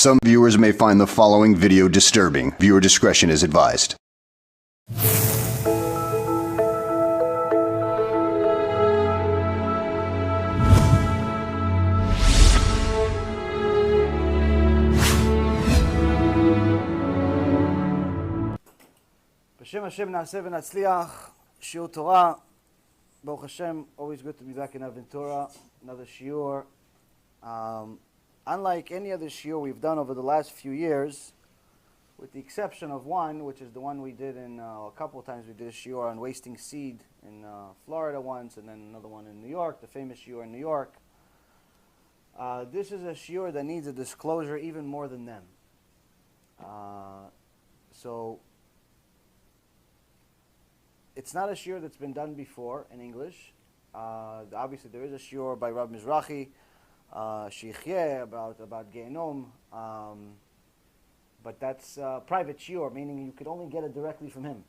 Some viewers may find the following video disturbing. Viewer discretion is advised. B'Shem Hashem na'aseh v'natzliach, Shiur Torah. Baruch Hashem, always good to be back in Aventura, another shiur. Unlike any other shiur we've done over the last few years, with the exception of one, which is the one we did in a couple of times we did a shiur on wasting seed in Florida once, and then another one in New York, the famous shiur in New York. This is a shiur that needs a disclosure even more than them. So it's not a shiur that's been done before in English. Obviously, there is a shiur by Rav Mizrahi, Sheikhye, about Gehinom, but that's private shiur, meaning you could only get it directly from him.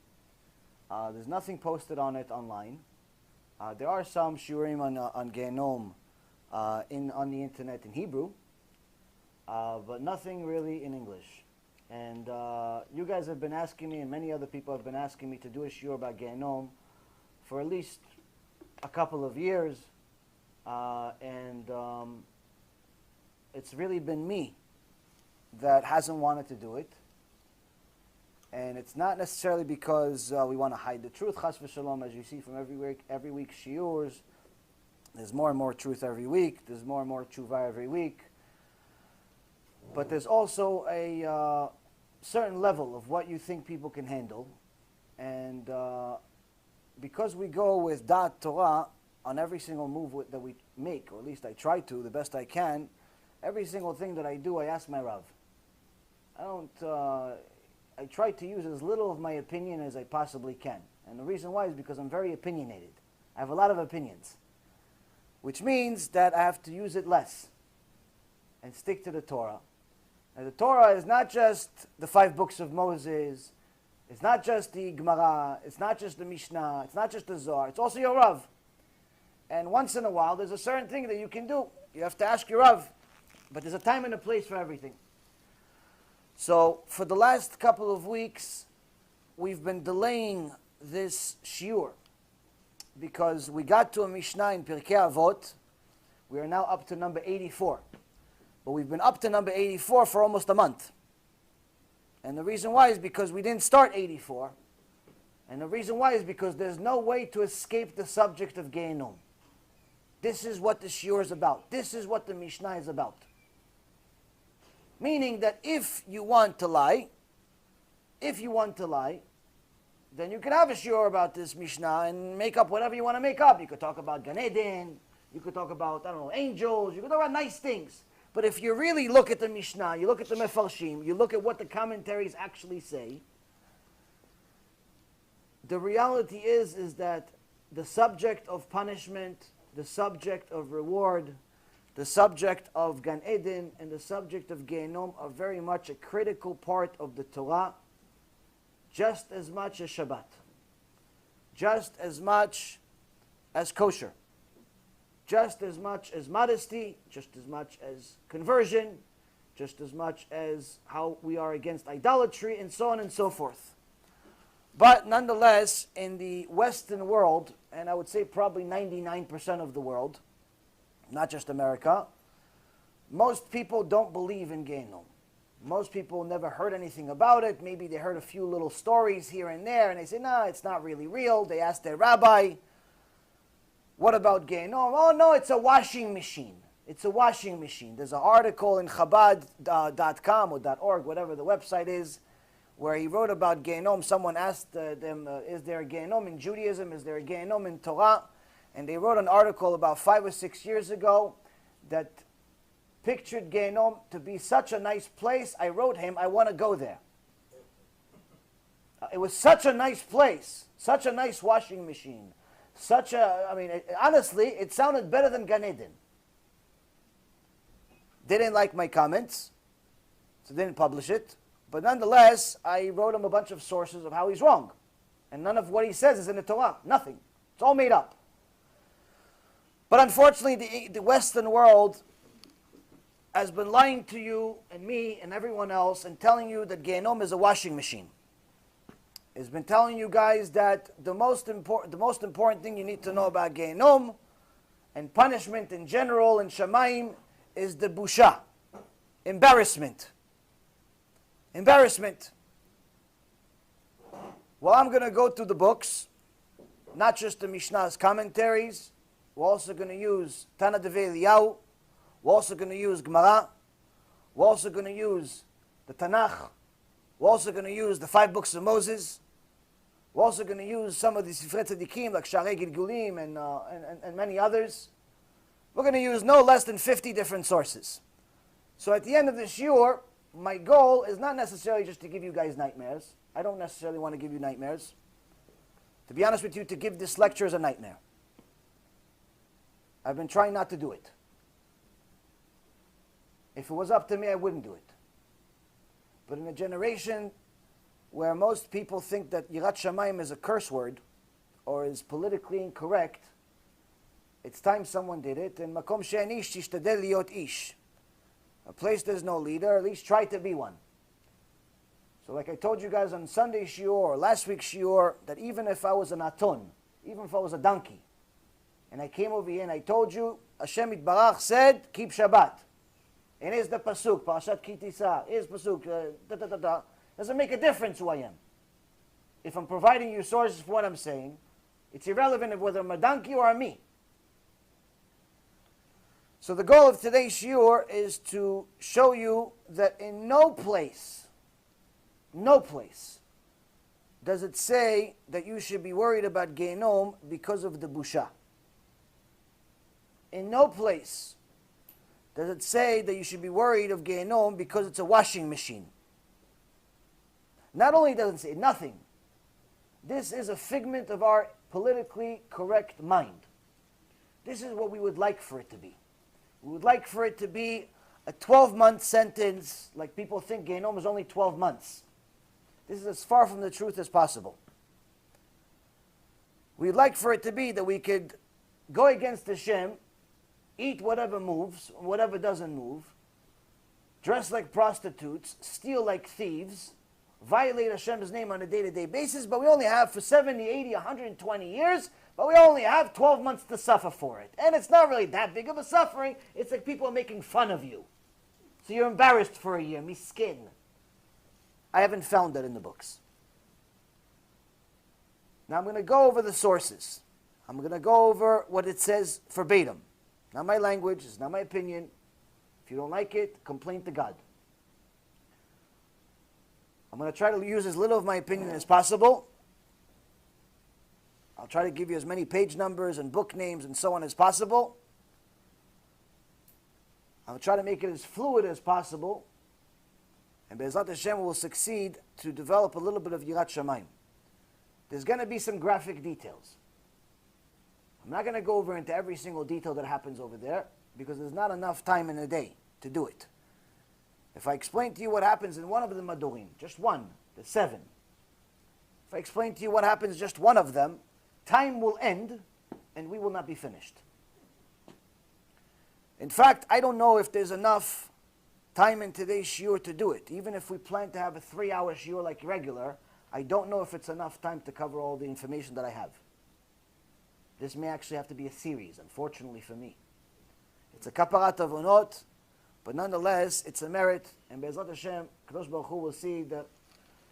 There's nothing posted on it online. There are some shiurim on Gehinom on the internet in Hebrew, but nothing really in English. And you guys have been asking me, and many other people have been asking me to do a shiur about Gehinom for at least a couple of years, and it's really been me that hasn't wanted to do it. And it's not necessarily because we want to hide the truth, chas v'shalom, as you see from every week's shiurs. There's more and more truth every week. There's more and more tshuva every week. But there's also a certain level of what you think people can handle. And because we go with Da'at Torah on every single move that we make, or at least I try to, the best I can, every single thing that I do, I ask my Rav. I try to use as little of my opinion as I possibly can. And the reason why is because I'm very opinionated. I have a lot of opinions, which means that I have to use it less and stick to the Torah. And the Torah is not just the 5 books of Moses, it's not just the Gemara, it's not just the Mishnah, it's not just the Zohar, it's also your Rav. And once in a while, there's a certain thing that you can do. You have to ask your Rav, but there's a time and a place for everything. So, for the last couple of weeks, we've been delaying this shiur because we got to a Mishnah in Pirkei Avot. We are now up to number 84. But we've been up to number 84 for almost a month. And the reason why is because we didn't start 84. And the reason why is because there's no way to escape the subject of Gehinom. This is what the shiur is about. This is what the Mishnah is about. Meaning that if you want to lie, then you can have a shiur about this Mishnah and make up whatever you want to make up. You could talk about Gan Eden, you could talk about, angels, you could talk about nice things. But if you really look at the Mishnah, you look at the Mefarshim, you look at what the commentaries actually say, the reality is that the subject of punishment, the subject of reward, the subject of Gan Eden, and the subject of Gehinom are very much a critical part of the Torah, just as much as Shabbat, just as much as kosher, just as much as modesty, just as much as conversion, just as much as how we are against idolatry, and so on and so forth. But nonetheless, in the Western world, and I would say probably 99% of the world, not just America, most people don't believe in Gehinom. Most people never heard anything about it. Maybe they heard a few little stories here and there, and they say, no, it's not really real. They ask their rabbi, what about Gehinom? Oh, no, it's a washing machine. It's a washing machine. There's an article in Chabad.com or .org, whatever the website is, where he wrote about Gehinom. Someone asked them, is there a Gehinom in Judaism? Is there a Gehinom in Torah? And they wrote an article about 5 or 6 years ago that pictured Gehinom to be such a nice place. I wrote him, I want to go there. It was such a nice place, such a nice washing machine. Honestly, it sounded better than Gan Eden. They didn't like my comments, so they didn't publish it. But nonetheless, I wrote him a bunch of sources of how he's wrong. And none of what he says is in the Torah. Nothing. It's all made up. But unfortunately, the Western world has been lying to you and me and everyone else and telling you that Gehinom is a washing machine. It's been telling you guys that the most important thing you need to know about Gehinom and punishment in general in Shamayim is the busha, embarrassment. Embarrassment. Well, I'm going to go through the books, not just the Mishnah's commentaries. We're also going to use Tana Devei Eliyahu. We're also going to use Gemara. We're also going to use the Tanakh. We're also going to use the 5 books of Moses. We're also going to use some of the Sifrei Tzadikim like Sharei Gilgulim and many others. We're going to use no less than 50 different sources. So at the end of the shiur, my goal is not necessarily just to give you guys nightmares. I don't necessarily want to give you nightmares. To be honest with you, to give this lecture is a nightmare. I've been trying not to do it. If it was up to me, I wouldn't do it. But in a generation where most people think that Yirat Shamayim is a curse word or is politically incorrect, it's time someone did it. And Makom she'en ish tishtadel liot ish. A place there's no leader, at least try to be one. So like I told you guys on Sunday shiur or last week's shiur, that even if I was an aton, even if I was a donkey, and I came over here and I told you, Hashem Yitbarach said, keep Shabbat. And here's the pasuk, Parashat Ki Tisa, here's pasuk, Doesn't make a difference who I am. If I'm providing you sources for what I'm saying, it's irrelevant of whether I'm a donkey or a me. So the goal of today's shiur is to show you that in no place does it say that you should be worried about Gehinom because of the busha. In no place does it say that you should be worried of Gehinom because it's a washing machine. Not only does it say nothing, this is a figment of our politically correct mind. This is what we would like for it to be. We would like for it to be a 12-month sentence, like people think Gehinom is only 12 months. This is as far from the truth as possible. We'd like for it to be that we could go against Hashem, eat whatever moves, whatever doesn't move, dress like prostitutes, steal like thieves, violate Hashem's name on a day-to-day basis, but we only have for 70, 80, 120 years, but we only have 12 months to suffer for it. And it's not really that big of a suffering. It's like people are making fun of you. So you're embarrassed for a year, miskin. I haven't found that in the books. Now I'm going to go over the sources. I'm going to go over what it says verbatim. Not my language, it's not my opinion. If you don't like it, complain to God. I'm going to try to use as little of my opinion as possible. I'll try to give you as many page numbers and book names and so on as possible. I'll try to make it as fluid as possible. And Be'ezrat Hashem will succeed to develop a little bit of Yirat Shamayim. There's going to be some graphic details. I'm not going to go over into every single detail that happens over there because there's not enough time in a day to do it. If I explain to you what happens in one of the Madurim, just one, the 7. If I explain to you what happens just one of them, time will end and we will not be finished. In fact, I don't know if there's enough time in today's shiur to do it. Even if we plan to have a 3-hour shiur like regular, I don't know if it's enough time to cover all the information that I have. This may actually have to be a series, unfortunately for me. It's a kaparat avonot, but nonetheless, it's a merit, and Be'ezrat Hashem, Kadosh Baruch Hu will see that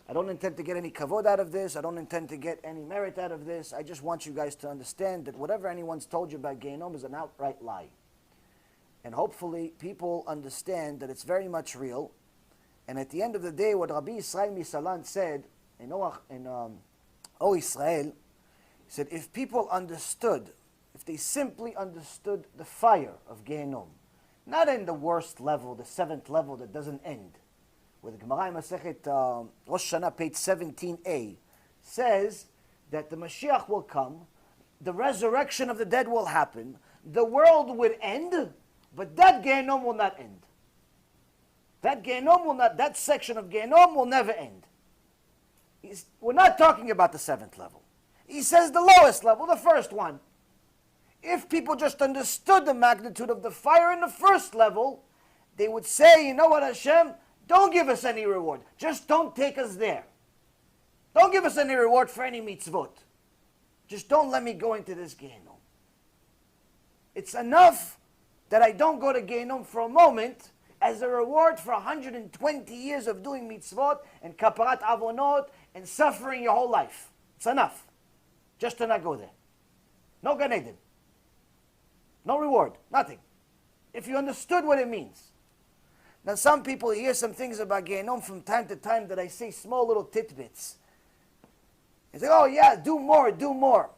I don't intend to get any kavod out of this, I don't intend to get any merit out of this, I just want you guys to understand that whatever anyone's told you about Gehinom is an outright lie. And hopefully people understand that it's very much real, and at the end of the day, what Rabbi Yisrael Misalant said in O Israel, he said, if people understood, if they simply understood the fire of Gehinom, not in the worst level, the 7th level that doesn't end, with Gemara in Masechet Rosh Hashanah, page 17a, says that the Mashiach will come, the resurrection of the dead will happen, the world would end, but that Gehinom will not end. That Gehinom will not, that section of Gehinom will never end. We're not talking about the 7th level. He says the lowest level, the first one. If people just understood the magnitude of the fire in the first level, they would say, you know what, Hashem, don't give us any reward. Just don't take us there. Don't give us any reward for any mitzvot. Just don't let me go into this Gehinom. It's enough that I don't go to Gehinom for a moment as a reward for 120 years of doing mitzvot and kaparat avonot and suffering your whole life. It's enough. Just to not go there. No Gan Eden. No reward. Nothing. If you understood what it means. Now some people hear some things about Gehinom from time to time that I say small little tidbits. They say, oh yeah, do more, do more.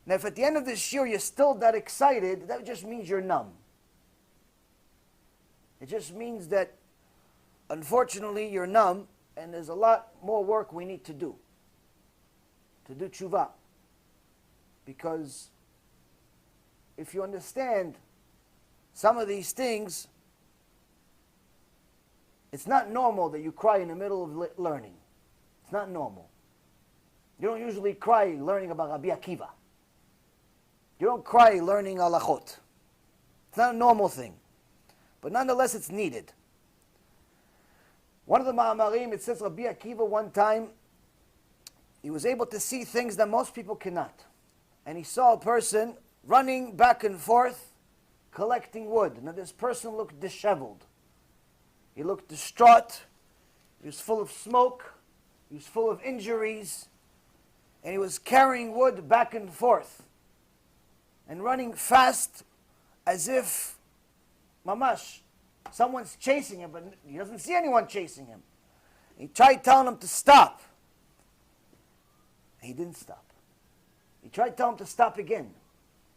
Now if at the end of this year you're still that excited, that just means you're numb. It just means that unfortunately you're numb and there's a lot more work we need to do tshuva. Because if you understand some of these things, it's not normal that you cry in the middle of learning. It's not normal. You don't usually cry learning about Rabbi Akiva. You don't cry learning halachot. It's not a normal thing. But nonetheless, it's needed. One of the Ma'amarim, it says Rabbi Akiva one time, he was able to see things that most people cannot. And he saw a person running back and forth, collecting wood. Now this person looked disheveled. He looked distraught. He was full of smoke. He was full of injuries. And he was carrying wood back and forth. And running fast as if, mamash, someone's chasing him, but he doesn't see anyone chasing him. He tried telling him to stop. He didn't stop. He tried telling him to stop again.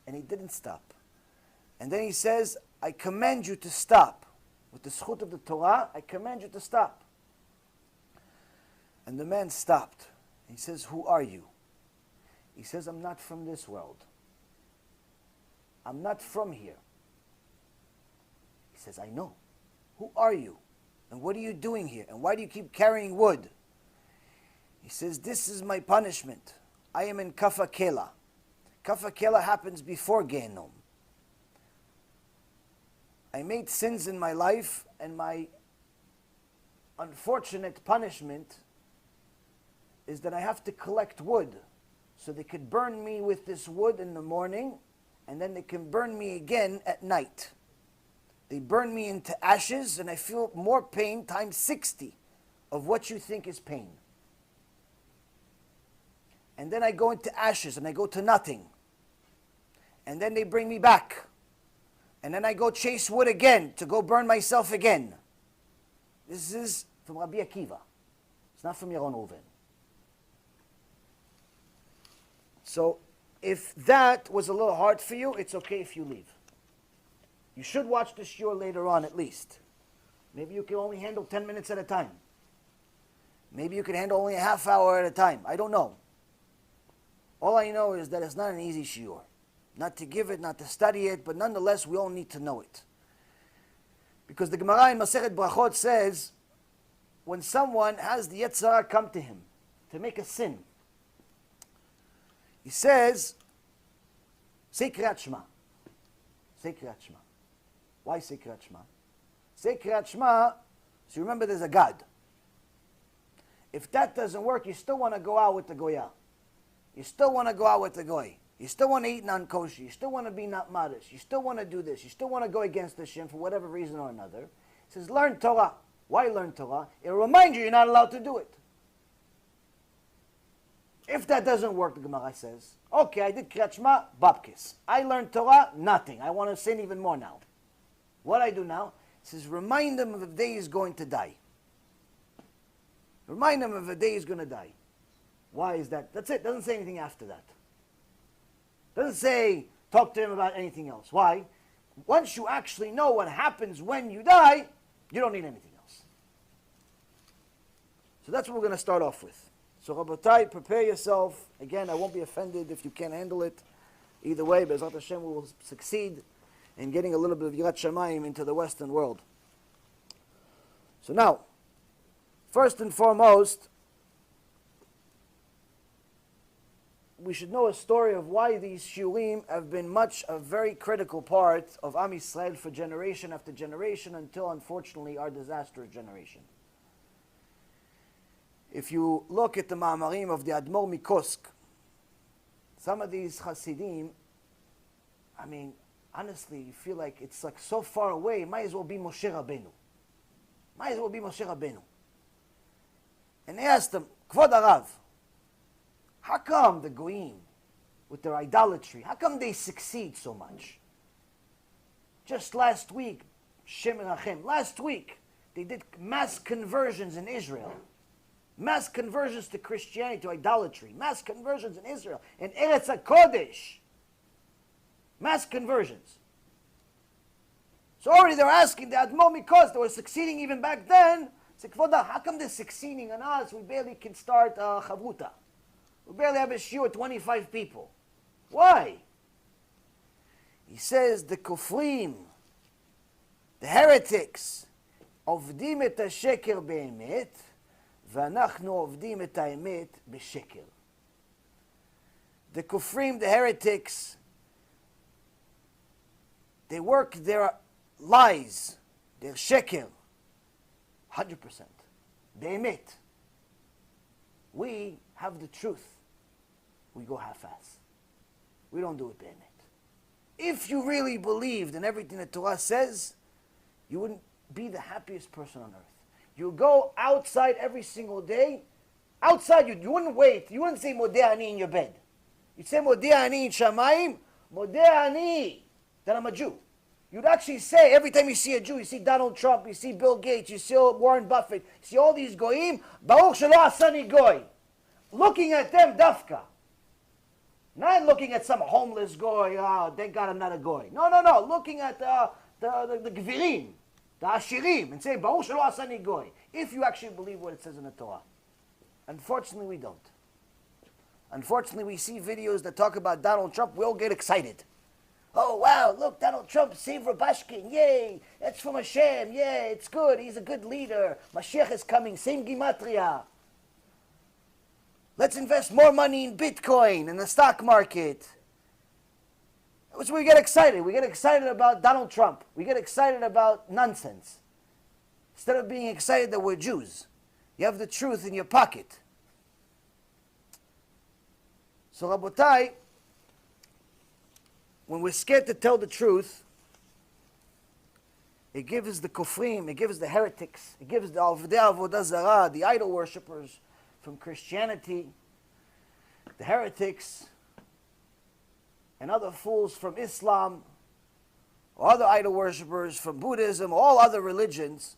And he didn't stop. And then he says, I command you to stop. With the zchut of the Torah, I command you to stop. And the man stopped. He says, who are you? He says, I'm not from this world. I'm not from here. He says, I know. Who are you? And what are you doing here? And why do you keep carrying wood? He says, this is my punishment. I am in Kafa Kela. Kafa Kela happens before Gehinom. I made sins in my life, and my unfortunate punishment is that I have to collect wood. So they could burn me with this wood in the morning, and then they can burn me again at night. They burn me into ashes, and I feel more pain times 60 of what you think is pain. And then I go into ashes, and I go to nothing. And then they bring me back. And then I go chase wood again to go burn myself again. This is from Rabbi Akiva. It's not from Yaron Reuven. So if that was a little hard for you, it's okay if you leave. You should watch the shiur later on at least. Maybe you can only handle 10 minutes at a time. Maybe you can handle only a half hour at a time. I don't know. All I know is that it's not an easy shiur. Not to give it, not to study it, but nonetheless we all need to know it. Because the Gemara in Masechet Brachot says, when someone has the Yetzer Hara come to him to make a sin, he says, say Kriyat Shema. Say Kriyat Shema. Why say Kriyat Shema? Say Kriyat Shema, so remember there's a God. If that doesn't work, you still want to go out with the Goya. You still want to go out with the Goy. You still want to eat non-kosher. You still want to be not modest. You still want to do this. You still want to go against the Shem for whatever reason or another. He says, learn Torah. Why learn Torah? It'll remind you you're not allowed to do it. If that doesn't work, the Gemara says, okay, I did Kriyat Shema, babkis. I learned Torah, nothing. I want to sin even more now. What I do now? It says, remind him of the day he's going to die. Remind him of the day he's going to die. Why is that? That's it. Doesn't say anything after that. Doesn't say, talk to him about anything else. Why? Once you actually know what happens when you die, you don't need anything else. So that's what we're going to start off with. So Rabotai, prepare yourself. Again, I won't be offended if you can't handle it. Either way, Be'ezrat Hashem will succeed in getting a little bit of Yirat Shamayim into the Western world. So now, first and foremost, we should know a story of why these shiurim have been a very critical part of Am Yisrael for generation after generation until, unfortunately, our disastrous generation. If you look at the ma'amarim of the Admor Mikosk, some of these Hasidim, I mean, honestly, you feel like it's like so far away, it might as well be Moshe Rabbeinu. Might as well be Moshe Rabbeinu. And they asked him, Kvod Arav, how come the Goyim, with their idolatry, how come they succeed so much? Just last week, Shem and Achem, last week, they did mass conversions in Israel. Mass conversions to Christianity, to idolatry. Mass conversions in Israel. In Eretz HaKodesh. Mass conversions. So already they're asking the Admor Mikos, they were succeeding even back then. Say, Kvoda, how come they're succeeding on us? We barely can start Chavruta. We barely have a shiur with 25 people. Why? He says the Kofrim, the heretics, עובדים את השקר באמת, ואנחנו עובדים את האמת בשקר. The Kofrim, the heretics, they work their lies, their sheker, 100%. באמת. We have the truth. We go half-ass. We don't do it באמת. If you really believed in everything the Torah says, you wouldn't be the happiest person on earth. You go outside every single day. Outside, you wouldn't wait. You wouldn't say Modeh Ani in your bed. You'd say Modeh Ani in Shamayim, Modeh Ani, that I'm a Jew. You'd actually say, every time you see a Jew, you see Donald Trump, you see Bill Gates, you see Warren Buffett, you see all these goyim, Baruch Shelo Asani Goy. Looking at them, dafka. Not looking at some homeless goy, thank God I'm not a goy. No. Looking at the gvirim, the ashirim, and saying, Baruch Shelo Asani Goy. If you actually believe what it says in the Torah. Unfortunately, we don't. Unfortunately, we see videos that talk about Donald Trump, we all get excited. Oh, wow, look, Donald Trump saved Rabashkin, yay, that's from Hashem, yeah, it's good, he's a good leader, Mashiach is coming, same Gimatria. Let's invest more money in Bitcoin, in the stock market. So we get excited. We get excited about Donald Trump. We get excited about nonsense. Instead of being excited that we're Jews, you have the truth in your pocket. So, Rabotai, when we're scared to tell the truth, it gives the kofrim, it gives the heretics, it gives the Avdei Avodah Zarah, the idol worshippers from Christianity, the heretics, and other fools from Islam, or other idol worshippers from Buddhism, all other religions,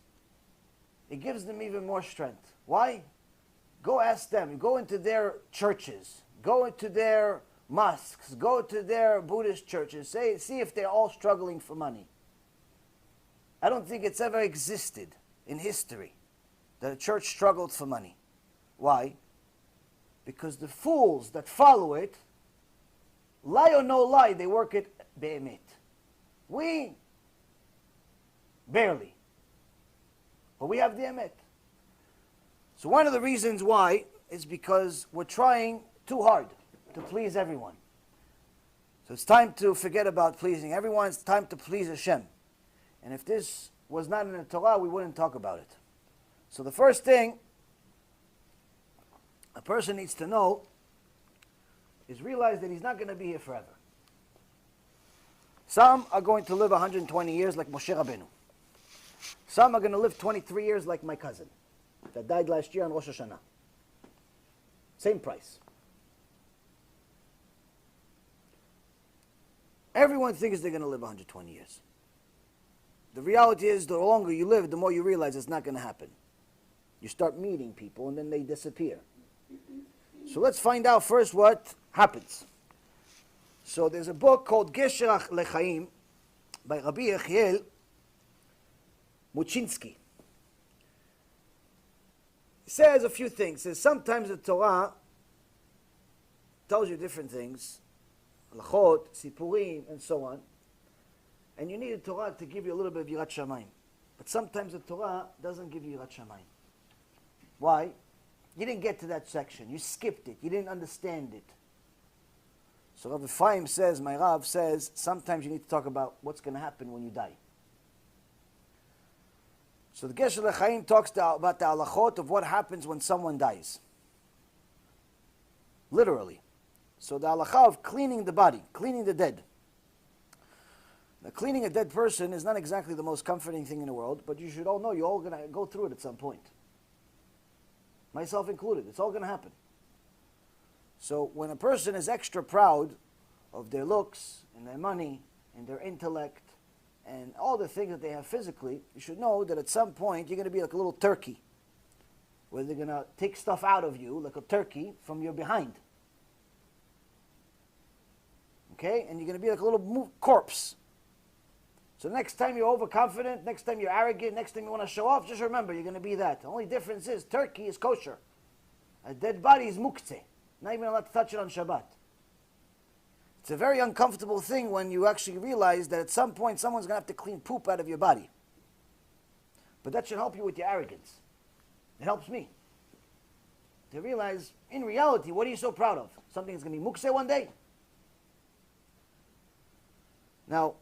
it gives them even more strength. Why? Go ask them. Go into their churches. Go into their mosques. Go to their Buddhist churches. See if they're all struggling for money. I don't think it's ever existed in history that a church struggled for money. Why? Because the fools that follow it, lie or no lie, they work it be'emet. We, barely. But we have the emet. So one of the reasons why is because we're trying too hard to please everyone. So it's time to forget about pleasing everyone. It's time to please Hashem. And if this was not in the Torah, we wouldn't talk about it. So the first thing a person needs to know is realize that he's not going to be here forever. Some are going to live 120 years like Moshe Rabbeinu. Some are going to live 23 years like my cousin that died last year on Rosh Hashanah. Same price. Everyone thinks they're going to live 120 years. The reality is, the longer you live, the more you realize it's not going to happen. You start meeting people and then they disappear. So let's find out first what happens. So there's a book called Gesher Lechaim by Rabbi Yechiel Muchinsky. He says a few things. He says sometimes the Torah tells you different things, Lachot, Sipurim, and so on. And you need the Torah to give you a little bit of Yirat Shamayim. But sometimes the Torah doesn't give you Yirat Shamayim. Why? You didn't get to that section. You skipped it. You didn't understand it. So Rav Ephraim says, my Rav says, sometimes you need to talk about what's going to happen when you die. So the Gesher L'Chaim talks about the halachot of what happens when someone dies. Literally. So the halakha of cleaning the body, cleaning the dead. Now, cleaning a dead person is not exactly the most comforting thing in the world, but you should all know you're all going to go through it at some point. Myself included. It's all going to happen. So when a person is extra proud of their looks and their money and their intellect and all the things that they have physically, you should know that at some point you're going to be like a little turkey, where they're going to take stuff out of you like a turkey from your behind. Okay? And you're going to be like a little corpse. So next time you're overconfident, next time you're arrogant, next time you want to show off, just remember you're going to be that. The only difference is turkey is kosher. A dead body is muktzeh. Not even allowed to touch it on Shabbat. It's a very uncomfortable thing when you actually realize that at some point someone's going to have to clean poop out of your body. But that should help you with your arrogance. It helps me to realize, in reality, what are you so proud of? Something that's going to be muktzeh one day? Now,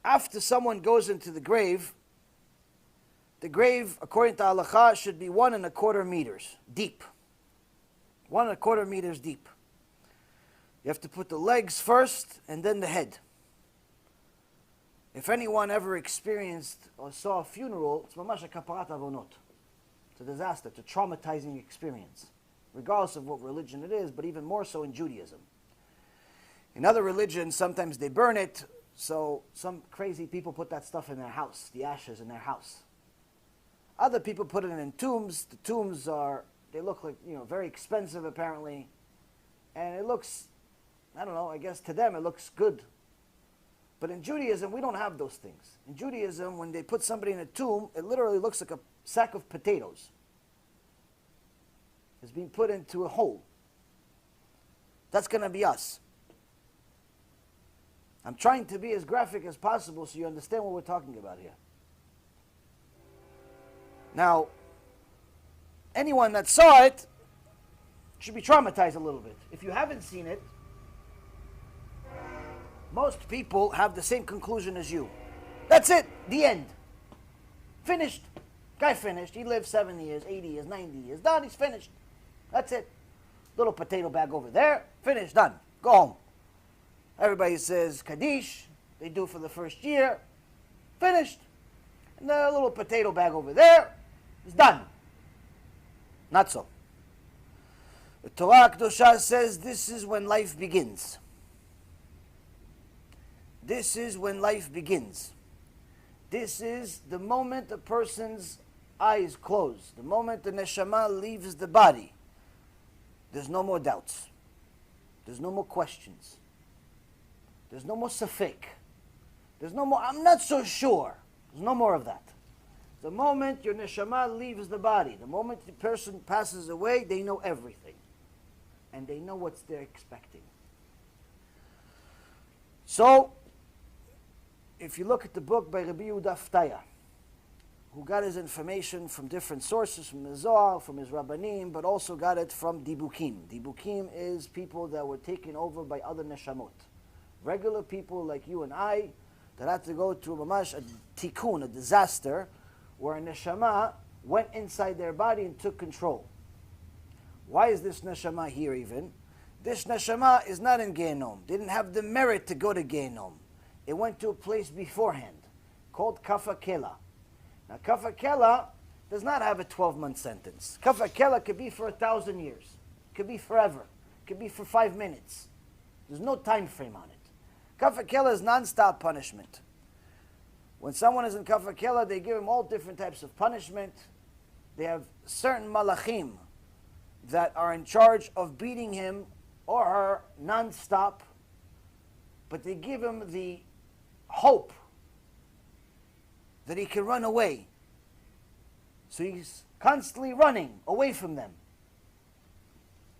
after someone goes into the grave, according to halakha, should be 1.25 meters deep. 1.25 meters deep. You have to put the legs first and then the head. If anyone ever experienced or saw a funeral, it's mamash a kaparat avonot. It's a disaster, it's a traumatizing experience, regardless of what religion it is, but even more so in Judaism. In other religions, sometimes they burn it, so some crazy people put that stuff in their house, the ashes in their house. Other people put it in tombs. The tombs they look like, very expensive apparently. And it looks, I don't know, I guess to them it looks good. But in Judaism, we don't have those things. In Judaism, when they put somebody in a tomb, it literally looks like a sack of potatoes. It's being put into a hole. That's going to be us. I'm trying to be as graphic as possible so you understand what we're talking about here. Now, anyone that saw it should be traumatized a little bit. If you haven't seen it, most people have the same conclusion as you. That's it, the end. Finished. Guy finished. He lived 70 years, 80 years, 90 years. Done, he's finished. That's it. Little potato bag over there. Finished, done. Go home. Everybody says Kaddish. They do for the first year. Finished. And the little potato bag over there is done. Not so. The Torah Kedosha says this is when life begins. This is when life begins. This is the moment a person's eyes close. The moment the neshama leaves the body. There's no more doubts. There's no more questions. There's no more safek. There's no more, I'm not so sure. There's no more of that. The moment your neshama leaves the body, the moment the person passes away, they know everything. And they know what they're expecting. So, if you look at the book by Rabbi Yehuda Ftaya, who got his information from different sources, from the Zohar, from his Rabbanim, but also got it from Dibukim. Dibukim is people that were taken over by other neshamot. Regular people like you and I that had to go through mamash a tikkun, a disaster, where a neshama went inside their body and took control. Why is this neshama here even? This neshama is not in Gehinom. Didn't have the merit to go to Gehinom. It went to a place beforehand called Kafakela. Now Kafakela does not have a 12-month sentence. Kafakela could be for 1,000 years. It could be forever. It could be for 5 minutes. There's no time frame on it. Kafakela is non-stop punishment. When someone is in Kafakela, they give him all different types of punishment. They have certain malachim that are in charge of beating him or her non-stop, but they give him the hope that he can run away. So he's constantly running away from them.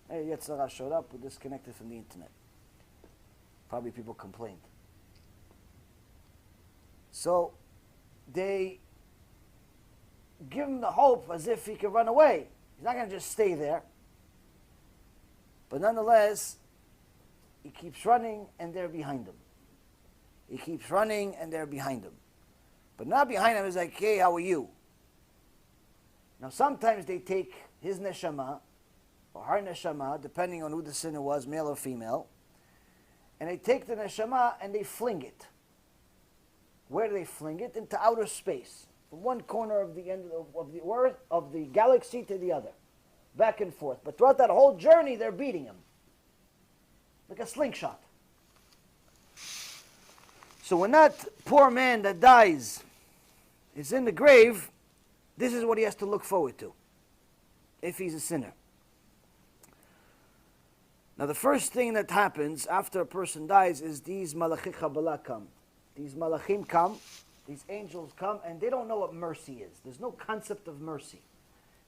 Hey, Yetzirah showed up, we're disconnected from the internet. Probably people complained. So they give him the hope as if he could run away. He's not going to just stay there. But nonetheless, he keeps running and they're behind him. He keeps running and they're behind him. But not behind him is like, hey, how are you? Now sometimes they take his neshama or her neshama, depending on who the sinner was, male or female, and they take the neshama and they fling it. Where do they fling it? Into outer space. From one corner of the end of the earth, of the galaxy to the other. Back and forth. But throughout that whole journey, they're beating him. Like a slingshot. So when that poor man that dies is in the grave, this is what he has to look forward to. If he's a sinner. Now the first thing that happens after a person dies is these malachi Kabbalah come. These malachim come, these angels come, and they don't know what mercy is. There's no concept of mercy.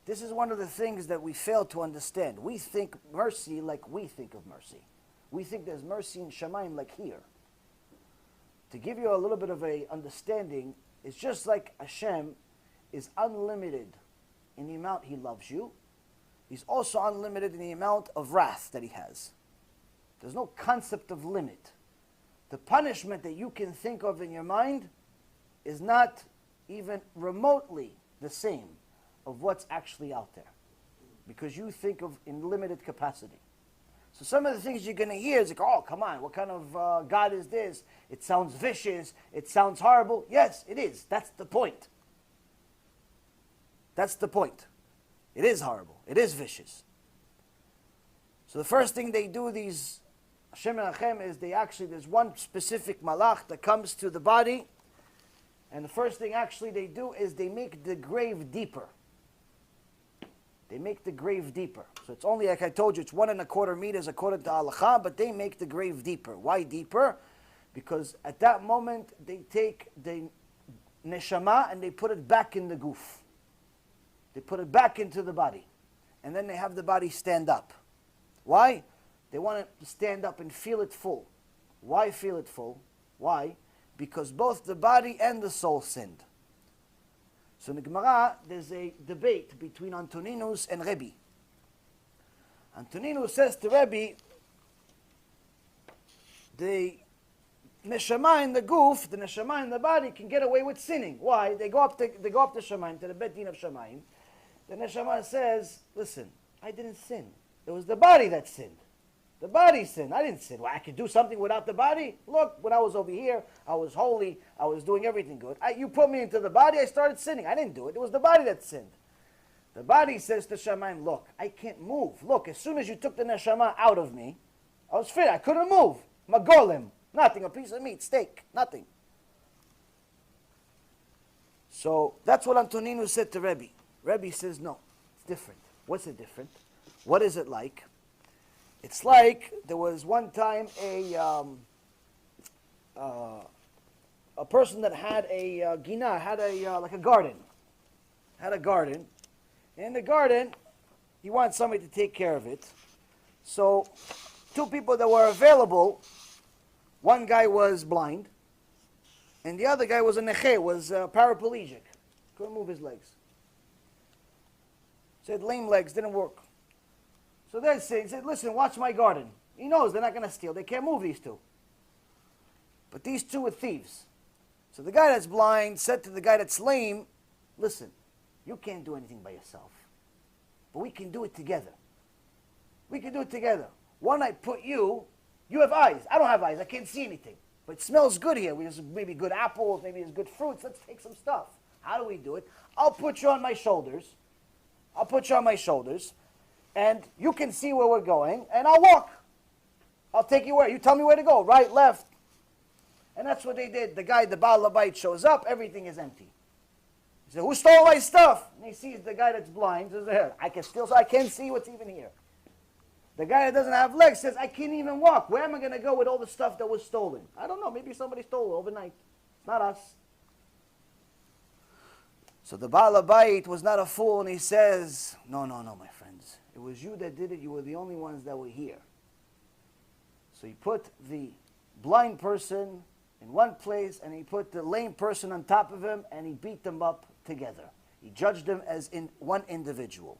This is one of the things that we fail to understand. We think mercy like we think of mercy. We think there's mercy in Shamayim like here. To give you a little bit of a understanding, it's just like Hashem is unlimited in the amount He loves you. He's also unlimited in the amount of wrath that He has. There's no concept of limit. The punishment that you can think of in your mind is not even remotely the same of what's actually out there. Because you think of in limited capacity. So some of the things you're going to hear is like, oh, come on, what kind of God is this? It sounds vicious. It sounds horrible. Yes, it is. That's the point. That's the point. It is horrible. It is vicious. So the first thing they do, these Hashem and Hachem, is there's one specific malach that comes to the body, and the first thing actually they do is they make the grave deeper. They make the grave deeper. So it's only, like I told you, it's 1.25 meters according to halacha, but they make the grave deeper. Why deeper? Because at that moment they take the neshama and they put it back in the goof. They put it back into the body. And then they have the body stand up. Why? They want it to stand up and feel it full. Why feel it full? Why? Because both the body and the soul sinned. So in the Gemara, there's a debate between Antoninus and Rebbe. Antoninus says to Rebbe, the neshama in the goof, the neshama in the body can get away with sinning. Why? They go up to Shamayim, to the Bet Din of Shamayim. The neshama says, listen, I didn't sin. It was the body that sinned. The body sinned. I didn't sin. Well, I could do something without the body? Look, when I was over here, I was holy. I was doing everything good. You put me into the body, I started sinning. I didn't do it. It was the body that sinned. The body says to Shamayim, look, I can't move. Look, as soon as you took the neshama out of me, I was fit. I couldn't move. I'm a golem. Nothing. A piece of meat, steak. Nothing. So that's what Antoninus said to Rebbe. Rebbe says, no, it's different. What's it different? What is it like? It's like there was one time a person that had a gina, had like a garden. Had a garden. In the garden, he wanted somebody to take care of it. So two people that were available, one guy was blind, and the other guy was a neche, was paraplegic. Couldn't move his legs. Said lame legs, didn't work. So they said, listen, watch my garden. He knows they're not going to steal. They can't move these two. But these two are thieves. So the guy that's blind said to the guy that's lame, listen, you can't do anything by yourself. But we can do it together. We can do it together. Why don't I put you have eyes. I don't have eyes. I can't see anything. But it smells good here. There's maybe good apples, maybe there's good fruits. Let's take some stuff. How do we do it? I'll put you on my shoulders. And you can see where we're going, and I'll walk. I'll take you where. You tell me where to go, right, left. And that's what they did. The guy, the Baal Habayit, shows up, everything is empty. He said, who stole my stuff? And he sees the guy that's blind, says, I can steal, so I can't see what's even here. The guy that doesn't have legs says, I can't even walk. Where am I going to go with all the stuff that was stolen? I don't know, maybe somebody stole it overnight. It's not us. So the Baal Habayit was not a fool, and he says, no, my friends. It was you that did it. You were the only ones that were here. So he put the blind person in one place, and he put the lame person on top of him, and he beat them up together. He judged them as in one individual.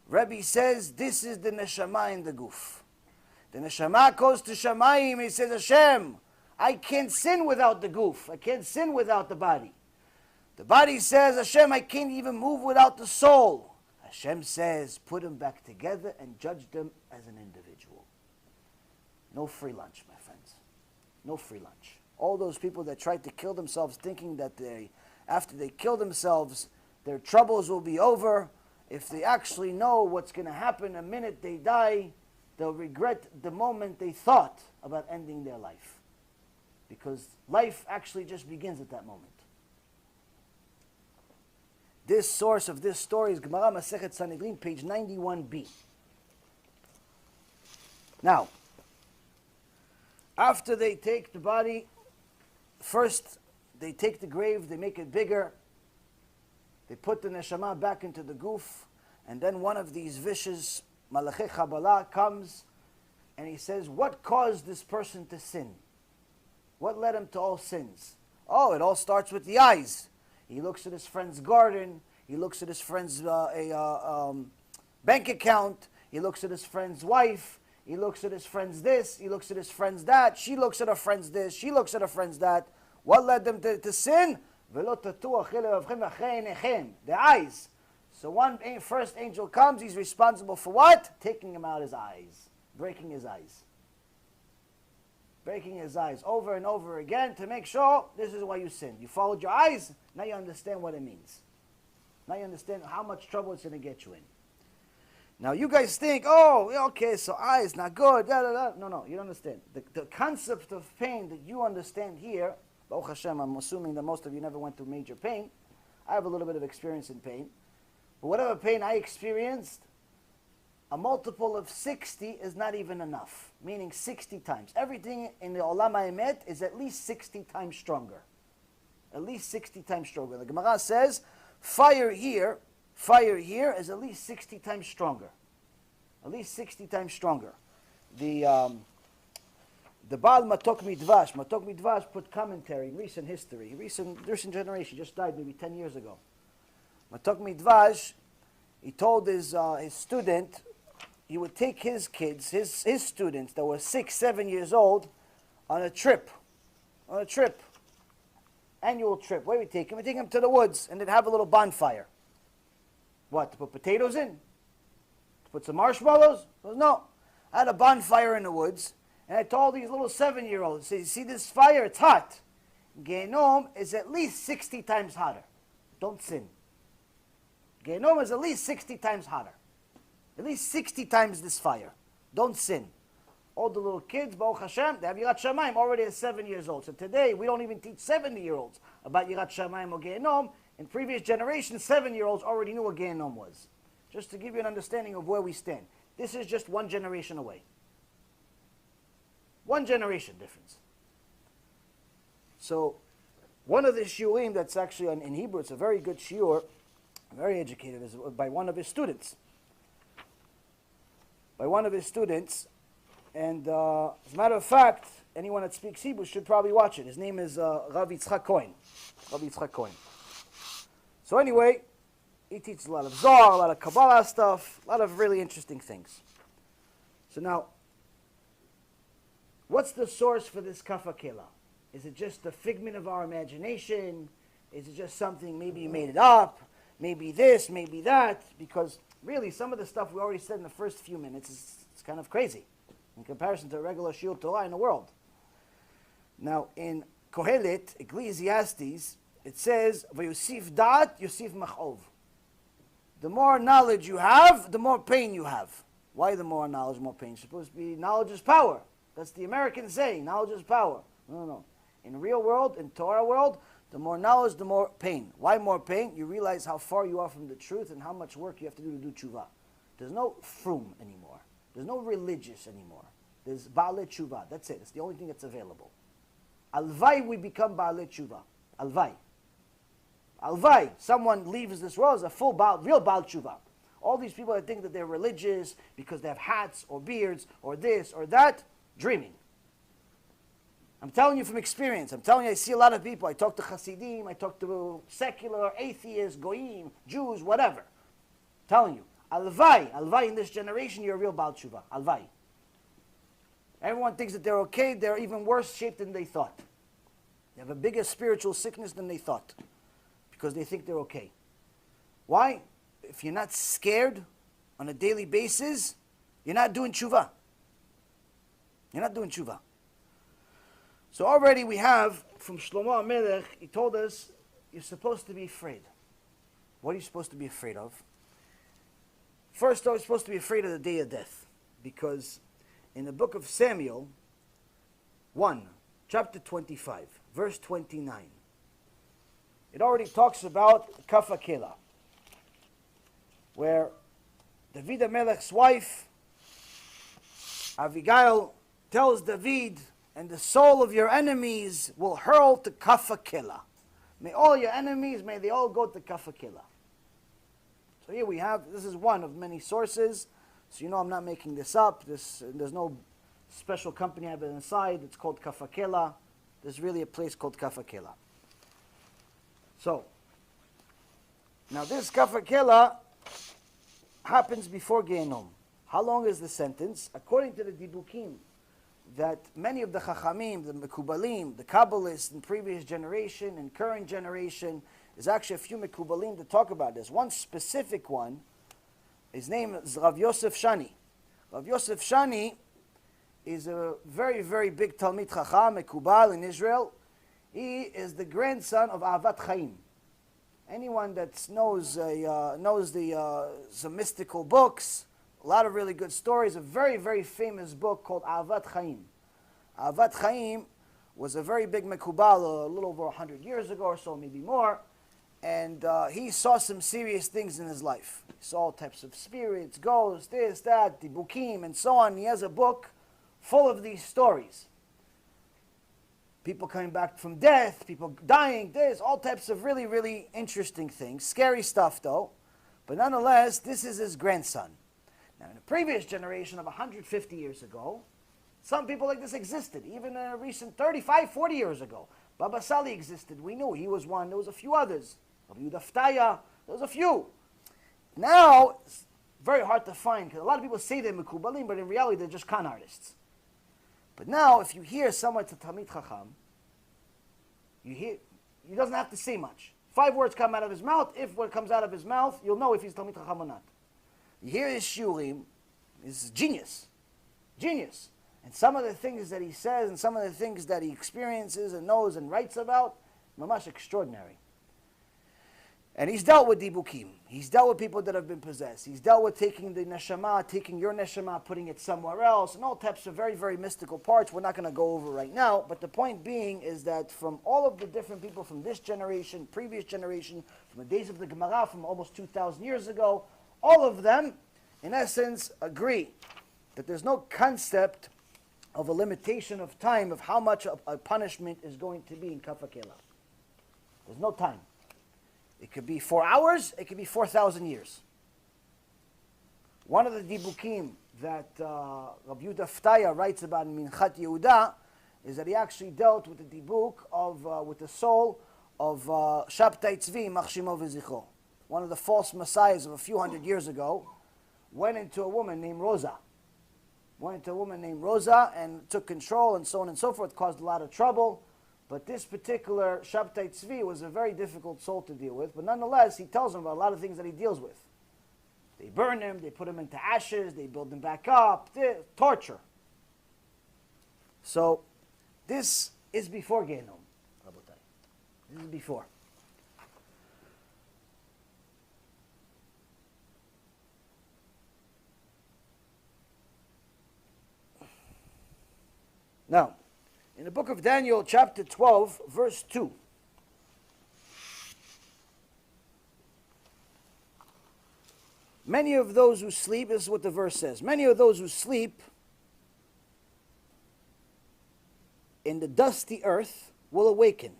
Rebbe says this is the neshama in the guf. The neshama goes to Shamayim. He says, Hashem, I can't sin without the guf. I can't sin without the body. The body says, Hashem, I can't even move without the soul. Hashem says, put them back together and judge them as an individual. No free lunch, my friends. No free lunch. All those people that tried to kill themselves thinking that after they kill themselves, their troubles will be over. If they actually know what's going to happen the minute they die, they'll regret the moment they thought about ending their life. Because life actually just begins at that moment. This source of this story is Gemara Masechet Sanhedrin, page 91b. Now, after they take the body, first they take the grave, they make it bigger, they put the neshama back into the guf, and then one of these vicious Malachei Kabbalah comes and he says, what caused this person to sin? What led him to all sins? Oh, it all starts with the eyes. He looks at his friend's garden, he looks at his friend's bank account, he looks at his friend's wife, he looks at his friend's this, he looks at his friend's that, she looks at her friend's this, she looks at her friend's that. What led them to sin? The eyes. So first angel comes, he's responsible for what? Taking him out his eyes, breaking his eyes. Breaking his eyes over and over again to make sure this is why you sinned. You followed your eyes, now you understand what it means. Now you understand how much trouble it's going to get you in. Now you guys think, oh, okay, so eyes, not good, da, da, da. No, you don't understand. The concept of pain that you understand here, Baruch Hashem, I'm assuming that most of you never went through major pain. I have a little bit of experience in pain. But whatever pain I experienced, a multiple of 60 is not even enough, meaning 60 times. Everything in the Olam HaEmet is at least 60 times stronger. At least 60 times stronger. The Gemara says, fire here is at least 60 times stronger. At least 60 times stronger. The Baal Matok Midvash put commentary in recent history, recent generation, just died maybe 10 years ago. Matok Midvash, he told his student, he would take his kids, his students that were 6, 7 years old, on a trip. Annual trip. Where we take them? We take them to the woods and they'd have a little bonfire. What, to put potatoes in? To put some marshmallows? No. I had a bonfire in the woods, and I told these little 7-year-olds, you see this fire? It's hot. Gehinom is at least 60 times hotter. Don't sin. Gehinom is at least 60 times hotter. At least 60 times this fire. Don't sin. All the little kids, Baruch Hashem, they have Yirat Shamayim already at 7 years old. So today, we don't even teach 70-year-olds about Yirat Shamayim or Gehinom. In previous generations, 7-year-olds already knew what Gehinom was. Just to give you an understanding of where we stand. This is just one generation away. One generation difference. So, one of the shiurim that's actually in Hebrew, it's a very good shiur, very educated, is by one of his students. And as a matter of fact, anyone that speaks Hebrew should probably watch it. His name is Rav Yitzchak Cohen. So anyway, he teaches a lot of Zohar, a lot of Kabbalah stuff, a lot of really interesting things. So now, what's the source for this kafa kela? Is it just a figment of our imagination? Is it just something, maybe you made it up? Maybe this, maybe that? Because really, some of the stuff we already said in the first few minutes is kind of crazy in comparison to a regular shiur Torah in the world. Now, in Kohelet, Ecclesiastes, it says, "Vayusif da'at, yusif machov." The more knowledge you have, the more pain you have. Why the more knowledge, more pain? It's supposed to be knowledge is power. That's the American saying, knowledge is power. No. In the real world, in Torah world, the more knowledge, the more pain. Why more pain? You realize how far you are from the truth and how much work you have to do tshuva. There's no frum anymore. There's no religious anymore. There's ba'alei tshuva. That's it. It's the only thing that's available. Alvai, we become ba'alei tshuva. Alvai. Someone leaves this world as a real Baal Tshuva. All these people that think that they're religious because they have hats or beards or this or that, dreaming. I'm telling you from experience. I'm telling you, I see a lot of people. I talk to Hasidim, I talk to secular, atheists, goyim, Jews, whatever. I'm telling you, alvai in this generation, you're a real Baal Tshuva. Alvai. Everyone thinks that they're okay. They're even worse shaped than they thought. They have a bigger spiritual sickness than they thought because they think they're okay. Why? If you're not scared on a daily basis, you're not doing tshuva. You're not doing tshuva. So already we have from Shlomo HaMelech, he told us, you're supposed to be afraid. What are you supposed to be afraid of? First, you're supposed to be afraid of the day of death. Because in the book of Samuel, 1, chapter 25, verse 29, it already talks about Kafa Kela, where David HaMelech's wife, Abigail, tells David, and the soul of your enemies will hurl to Kafa Kela. May all your enemies, may they all go to Kafa Kela. So here we have, this is one of many sources. So you know I'm not making this up. There's no special company I have inside. It's called Kafa Kela. There's really a place called Kafa Kela. So, now this Kafa Kela happens before Gehinom. How long is the sentence? According to the Dibukim, that many of the Chachamim, the Mekubalim, the Kabbalists in previous generation and current generation, there's actually a few Mekubalim to talk about this. One specific one, his name is Rav Yosef Shani. Rav Yosef Shani is a very, very big Talmid Chacham, Mekubal in Israel. He is the grandson of Ahavat Chaim. Anyone that knows some mystical books, a lot of really good stories, a very, very famous book called Ahavat Chaim. Ahavat Chaim was a very big Mekubal a little over 100 years ago or so, maybe more. And he saw some serious things in his life. He saw all types of spirits, ghosts, this, that, Dibukim, and so on. He has a book full of these stories. People coming back from death, people dying, this, all types of really, really interesting things. Scary stuff, though. But nonetheless, this is his grandson. Now, in the previous generation of 150 years ago, some people like this existed, even in a recent 35, 40 years ago. Baba Sali existed. We knew he was one. There was a few others. Rabbi Yudaftaya, there was a few. Now, it's very hard to find, because a lot of people say they're Mekubalim, but in reality, they're just con artists. But now, if you hear someone to Talmid Chacham, he doesn't have to say much. 5 words come out of his mouth. If what comes out of his mouth, you'll know if he's Talmid Chacham or not. You hear his shiurim, is genius. Genius. And some of the things that he says, and some of the things that he experiences and knows and writes about, mamash extraordinary. And he's dealt with dibukim. He's dealt with people that have been possessed. He's dealt with taking the neshama, taking your neshama, putting it somewhere else, and all types of very, very mystical parts we're not going to go over right now. But the point being is that from all of the different people from this generation, previous generation, from the days of the Gemara, from almost 2,000 years ago, all of them, in essence, agree that there's no concept of a limitation of time of how much a punishment is going to be in Kafa Kela. There's no time. It could be 4 hours, it could be 4,000 years. One of the dibukim that Rabbi Yudaftaya writes about in Minchat Yehuda is that he actually dealt with the dibuk of, with the soul of Shabtai Tzvi, Machshimo V'zicho. One of the false messiahs of a few hundred years ago went into a woman named Rosa. And took control and so on and so forth, caused a lot of trouble. But this particular Shabtai Tzvi was a very difficult soul to deal with. But nonetheless, he tells him about a lot of things that he deals with. They burn him, they put him into ashes, they build him back up, torture. So, this is before Gehinom, Rabotai. This is before. Now, in the book of Daniel, chapter 12, verse 2. Many of those who sleep, this is what the verse says, many of those who sleep in the dusty earth will awaken.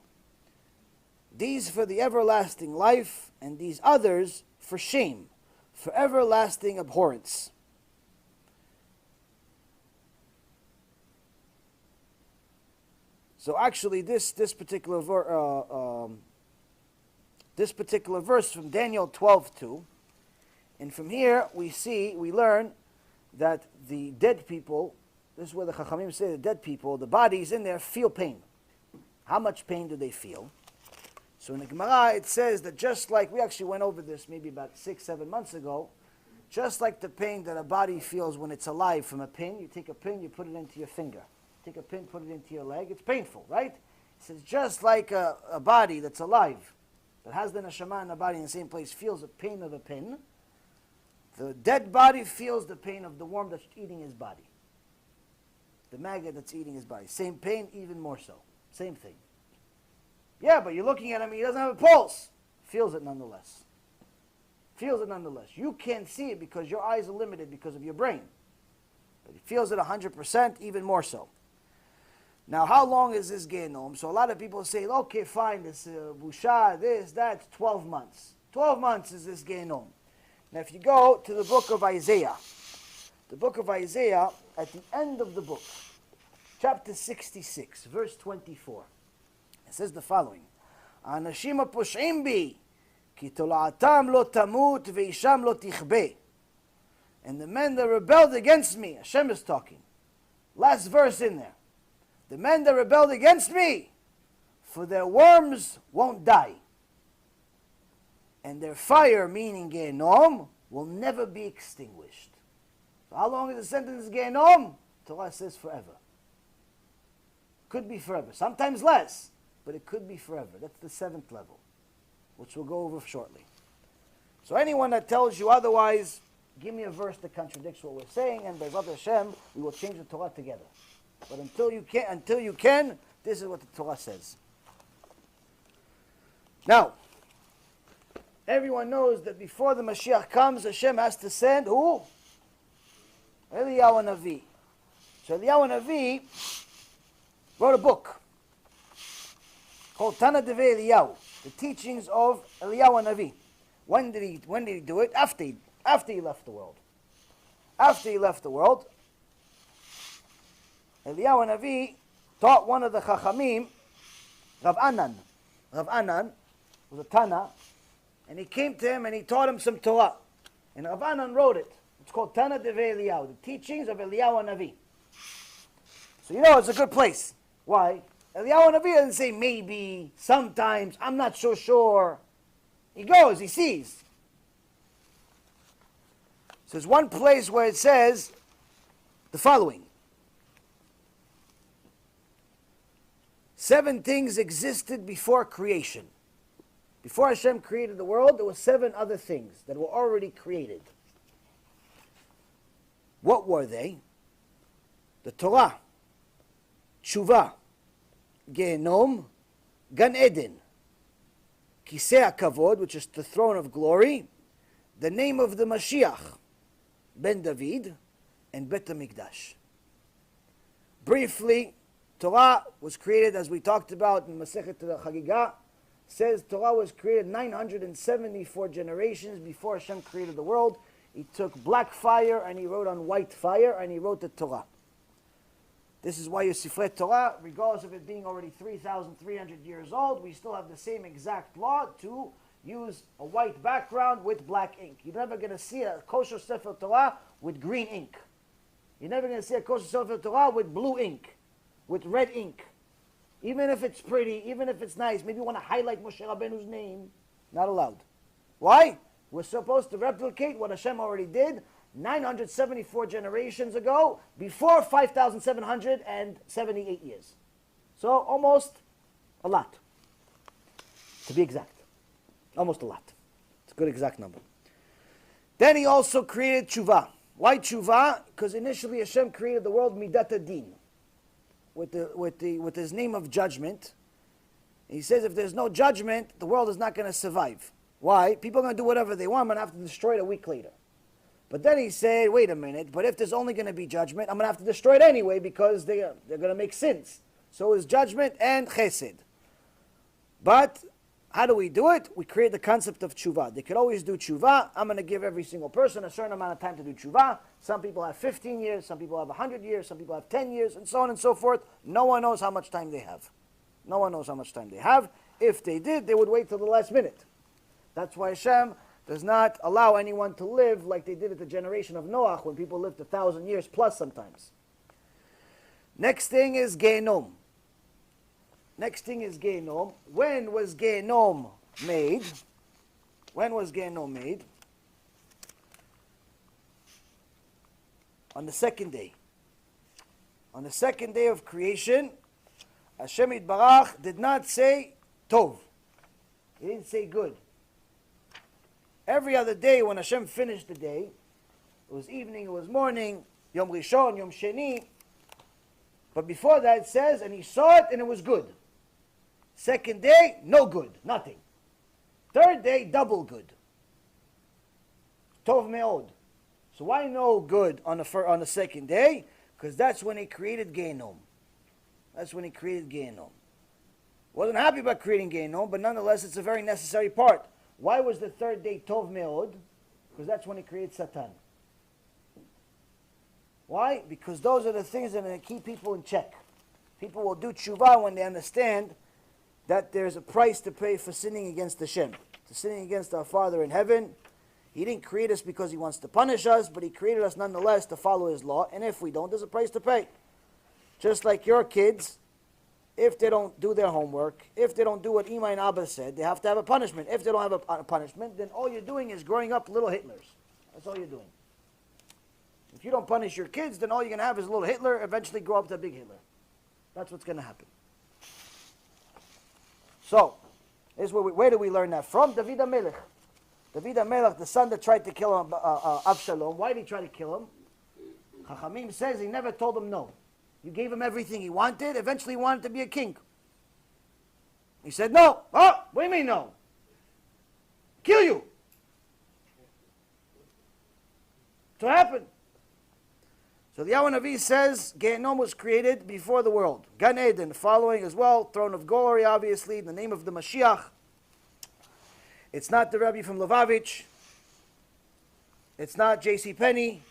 These for the everlasting life, and these others for shame, for everlasting abhorrence. So actually, this particular verse from Daniel 12:2, and from here we learn that the dead people, this is where the Chachamim say the dead people, the bodies in there feel pain. How much pain do they feel? So in the Gemara it says that just like, we actually went over this maybe about 6-7 months ago, just like the pain that a body feels when it's alive from a pin, you take a pin, you put it into your finger. Take a pin, put it into your leg, it's painful, right? It says just like a body that's alive, that has the neshama in the body in the same place, feels the pain of a pin, the dead body feels the pain of the worm that's eating his body. The maggot that's eating his body. Same pain, even more so. Same thing. Yeah, but you're looking at him, he doesn't have a pulse. Feels it nonetheless. Feels it nonetheless. You can't see it because your eyes are limited because of your brain. But he feels it 100%, even more so. Now, how long is this Gehinom? So a lot of people say, okay, fine, this busha, this, that, 12 months. 12 months is this Gehinom. Now, if you go to the book of Isaiah, at the end of the book, chapter 66, verse 24, it says the following, Anashim ha'posh'im bi, ki tola'atam lo tamut ve'isham lo tichbe. And the men that rebelled against me, Hashem is talking. Last verse in there. The men that rebelled against me, for their worms won't die. And their fire, meaning Gehinom, will never be extinguished. So how long is the sentence Gehinom? Torah says forever. Could be forever. Sometimes less, but it could be forever. That's the 7th level, which we'll go over shortly. So anyone that tells you otherwise, give me a verse that contradicts what we're saying, and by Baruj HaShem, we will change the Torah together. But until you can, this is what the Torah says. Now, everyone knows that before the Mashiach comes, Hashem has to send who? Eliyahu Navi. So Eliyahu Navi wrote a book called Tana Devei Eliyahu, the teachings of Eliyahu Navi. When did he do it? After he left the world. After he left the world, Eliyahu Navi taught one of the Chachamim, Rav Anan. Rav Anan was a Tana, and he came to him and he taught him some Torah. And Rav Anan wrote it. It's called Tana Devei Eliyahu, the teachings of Eliyahu Navi. So you know it's a good place. Why? Eliyahu Navi doesn't say maybe, sometimes, I'm not so sure. He goes, he sees. So there's one place where it says the following. 7 things existed before creation. Before Hashem created the world, there were 7 other things that were already created. What were they? The Torah, Tshuva, Gehinom, Gan Eden, Kisei HaKavod, which is the throne of glory, the name of the Mashiach, Ben David, and Bet HaMikdash. Briefly, Torah was created, as we talked about in Masechet Chagigah, says Torah was created 974 generations before Hashem created the world. He took black fire and he wrote on white fire and he wrote the Torah. This is why your Sifrei Torah, regardless of it being already 3,300 years old, we still have the same exact law to use a white background with black ink. You're never going to see a kosher Sefer Torah with green ink. You're never going to see a kosher Sefer Torah with blue ink, with red ink. Even if it's pretty, even if it's nice, maybe you want to highlight Moshe Rabbeinu's name. Not allowed. Why? We're supposed to replicate what Hashem already did 974 generations ago, before 5,778 years. So almost a lot, to be exact. Almost a lot. It's a good exact number. Then he also created tshuva. Why tshuva? Because initially Hashem created the world midat adin, with his name of judgment. He says if there's no judgment, the world is not going to survive. Why? People are going to do whatever they want. I'm going to have to destroy it a week later. But then he said, wait a minute, but if there's only going to be judgment, I'm going to have to destroy it anyway because they're going to make sins. So it's judgment and chesed. But how do we do it? We create the concept of tshuva. They could always do tshuva. I'm going to give every single person a certain amount of time to do tshuva. Some people have 15 years, some people have 100 years, some people have 10 years, and so on and so forth. No one knows how much time they have. No one knows how much time they have. If they did, they would wait till the last minute. That's why Hashem does not allow anyone to live like they did at the generation of Noah, when people lived 1,000 years plus sometimes. Next thing is Gehinom. Next thing is Gehinom. When was Gehinom made? When was Gehinom made? On the second day. On the second day of creation, Hashem Yitbarach did not say Tov. He didn't say good. Every other day when Hashem finished the day, it was evening, it was morning, Yom Rishon, Yom Sheni. But before that it says, and he saw it and it was good. Second day, no good, nothing. Third day, double good. Tov me'od. So why no good on the second day? Because that's when he created Gehinom. That's when he created Gehinom. Wasn't happy about creating Gehinom, but nonetheless it's a very necessary part. Why was the third day Tov me'od? Because that's when he created Satan. Why? Because those are the things that are going to keep people in check. People will do tshuva when they understand that there's a price to pay for sinning against Hashem, to sinning against our Father in heaven. He didn't create us because he wants to punish us, but he created us nonetheless to follow his law, and if we don't, there's a price to pay. Just like your kids, if they don't do their homework, if they don't do what Ima and Abba said, they have to have a punishment. If they don't have a punishment, then all you're doing is growing up little Hitlers. That's all you're doing. If you don't punish your kids, then all you're going to have is a little Hitler, eventually grow up to a big Hitler. That's what's going to happen. So, where do we learn that from? David HaMelech. David HaMelech, the son that tried to kill him, Avshalom. Why did he try to kill him? Chachamim says he never told him no. You gave him everything he wanted. Eventually he wanted to be a king. He said no. Oh, what do you mean no? Kill you. So what happened? So the Yahweh Navi says Gehinom was created before the world. Gan Eden following as well. Throne of glory, obviously, in the name of the Mashiach. It's not the Rebbe from Lubavitch. It's not J.C. Penney.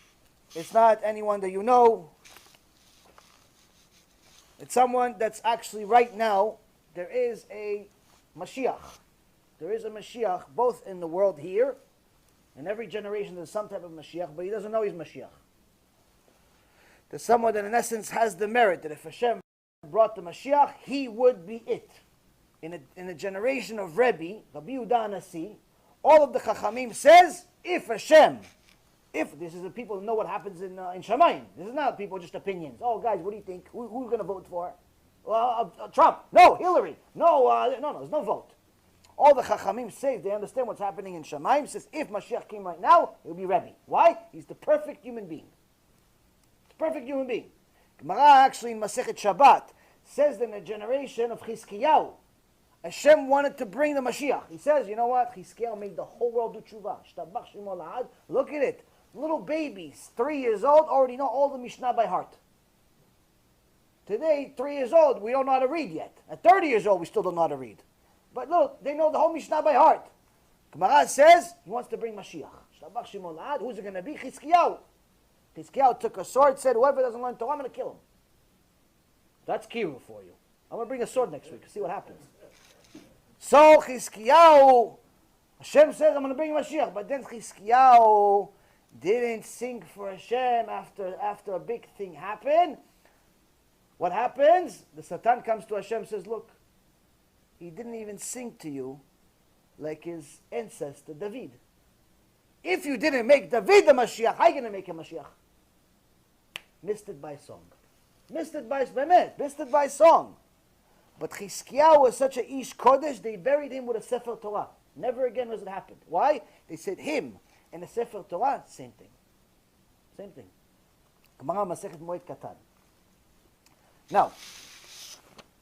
It's not anyone that you know. It's someone that's actually right now, there is a Mashiach. There is a Mashiach both in the world here, in every generation there's some type of Mashiach, but he doesn't know he's Mashiach. There's someone that in essence has the merit that if Hashem brought the Mashiach, he would be it. In a generation of Rebbe, Rabbi Yehuda Anasi, all of the Chachamim says, if Hashem, if this is the people who know what happens in Shamayim. This is not people just opinions. Oh, guys, what do you think? Who are you going to vote for? Trump. No, Hillary. No, there's no vote. All the Chachamim say, they understand what's happening in Shamayim. Says, if Mashiach came right now, it would be Rebbe. Why? He's the perfect human being. He's a perfect human being. Gemara actually in Masechet Shabbat says that in the generation of Chizkiyahu, Hashem wanted to bring the Mashiach. He says, you know what? Chizkiyahu made the whole world do tshuva. Look at it. Little babies, 3 years old, already know all the Mishnah by heart. Today, 3 years old, we don't know how to read yet. At 30 years old, we still don't know how to read. But look, they know the whole Mishnah by heart. Gemara says, he wants to bring Mashiach. Who's it going to be? Chizkiyahu. Chizkiyahu took a sword, said, whoever doesn't learn Torah, I'm going to kill him. That's Kiru for you. I'm going to bring a sword next week, see what happens. So, Chizkiyahu, Hashem says, I'm going to bring Mashiach. But then Chizkiyahu didn't sing for Hashem after a big thing happened. What happens? The Satan comes to Hashem and says, look, he didn't even sing to you like his ancestor David. If you didn't make David the Mashiach, how are you going to make him Mashiach? Missed it by song. Missed it by song. But Chizkiyahu was such a Ish Kodesh, they buried him with a Sefer Torah. Never again has it happened. Why? They said him and the Sefer Torah, same thing. Same thing. Gemara Masechet Moed Katan. Now,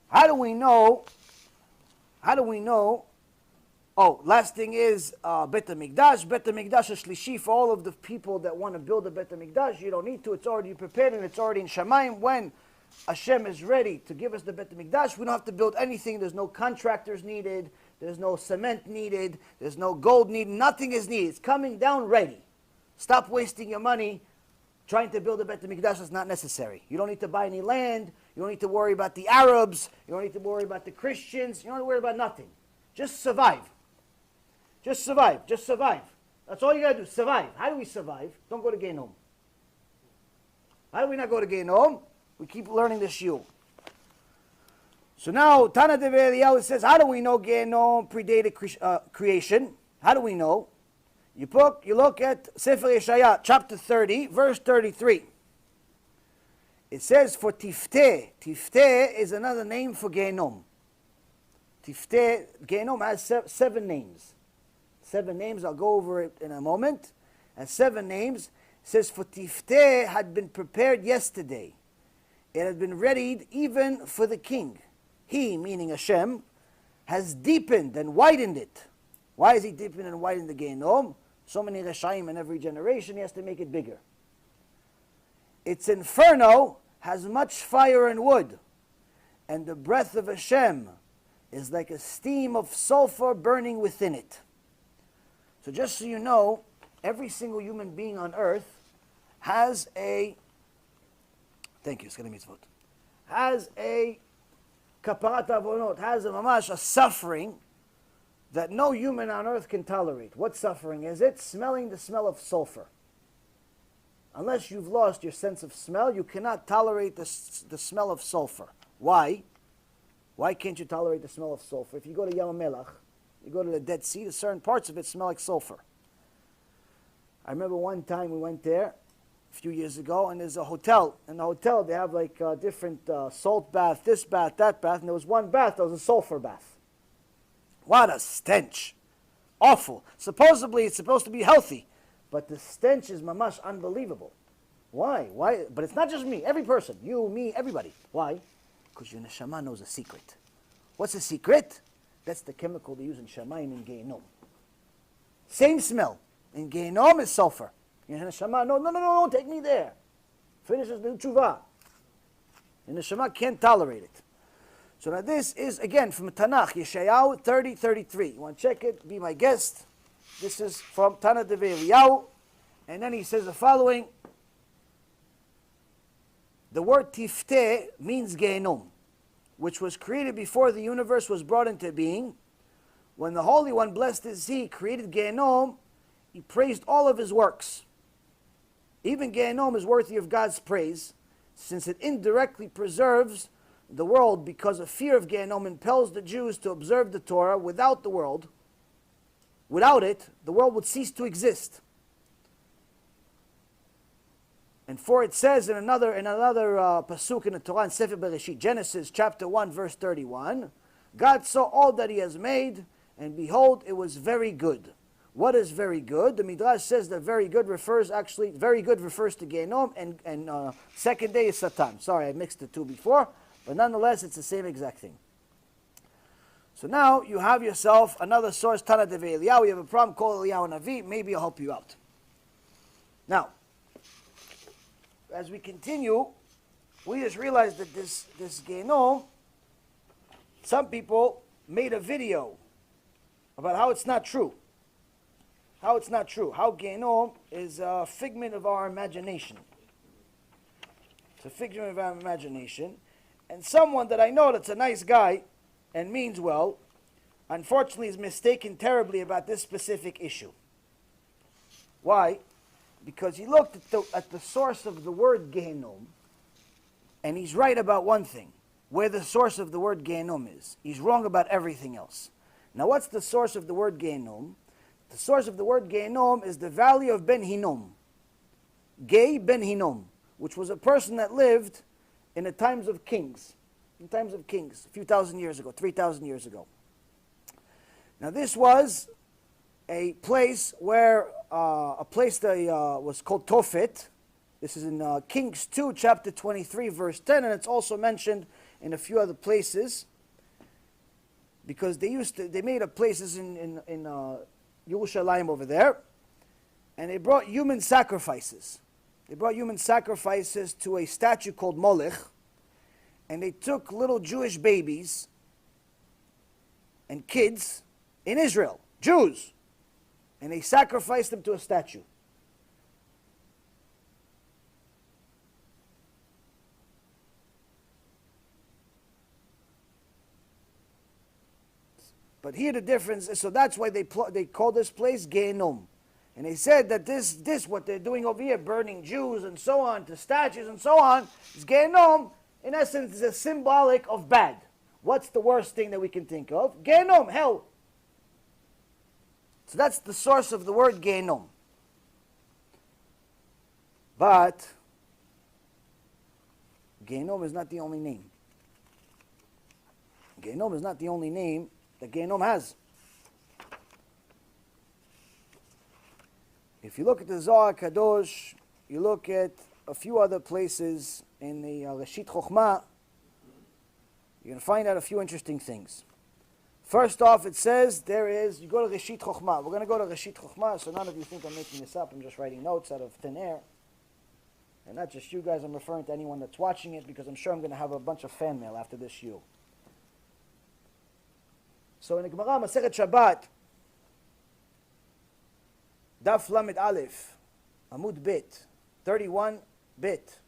how do we know? Oh, last thing is Bet HaMikdash. Bet HaMikdash is Shlishi for all of the people that want to build a Bet HaMikdash. You don't need to. It's already prepared and it's already in Shamayim. When Hashem is ready to give us the Bet HaMikdash, we don't have to build anything. There's no contractors needed. There's no cement needed. There's no gold needed. Nothing is needed. It's coming down ready. Stop wasting your money trying to build a Bet HaMikdash. That's not necessary. You don't need to buy any land. You don't need to worry about the Arabs. You don't need to worry about the Christians. You don't need to worry about nothing. Just survive. Just survive. Just survive. That's all you got to do. Survive. How do we survive? Don't go to Gehinom. How do we not go to Gehinom? We keep learning this shiur. So now, Tana de Eliyahu says, how do we know Gehinom predated creation? How do we know? You look at Sefer Yeshaya, chapter 30, verse 33. It says, for Tifteh. Tifteh is another name for Gehinom. Tifteh, Gehinom has 7 names. 7 names, I'll go over it in a moment. Has 7 names. It says, for Tifteh had been prepared yesterday. It had been readied even for the king. He, meaning Hashem, has deepened and widened it. Why is he deepened and widened the Gehinom? So many Reshaim in every generation, he has to make it bigger. Its inferno has much fire and wood, and the breath of Hashem is like a steam of sulfur burning within it. So just so you know, every single human being on earth has a, thank you, has a kaparat avonot, has a mamash, a suffering that no human on earth can tolerate. What suffering is it? Smelling the smell of sulfur. Unless you've lost your sense of smell, you cannot tolerate the smell of sulfur. Why? Why can't you tolerate the smell of sulfur? If you go to Yam Melach, you go to the Dead Sea, certain parts of it smell like sulfur. I remember one time we went there a few years ago, and there's a hotel. In the hotel, they have like different salt bath, this bath, that bath, and there was one bath that was a sulfur bath. What a stench. Awful. Supposedly, it's supposed to be healthy, but the stench is mamash unbelievable. Why? Why? But it's not just me. Every person. You, me, everybody. Why? Because your neshama knows a secret. What's the secret? That's the chemical they use in Shamayim in Gehinom. Same smell. In Gehinom is sulfur. Your neshama, no, don't take me there. Finishes the tshuva. Your neshama can't tolerate it. So now this is, again, from Tanakh, Yeshayahu 30:33. You want to check it? Be my guest. This is from Tana de Eliyahu. And then he says the following. The word Tifteh means Gehinom, which was created before the universe was brought into being. When the Holy One, blessed is He, created Gehinom, He praised all of His works. Even Gehinom is worthy of God's praise, since it indirectly preserves the world, because a fear of Gehinom impels the Jews to observe the Torah. Without it, the world would cease to exist. And for it says in another pasuk in the Torah, in Sefer Bereshit, Genesis chapter 1, verse 31, God saw all that He has made, and behold, it was very good. What is very good? The Midrash says that very good refers to Gehinom, and second day is Satan. Sorry, I mixed the two before, but nonetheless, it's the same exact thing. So now you have yourself another source, Tana de Eliyahu. You have a problem, call Eliyahu Navi. Maybe I'll help you out. Now, as we continue, we just realized that this Gehinom, some people made a video about how it's not true. How it's not true. How Gehinom is a figment of our imagination. It's a figment of our imagination. And someone that I know that's a nice guy and means well, unfortunately is mistaken terribly about this specific issue. Why? Because he looked at the source of the word Gehinom, and he's right about one thing, where the source of the word Gehinom is. He's wrong about everything else. Now what's the source of the word Gehinom? The source of the word Gehinom is the valley of Ben Hinnom. Gei Ben Hinnom, which was a person that lived in the times of kings. In times of kings, a few thousand years ago, 3,000 years ago. Now this was a place where, that was called Tophet. This is in Kings 2, chapter 23, verse 10, and it's also mentioned in a few other places, because they made up places in Yerushalayim over there, and they brought human sacrifices. They brought human sacrifices to a statue called Molech, and they took little Jewish babies and kids in Israel, Jews, and they sacrificed them to a statue. But here the difference is, so that's why they call this place Gehinom. And they said that this what they're doing over here, burning Jews and so on, to statues and so on, is Gehinom, in essence, is a symbolic of bad. What's the worst thing that we can think of? Gehinom, hell. So that's the source of the word Gehinom. But Gehinom is not the only name. Gehinom is not the only name that Gehinom has. If you look at the Zohar Kadosh, you look at a few other places in the Reshit Chochmah, you're going to find out a few interesting things. First off, it says you go to Reshit Chochmah. We're going to go to Reshit Chochmah, so none of you think I'm making this up. I'm just writing notes out of thin air. And not just you guys, I'm referring to anyone that's watching it, because I'm sure I'm going to have a bunch of fan mail after this shiur. So in the Gemara, Masechet Shabbat, Daf Lamed Aleph, Amud Bet, 31 Bet.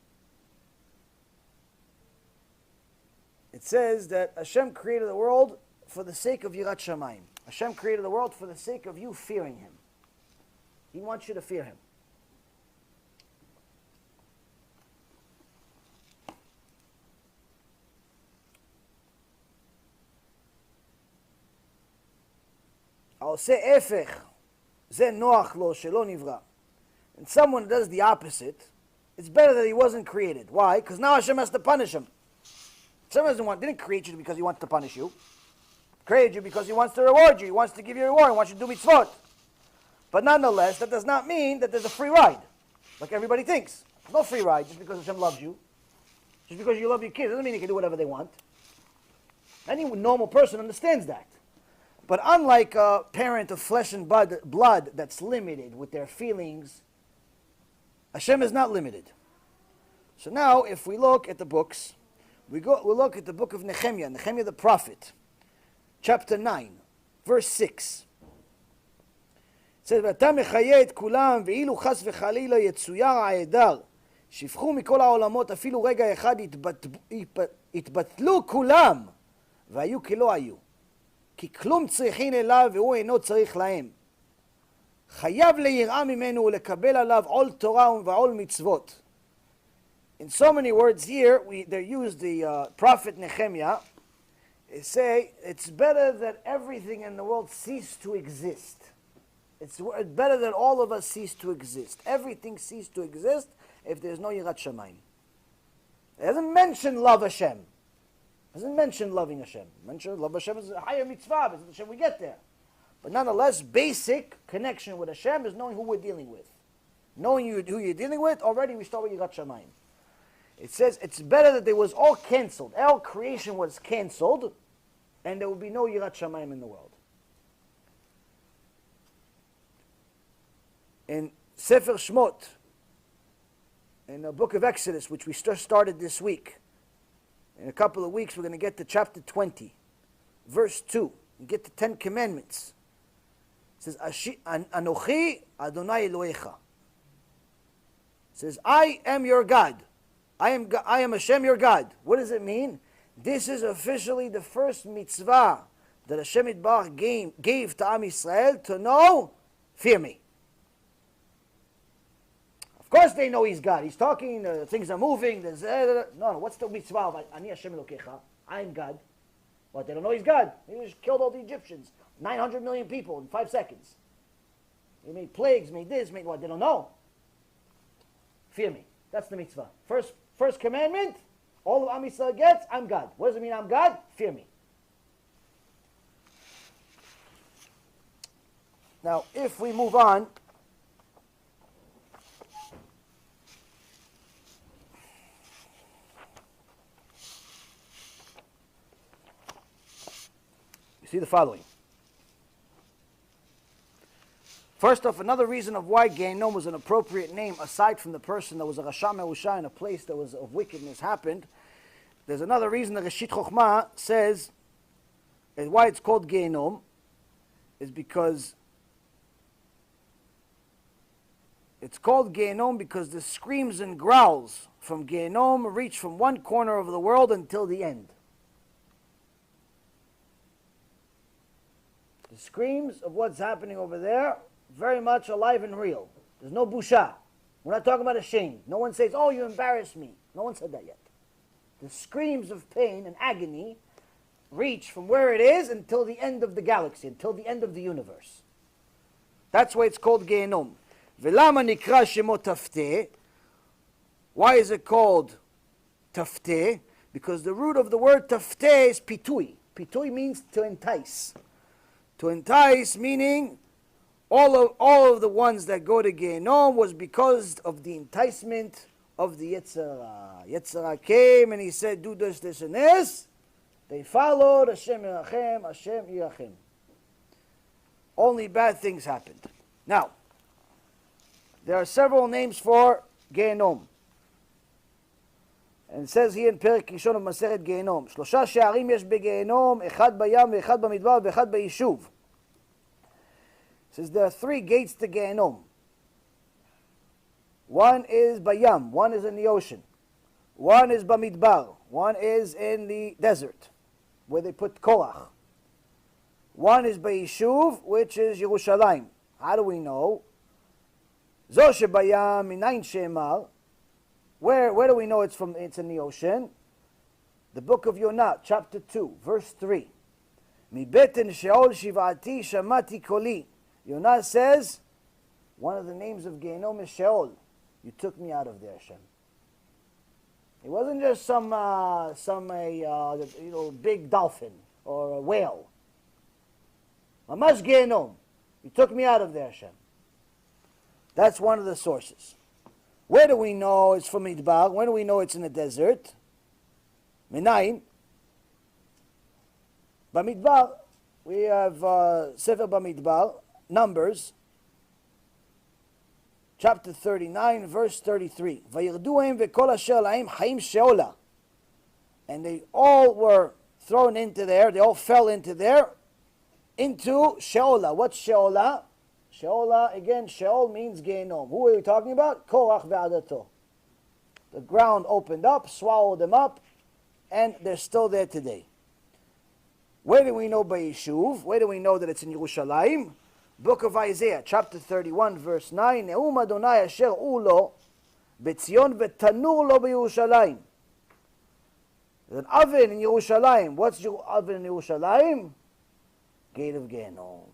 It says that Hashem created the world for the sake of Yirat Shamayim. Hashem created the world for the sake of you fearing Him. He wants you to fear Him. העושה הפך, זה נוח לו שלא נברא. And someone does the opposite, it's better that he wasn't created. Why? Because now Hashem has to punish him. Hashem didn't create you because He wants to punish you. He created you because He wants to reward you. He wants to give you a reward. He wants you to do mitzvot. But nonetheless, that does not mean that there's a free ride, like everybody thinks. There's no free ride just because Hashem loves you. Just because you love your kids doesn't mean you can do whatever they want. Any normal person understands that. But unlike a parent of flesh and blood that's limited with their feelings, Hashem is not limited. So now, if we look at the books, we'll look at the book of Nehemiah the prophet, chapter 9, verse 6. It says, ואתה מחיה את כולם, ואילו חס וחלילה יצויר העדר, שפכו מכל העולמות, אפילו רגע אחד התבטלו כולם, והיו כלא היו. כי כלום צריכין אליו והוא אינו צריך להם. חייב ליראה ממנו ולקבל עליו עול תורה ועול מצוות. In so many words here, they use the prophet Nehemiah. They say, it's better that everything in the world cease to exist. It's better that all of us cease to exist. Everything cease to exist if there's no Yirat Shamayim. It doesn't mention love Hashem. It doesn't mention loving Hashem. Love Hashem is a higher mitzvah, but Hashem we get there. But nonetheless, basic connection with Hashem is knowing who we're dealing with. Knowing who you're dealing with, already we start with Yirat Shamayim. It says it's better that it was all cancelled. All creation was cancelled, and there will be no Yirat Shamayim in the world. In Sefer Shmot, in the book of Exodus, which we started this week, in a couple of weeks we're going to get to chapter 20, verse 2, and get the 10 Commandments. It says, Anochi Adonai Elohecha. It says, I am your God. I am Hashem your God. What does it mean? This is officially the first mitzvah that Hashem Yitbarach gave to Am Yisrael to know, fear me. Of course they know He's God. He's talking, things are moving. No, what's the mitzvah of Ani Hashem Elokecha? I am God. What, they don't know He's God? He just killed all the Egyptians. 900 million people in 5 seconds. He made plagues, made this, made what? They don't know. Fear me. That's the mitzvah. First commandment, all of Am Yisrael gets, I'm God. What does it mean I'm God? Fear me. Now, if we move on, you see the following. First off, another reason of why Gehinom was an appropriate name, aside from the person that was a Rasha Me'usha in a place that was of wickedness happened, there's another reason that Reshit Chochmah says and why it's called Gehinom is because it's called Gehinom because the screams and growls from Gehinom reach from one corner of the world until the end. The screams of what's happening over there, very much alive and real. There's no busha. We're not talking about a shame. No one says, oh, you embarrassed me. No one said that yet. The screams of pain and agony reach from where it is until the end of the galaxy, until the end of the universe. That's why it's called Gehinom. Velama nikra shemo tafteh. Why is it called tafteh? Because the root of the word tafteh is pitui. Pitui means to entice. To entice meaning all of the ones that go to Gehinom was because of the enticement of the Yetzirah. Yetzirah came and he said, do this, this, and this. They followed, Hashem Yirachem, Hashem Yirachem. Only bad things happened. Now, there are several names for Gehinom. And it says here in Perek Rishon of Maseret Gehinom, שלושה שערים יש בגיהנום, אחד בים ואחד במדבר ואחד ביישוב. It says there are 3 gates to Gehinom. One is bayam, one is in the ocean. One is bamidbar, one is in the desert, where they put Korach. One is Bayishuv, which is Yerushalayim. How do we know? Zo shebayam minayin she'emar. Where do we know it's from? It's in the ocean. The book of Yonah, chapter 2, verse 3. Mi beten sheol shivati shamati koli. Yonah says, one of the names of Gehinom is Sheol. You took me out of there, Hashem. It wasn't just some big dolphin or a whale. Mamash Gehinom. You took me out of there, Hashem. That's one of the sources. Where do we know it's from Midbar? Where do we know it's in the desert? Minayin. Bamidbar. We have Sefer Bamidbar, Numbers, chapter 39, verse 33. Vayirduim v'kol asher la'im chaim she'ola. And they all were thrown into there, they all fell into there, into She'ola. What's She'ola? She'ola, again, She'ol means Gehinom. Who are we talking about? Korach ve'adato. The ground opened up, swallowed them up, and they're still there today. Where do we know by Yishuv? Where do we know that it's in Yerushalayim? Book of Isaiah, chapter 31, verse 9. Ne'um Adonai asher ulo betzion v'tanur lo b'Yerushalayim. There's an oven in Yerushalayim. What's your oven in Yerushalayim? Gate of Gehinom.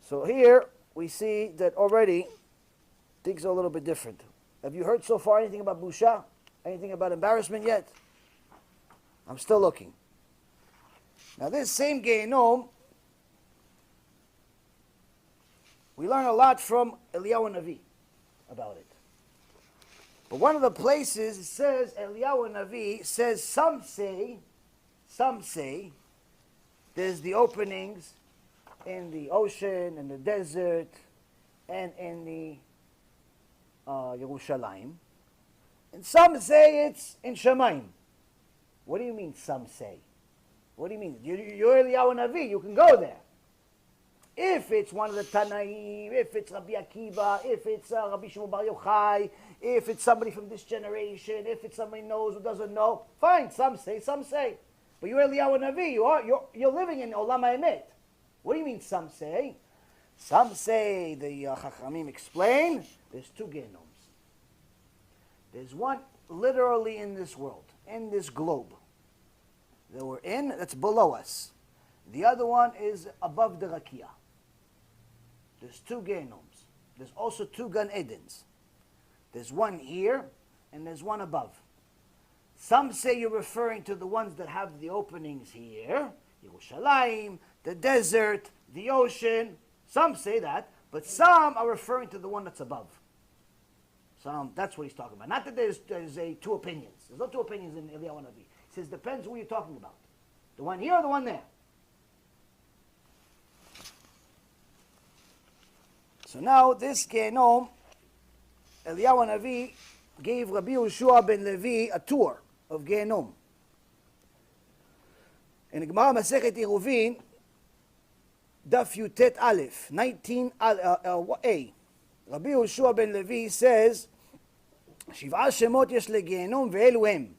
So here we see that already things are a little bit different. Have you heard so far anything about busha? Anything about embarrassment yet? I'm still looking. Now this same Gehinom, we learn a lot from Eliyahu Navi about it. But one of the places it says, Eliyahu Navi says, some say, there's the openings in the ocean, in the desert, and in the Yerushalayim. And some say it's in Shamayim. What do you mean, some say? What do you mean? You're Eliyahu Navi, you can go there. If it's one of the Tanaim, if it's Rabbi Akiva, if it's Rabbi Shimon Bar Yochai, if it's somebody from this generation, if it's somebody knows who doesn't know, fine, some say. But you're Eliyahu Navi, you're living in Olam HaEmet. What do you mean some say? Some say, the Chachamim explain, there's 2 Gehinoms. There's one literally in this world, in this globe that we're in, that's below us. The other one is above the Rakia. There's 2 Gehinoms. There's also 2 Gan Edens. There's one here, and there's one above. Some say you're referring to the ones that have the openings here, Yerushalayim, the desert, the ocean. Some say that, but some are referring to the one that's above. That's what he's talking about. Not that there's 2 opinions. There's no 2 opinions in Eliyahu Navi. He says, depends who you're talking about. The one here or the one there. So now this Gehinom, Eliyahu Navi gave Rabbi Yehoshua ben Levi a tour of Gehinom. In Gemara Masechet Eruvin, Daf Yutet Aleph, 19a. Rabbi Yehoshua ben Levi says, 7 שמות יש לגיהנום ואלו הם.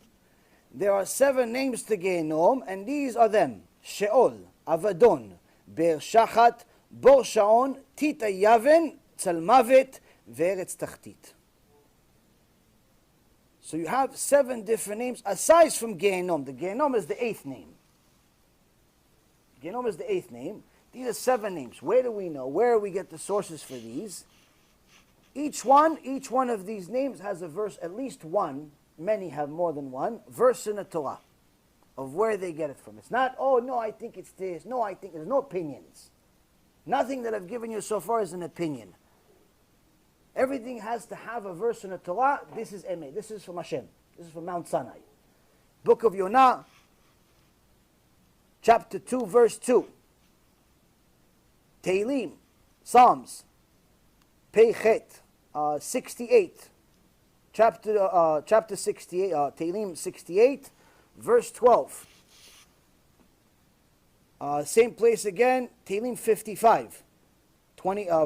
there are 7 names to Gehinom, and these are them: Sheol, Avadon, Be'er Shachat, Bor Shaon, Tita Yaven, Tzalmavet, Veretz Tachtit. So you have 7 different names, aside from Gehinom. The Gehinom is the 8th name. Gehinom is the 8th name. These are 7 names. Where do we know? Where do we get the sources for these? Each one of these names has a verse, at least one. Many have more than one verse in the Torah of where they get it from. It's not, oh no, I think it's this. No, I think there's no opinions. Nothing that I've given you so far is an opinion. Everything has to have a verse in the Torah. This is Emet. This is from Hashem. This is from Mount Sinai. Book of Yonah, chapter 2, verse 2. Tehillim, Psalms, Peichet, 68. Chapter 68, Tehillim 68, verse 12. Same place again, Tehillim 55,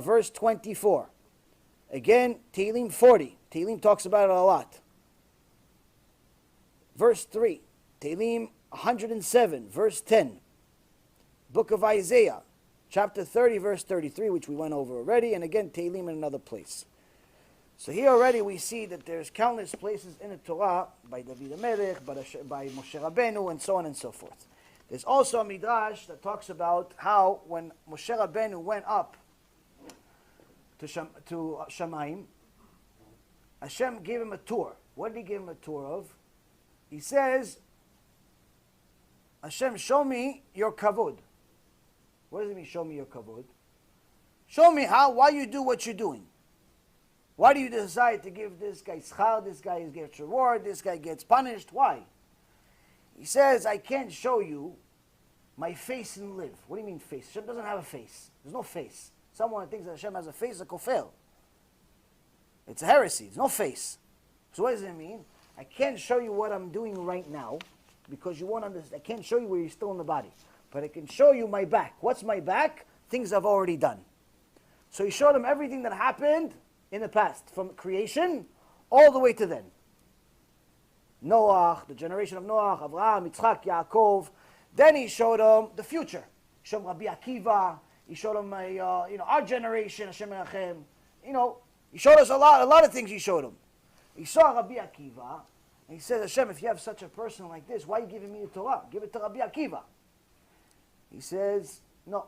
verse 24. Again, Tehillim 40. Tehillim talks about it a lot. Verse 3. Tehillim 107, verse 10. Book of Isaiah, chapter 30, verse 33, which we went over already. And again, Tehillim in another place. So here already we see that there's countless places in the Torah by David HaMelech, by Moshe Rabbeinu, and so on and so forth. There's also a midrash that talks about how when Moshe Rabbeinu went up to Shamayim, Hashem gave him a tour. What did he give him a tour of? He says, Hashem, show me your kavod. What does it mean, show me your kavod? Show me why you do what you're doing. Why do you decide to give this guy schar, this guy gets reward, this guy gets punished? Why? He says, I can't show you my face and live. What do you mean face? Hashem doesn't have a face. There's no face. Someone who thinks that Hashem has a face is a kofel. It's a heresy. There's no face. So what does it mean? I can't show you what I'm doing right now because you won't understand. I can't show you where you're still in the body. But I can show you my back. What's my back? Things I've already done. So he showed him everything that happened in the past, from creation all the way to then. Noah, the generation of Noah, Abraham, Yitzchak, Yaakov. Then he showed him the future. He showed him Rabbi Akiva. He showed him our generation, Hashem Menachem. He showed us a lot of things he showed him. He saw Rabbi Akiva, and he said, Hashem, if you have such a person like this, why are you giving me the Torah? Give it to Rabbi Akiva. He says, no.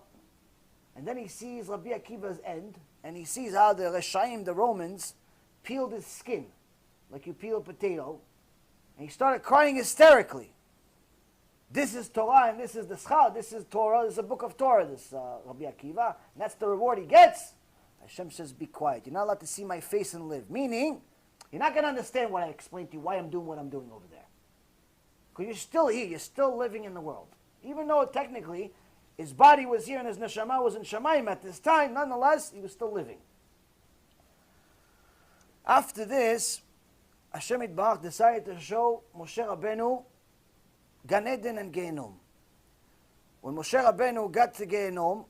And then he sees Rabbi Akiva's end, and he sees how the Reshaim, the Romans, peeled his skin, like you peel a potato, and he started crying hysterically. This is Torah, and this is the schar, this is Torah, this is a book of Torah, this Rabbi Akiva, and that's the reward he gets. Hashem says, be quiet. You're not allowed to see my face and live. Meaning, you're not going to understand what I explained to you, why I'm doing what I'm doing over there. Because you're still here, you're still living in the world. Even though technically, his body was here and his neshama was in Shamayim at this time, nonetheless, he was still living. After this, Hashem Yitbarach decided to show Moshe Rabbeinu Gan Eden and Gehinom. When Moshe Rabbeinu got to Gehinom,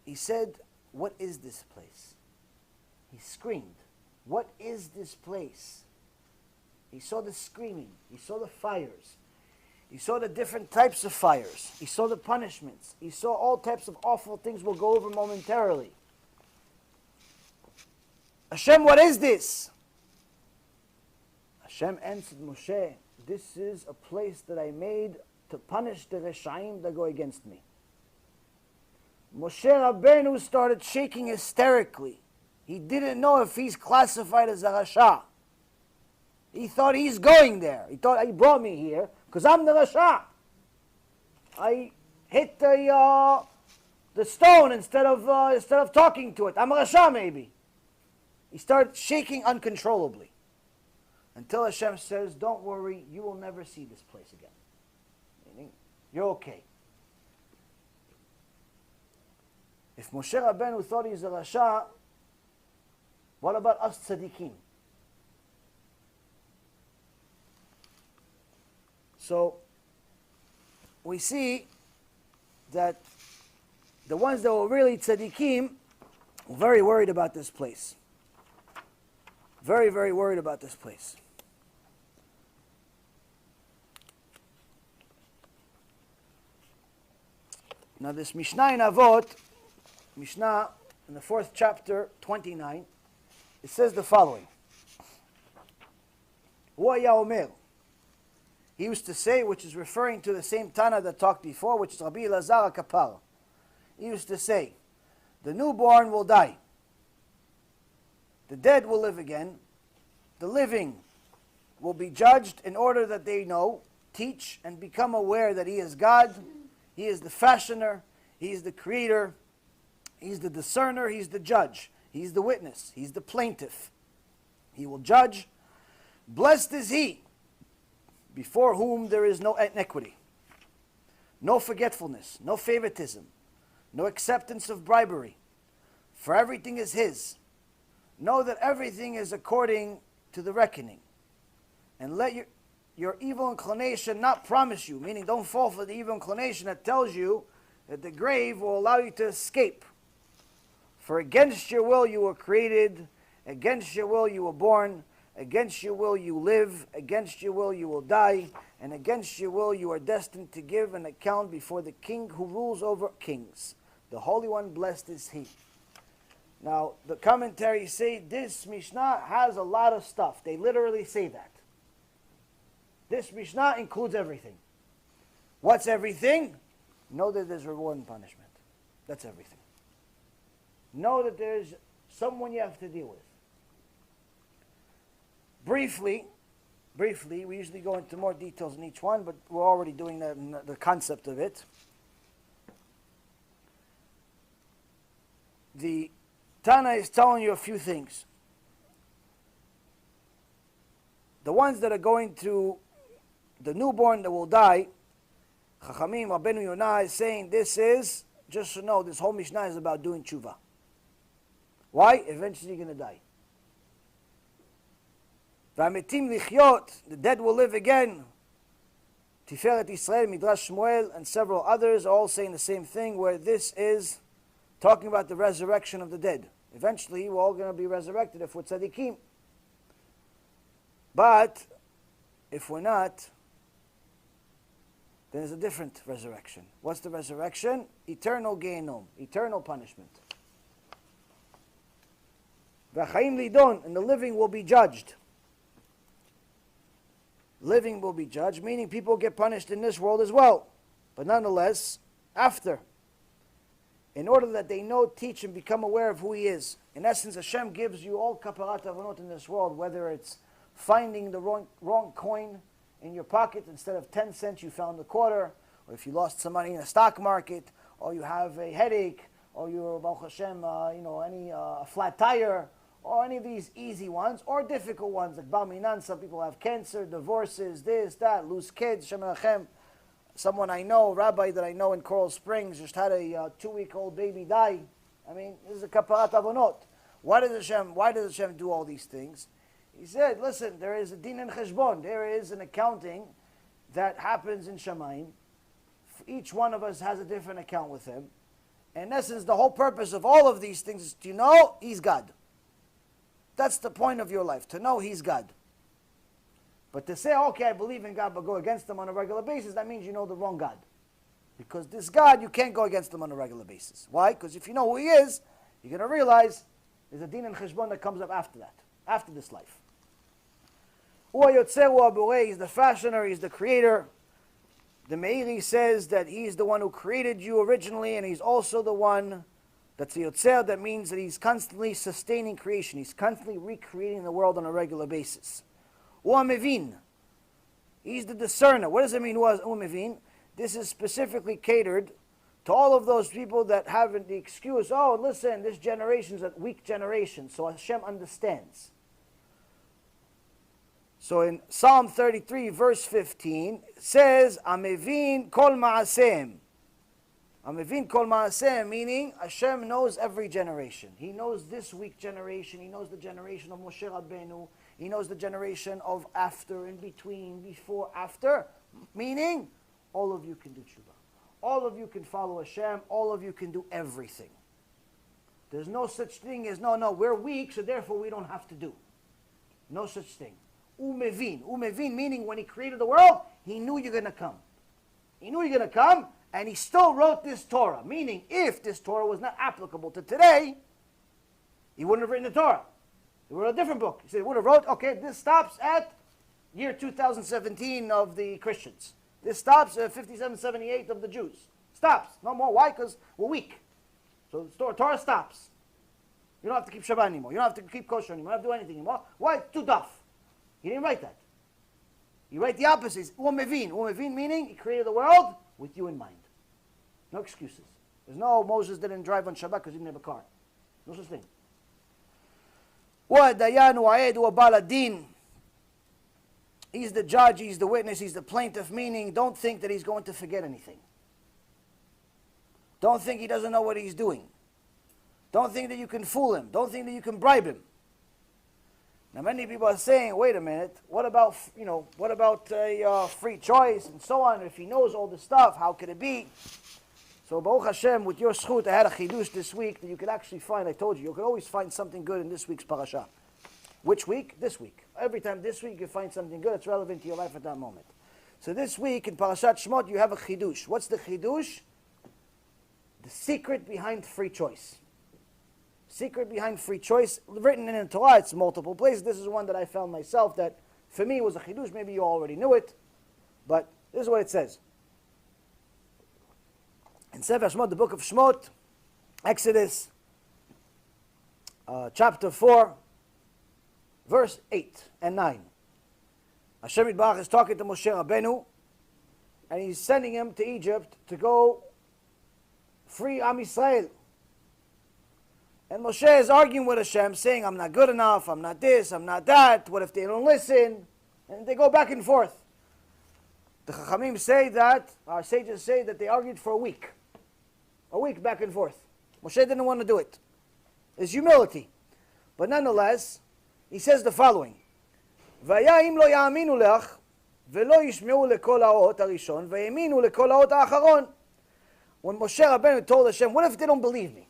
he said, what is this place? He screamed, what is this place? He saw the screaming, he saw the fires, he saw the different types of fires, he saw the punishments, he saw all types of awful things we'll go over momentarily. Hashem, what is this? Hashem answered Moshe, this is a place that I made to punish the Reshaim that go against me. Moshe Rabbeinu started shaking hysterically. He didn't know if he's classified as a Rasha. He thought he's going there. He thought, he brought me here because I'm the Rasha. I hit the stone instead of talking to it. I'm a Rasha maybe. He started shaking uncontrollably. Until Hashem says, don't worry, you will never see this place again. Meaning, you're okay. If Moshe Rabbeinu thought he's a Rasha, what about us tzaddikim? So, we see that the ones that were really tzaddikim were very worried about this place. Very, very worried about this place. Now this Mishnah in Avot, Mishnah in the 4th chapter, 29, it says the following. Hu haya omer. He used to say, which is referring to the same Tana that talked before, which is Rabbi Elazar HaKapar. He used to say, the newborn will die. The dead will live again. The living will be judged in order that they know, teach, and become aware that He is God. He is the fashioner. He is the creator. He's the discerner. He's the judge. He's the witness. He's the plaintiff. He will judge. Blessed is he before whom there is no inequity, no forgetfulness, no favoritism, no acceptance of bribery. For everything is his. Know that everything is according to the reckoning. And let your evil inclination not promise you, meaning don't fall for the evil inclination that tells you that the grave will allow you to escape. For against your will you were created, against your will you were born, against your will you live, against your will you will die, and against your will you are destined to give an account before the King who rules over kings. The Holy One, blessed is He. Now, the commentaries say this Mishnah has a lot of stuff. They literally say that. This Mishnah includes everything. What's everything? Know that there's reward and punishment. That's everything. Know that there's someone you have to deal with. Briefly, we usually go into more details in each one, but we're already doing the concept of it. The Tana is telling you a few things. The ones that are going to the newborn that will die, Chachamim, Rabbeinu Yonah is saying this is, just to know, this whole Mishnah is about doing tshuva. Why? Eventually you're going to die. V'ametim lichyot, the dead will live again. Tiferet Israel, Midrash Shmuel, and several others are all saying the same thing, where this is talking about the resurrection of the dead. Eventually, we're all going to be resurrected if we're tzaddikim. But if we're not, then there's a different resurrection. What's the resurrection? Eternal Gehinom, eternal punishment. V'chaim lidon, and the living will be judged. Living will be judged, meaning people get punished in this world as well. But nonetheless, after. In order that they know, teach, and become aware of who He is. In essence, Hashem gives you all kaparat avonot in this world, whether it's finding the wrong coin in your pocket, instead of 10 cents you found a quarter, or if you lost some money in the stock market, or you have a headache, or you're, Baruch HaShem, a flat tire, or any of these easy ones, or difficult ones, like Bar Minan. Some people have cancer, divorces, this, that, lose kids, Shem Alachem. Someone I know, a rabbi that I know in Coral Springs, just had a 2-week-old baby die. I mean, this is a kaparat avonot. Why does Hashem do all these things? He said, listen, there is a din and cheshbon. There is an accounting that happens in Shamayim. Each one of us has a different account with Him. In essence, the whole purpose of all of these things is to know He's God. That's the point of your life, to know He's God. But to say, okay, I believe in God, but go against Him on a regular basis, that means you know the wrong God. Because this God, you can't go against Him on a regular basis. Why? Because if you know who He is, you're going to realize there's a din and cheshbon that comes up after that, after this life. He's the fashioner, He's the creator. The Meiri says that He's the one who created you originally, and He's also the one that's the Yotzer. That means that He's constantly sustaining creation. He's constantly recreating the world on a regular basis. U'amevin. He's the discerner. What does it mean, U'amevin? This is specifically catered to all of those people that have the excuse, oh, listen, this generation's a weak generation, so Hashem understands. So in Psalm 33, verse 15, it says, Amevin kol ma'asem. Amevin kol ma'asem, meaning Hashem knows every generation. He knows this weak generation. He knows the generation of Moshe Rabbeinu. He knows the generation of after, in between, before, after. Meaning, all of you can do tshuva. All of you can follow Hashem. All of you can do everything. There's no such thing as, no, we're weak, so therefore we don't have to do. No such thing. Umevin. Umevin meaning when He created the world, He knew you're going to come. He knew you're going to come, And he still wrote this Torah, meaning if this Torah was not applicable to today, he wouldn't have written the Torah. He wrote a different book. He said he would have wrote, okay, this stops at year 2017 of the Christians. This stops at 5778 of the Jews. Stops. No more. Why? Because we're weak. So the Torah stops. You don't have to keep Shabbat anymore. You don't have to keep kosher anymore. You don't have to do anything anymore. Why? Too tough. He didn't write that. He wrote the opposite. Umevin. Umevin meaning he created the world with you in mind. No excuses. There's no Moses didn't drive on Shabbat because he didn't have a car. No such thing. Dayan Wa'ed Baladin. He's the judge, he's the witness, he's the plaintiff, meaning don't think that he's going to forget anything. Don't think he doesn't know what he's doing. Don't think that you can fool him. Don't think that you can bribe him. Now many people are saying, wait a minute, what about free choice and so on? If he knows all this stuff, how could it be? So Baruch Hashem, with your schut, I had a chidush this week that you could actually find. I told you could always find something good in this week's parasha. Which week? This week. Every time this week you find something good that's relevant to your life at that moment. So this week in Parashat Shemot you have a chidush. What's the chidush? The secret behind free choice. Secret behind free choice, written in the Torah. It's multiple places. This is one that I found myself that for me was a chidush. Maybe you already knew it, but this is what it says. In Sefer Shemot, the book of Shemot, Exodus, chapter 4, verse 8 and 9. Hashem Yitbarach is talking to Moshe Rabbeinu, and he's sending him to Egypt to go free Am Yisrael. And Moshe is arguing with Hashem, saying, I'm not good enough, I'm not this, I'm not that, what if they don't listen? And they go back and forth. The Chachamim say that, our sages say that they argued for a week. A week back and forth. Moshe didn't want to do it. It's humility. But nonetheless, he says the following: והיה אם לא יאמינו לך ולא ישמעו לכל האות הראשון ויאמינו לכל האות האחרון. When Moshe Rabbeinu told Hashem, what if they don't believe me?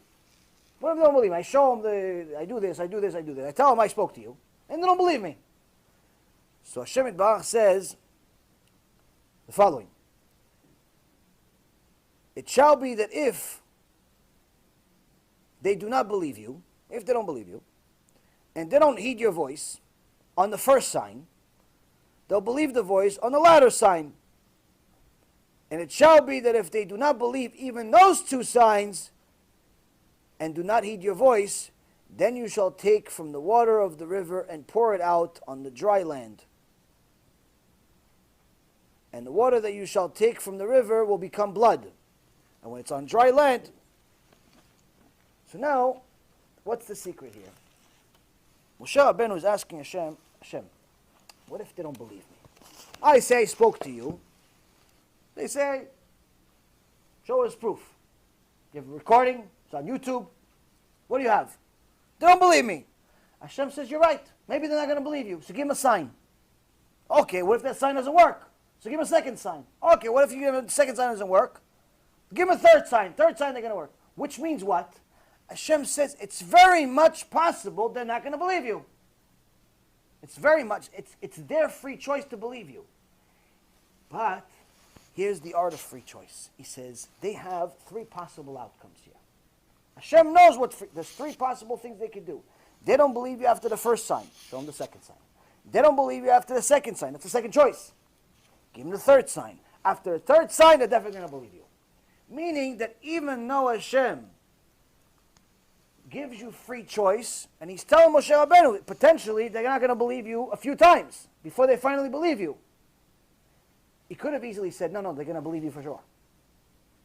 What if they don't believe me? I show them I do this, I do this, I do this. I tell them I spoke to you, and they don't believe me. So Hashem Yitbarach says the following: it shall be that if they do not believe you, if they don't believe you, and they don't heed your voice on the first sign, they'll believe the voice on the latter sign. And it shall be that if they do not believe even those two signs, and do not heed your voice, then you shall take from the water of the river and pour it out on the dry land. And the water that you shall take from the river will become blood. And when it's on dry land. So now, what's the secret here? Moshe Rabbeinu is asking Hashem, what if they don't believe me? I say I spoke to you. They say, show us proof. You have a recording, it's on YouTube. What do you have? They don't believe me. Hashem says, you're right. Maybe they're not going to believe you, so give them a sign. Okay, what if that sign doesn't work? So give them a second sign. Okay, what if you give them a second sign doesn't work? Give them a third sign. Third sign, they're going to work. Which means what? Hashem says it's very much possible they're not going to believe you. It's very much, it's their free choice to believe you. But here's the art of free choice. He says they have three possible outcomes here. Hashem knows there's three possible things they could do. They don't believe you after the first sign. Show them the second sign. They don't believe you after the second sign. That's the second choice. Give them the third sign. After the third sign, they're definitely going to believe you. Meaning that even though Hashem gives you free choice, and he's telling Moshe Rabbeinu, potentially they're not going to believe you a few times before they finally believe you. He could have easily said, no, they're going to believe you for sure.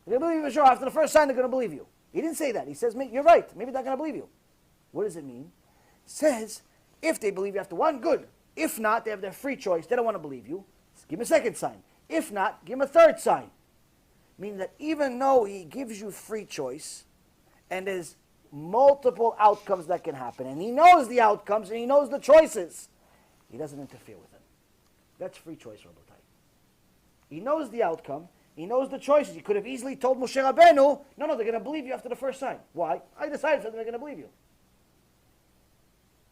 They're going to believe you for sure. After the first sign, they're going to believe you. He didn't say that. He says, you're right. Maybe they're not going to believe you. What does it mean? It says, if they believe you after one, good. If not, they have their free choice. They don't want to believe you. Give them a second sign. If not, give them a third sign. Meaning that even though he gives you free choice, and there's multiple outcomes that can happen, and he knows the outcomes, and he knows the choices, he doesn't interfere with them. That's free choice, Rabotai. He knows the outcome, he knows the choices. He could have easily told Moshe Rabbeinu, no, they're going to believe you after the first sign. Why? I decided for them they're going to believe you.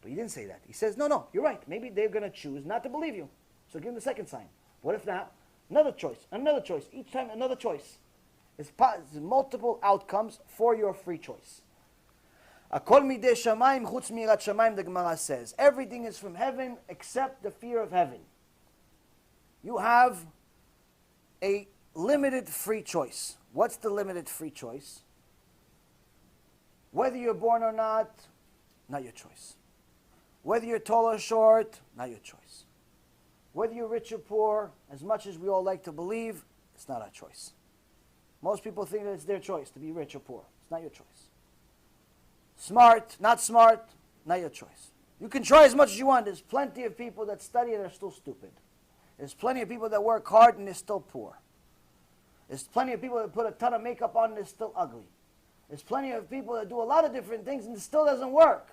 But he didn't say that. He says, no, you're right. Maybe they're going to choose not to believe you. So give them the second sign. What if not? Another choice. Each time, another choice. There's multiple outcomes for your free choice. Akol midei shamayim chutz mirat shamayim, the Gemara says. Everything is from heaven except the fear of heaven. You have a limited free choice. What's the limited free choice? Whether you're born or not your choice. Whether you're tall or short, not your choice. Whether you're rich or poor, as much as we all like to believe, it's not our choice. Most people think that it's their choice to be rich or poor. It's not your choice. Smart, not your choice. You can try as much as you want. There's plenty of people that study and are still stupid. There's plenty of people that work hard and they're still poor. There's plenty of people that put a ton of makeup on and they're still ugly. There's plenty of people that do a lot of different things and it still doesn't work.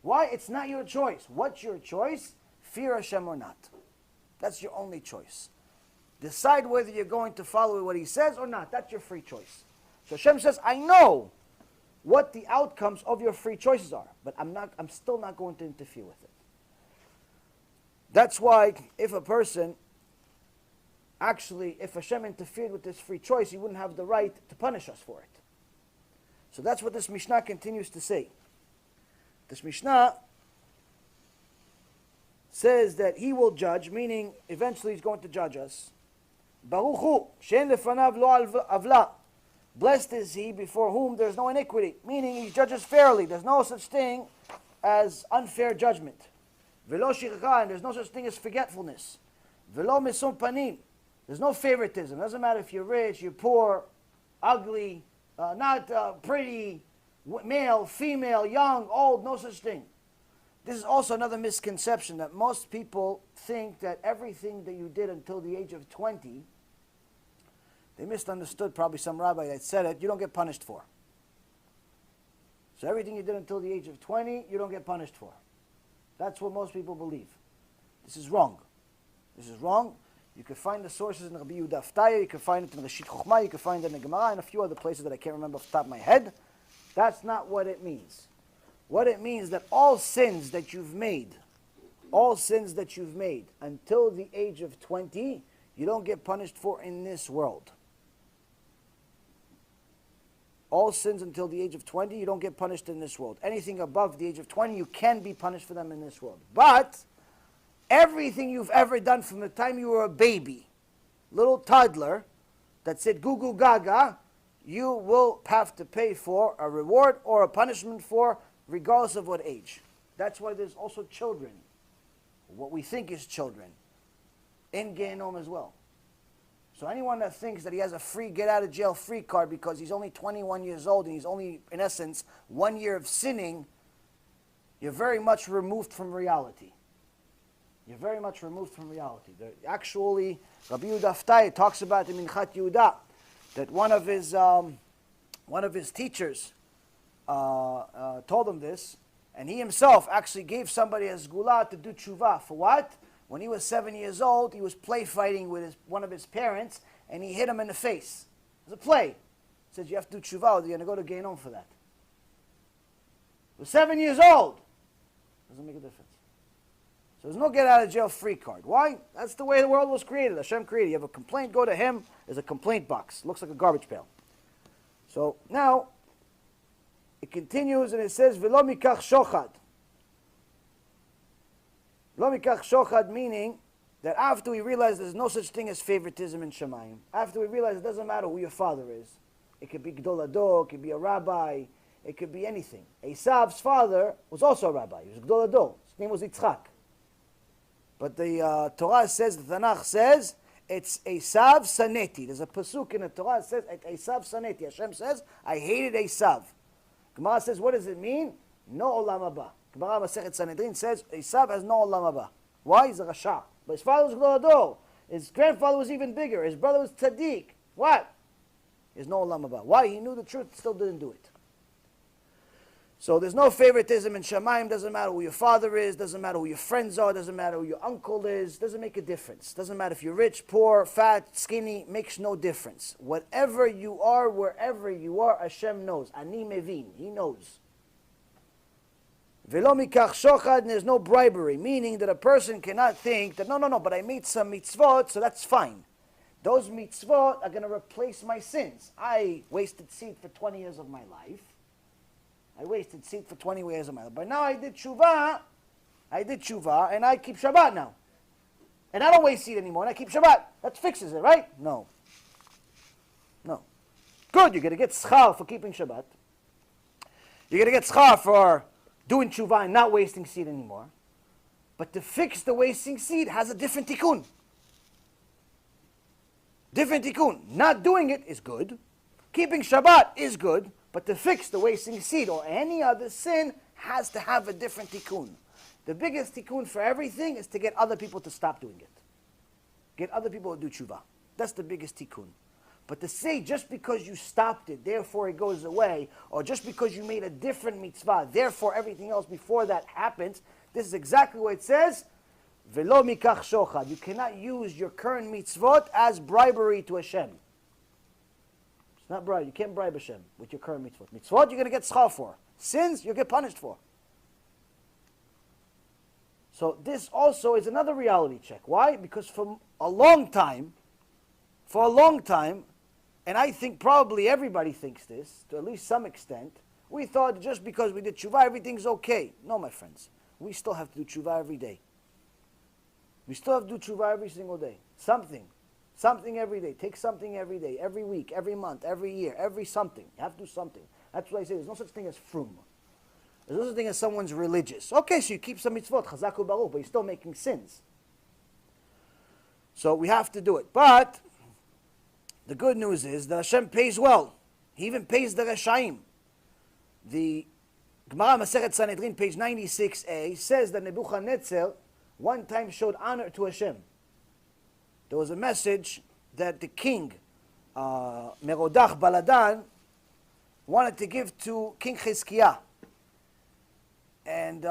Why? It's not your choice. What's your choice? Fear Hashem or not. That's your only choice. Decide whether you're going to follow what he says or not. That's your free choice. So Hashem says, I know what the outcomes of your free choices are, but I'm still not going to interfere with it. That's why if a person, if Hashem interfered with this free choice, he wouldn't have the right to punish us for it. So that's what this Mishnah continues to say. This Mishnah says that he will judge, meaning eventually he's going to judge us. Baruch Hu, she'en lefanav lo avla. Blessed is he before whom there is no iniquity, meaning he judges fairly. There's no such thing as unfair judgment. Velo shircha, and there's no such thing as forgetfulness. Velo misum panim, there's no favoritism. It doesn't matter if you're rich, you're poor, ugly, not pretty, male, female, young, old, no such thing. This is also another misconception that most people think that everything that you did until the age of 20, they misunderstood probably some rabbi that said it, you don't get punished for. So everything you did until the age of 20, you don't get punished for. That's what most people believe. This is wrong. This is wrong. You can find the sources in Rabbi Yehuda Aftaya, you can find it in Reshit Chochmah, you can find it in the Gemara, and a few other places that I can't remember off the top of my head. That's not what it means. What it means that all sins that you've made until the age of 20, you don't get punished for in this world. All sins until the age of 20, you don't get punished in this world. Anything above the age of 20, you can be punished for them in this world. But everything you've ever done from the time you were a baby, little toddler, that said goo goo gaga, you will have to pay for a reward or a punishment for, regardless of what age. That's why there's also children, what we think is children, in Gehinom as well. So anyone that thinks that he has a free get-out-of-jail-free card because he's only 21 years old and he's only, in essence, 1 year of sinning, you're very much removed from reality. You're very much removed from reality. Actually, Rabbi Yehuda Aftaya talks about in Minchat Yehuda that one of his teachers told him this, and he himself actually gave somebody a sgula to do tshuva. For what? When he was 7 years old, he was play fighting with one of his parents, and he hit him in the face. It was a play. He said, you have to do tshuva, or you're going to go to Gehinom for that. He was 7 years old. Doesn't make a difference. So there's no get-out-of-jail-free card. Why? That's the way the world was created. Hashem created. You have a complaint, go to him. There's a complaint box. Looks like a garbage pail. So now, it continues and it says, V'lo mikach shochad. Lo mikach shochad, meaning that after we realize there's no such thing as favoritism in Shemayim, after we realize it doesn't matter who your father is, it could be Gdol Ador, it could be a rabbi, it could be anything. Esav's father was also a rabbi. He was Gdol Ador. His name was Yitzchak. But the Torah says, the Tanakh says, it's Esav Saneti. There's a pasuk in the Torah that says, Esav Saneti. Hashem says, I hated Esav. Gemara says, what does it mean? No olam haba. Gemara Masechet Sanhedrin says, Esav has no olam haba. Why? He's a rasha. But his father was Gdol Ador. His grandfather was even bigger. His brother was tzaddik. What? There's no olam haba. Why? He knew the truth, still didn't do it. So there's no favoritism in Shemayim. Doesn't matter who your father is. Doesn't matter who your friends are. Doesn't matter who your uncle is. Doesn't make a difference. Doesn't matter if you're rich, poor, fat, skinny. Makes no difference. Whatever you are, wherever you are, Hashem knows. Ani mevin. He knows. V'lo mikach shochad, and there's no bribery. Meaning that a person cannot think that, no, but I made some mitzvot, so that's fine. those mitzvot are going to replace my sins. I wasted seed for 20 years of my life. I wasted seed for 20 years of my life. But now I did tshuva, and I keep Shabbat now. And I don't waste seed anymore, and I keep Shabbat. That fixes it, right? No. No. Good, you're going to get schar for keeping Shabbat. You're going to get schar for doing tshuva and not wasting seed anymore. But to fix the wasting seed has a different tikkun. Different tikkun. Not doing it is good. Keeping Shabbat is good. But to fix the wasting seed or any other sin has to have a different tikkun. The biggest tikkun for everything is to get other people to stop doing it. Get other people to do tshuva. That's the biggest tikkun. But to say just because you stopped it, therefore it goes away, or just because you made a different mitzvah, therefore everything else before that happens, this is exactly what it says. Velo mikach shochad. You cannot use your current mitzvot as bribery to Hashem. It's not bribe. You can't bribe Hashem with your current mitzvot. Mitzvot you're going to get schar for. Sins you'll get punished for. So this also is another reality check. Why? Because for a long time, and I think probably everybody thinks this, to at least some extent, we thought just because we did tshuva, everything's okay. No, my friends. We still have to do tshuva every day. We still have to do tshuva every single day. Something every day. Take something every day, every week, every month, every year, every something. You have to do something. That's what I say. There's no such thing as frum. There's no such thing as someone's religious. Okay, so you keep some mitzvot, chazak u'baruch, but you're still making sins. So we have to do it. But the good news is that Hashem pays well. He even pays the Reshaim. The Gemara Masechet Sanhedrin, page 96a, says that Nebuchadnezzar one time showed honor to Hashem. There was a message that the king, Merodach Baladan, wanted to give to King Chizkiah. And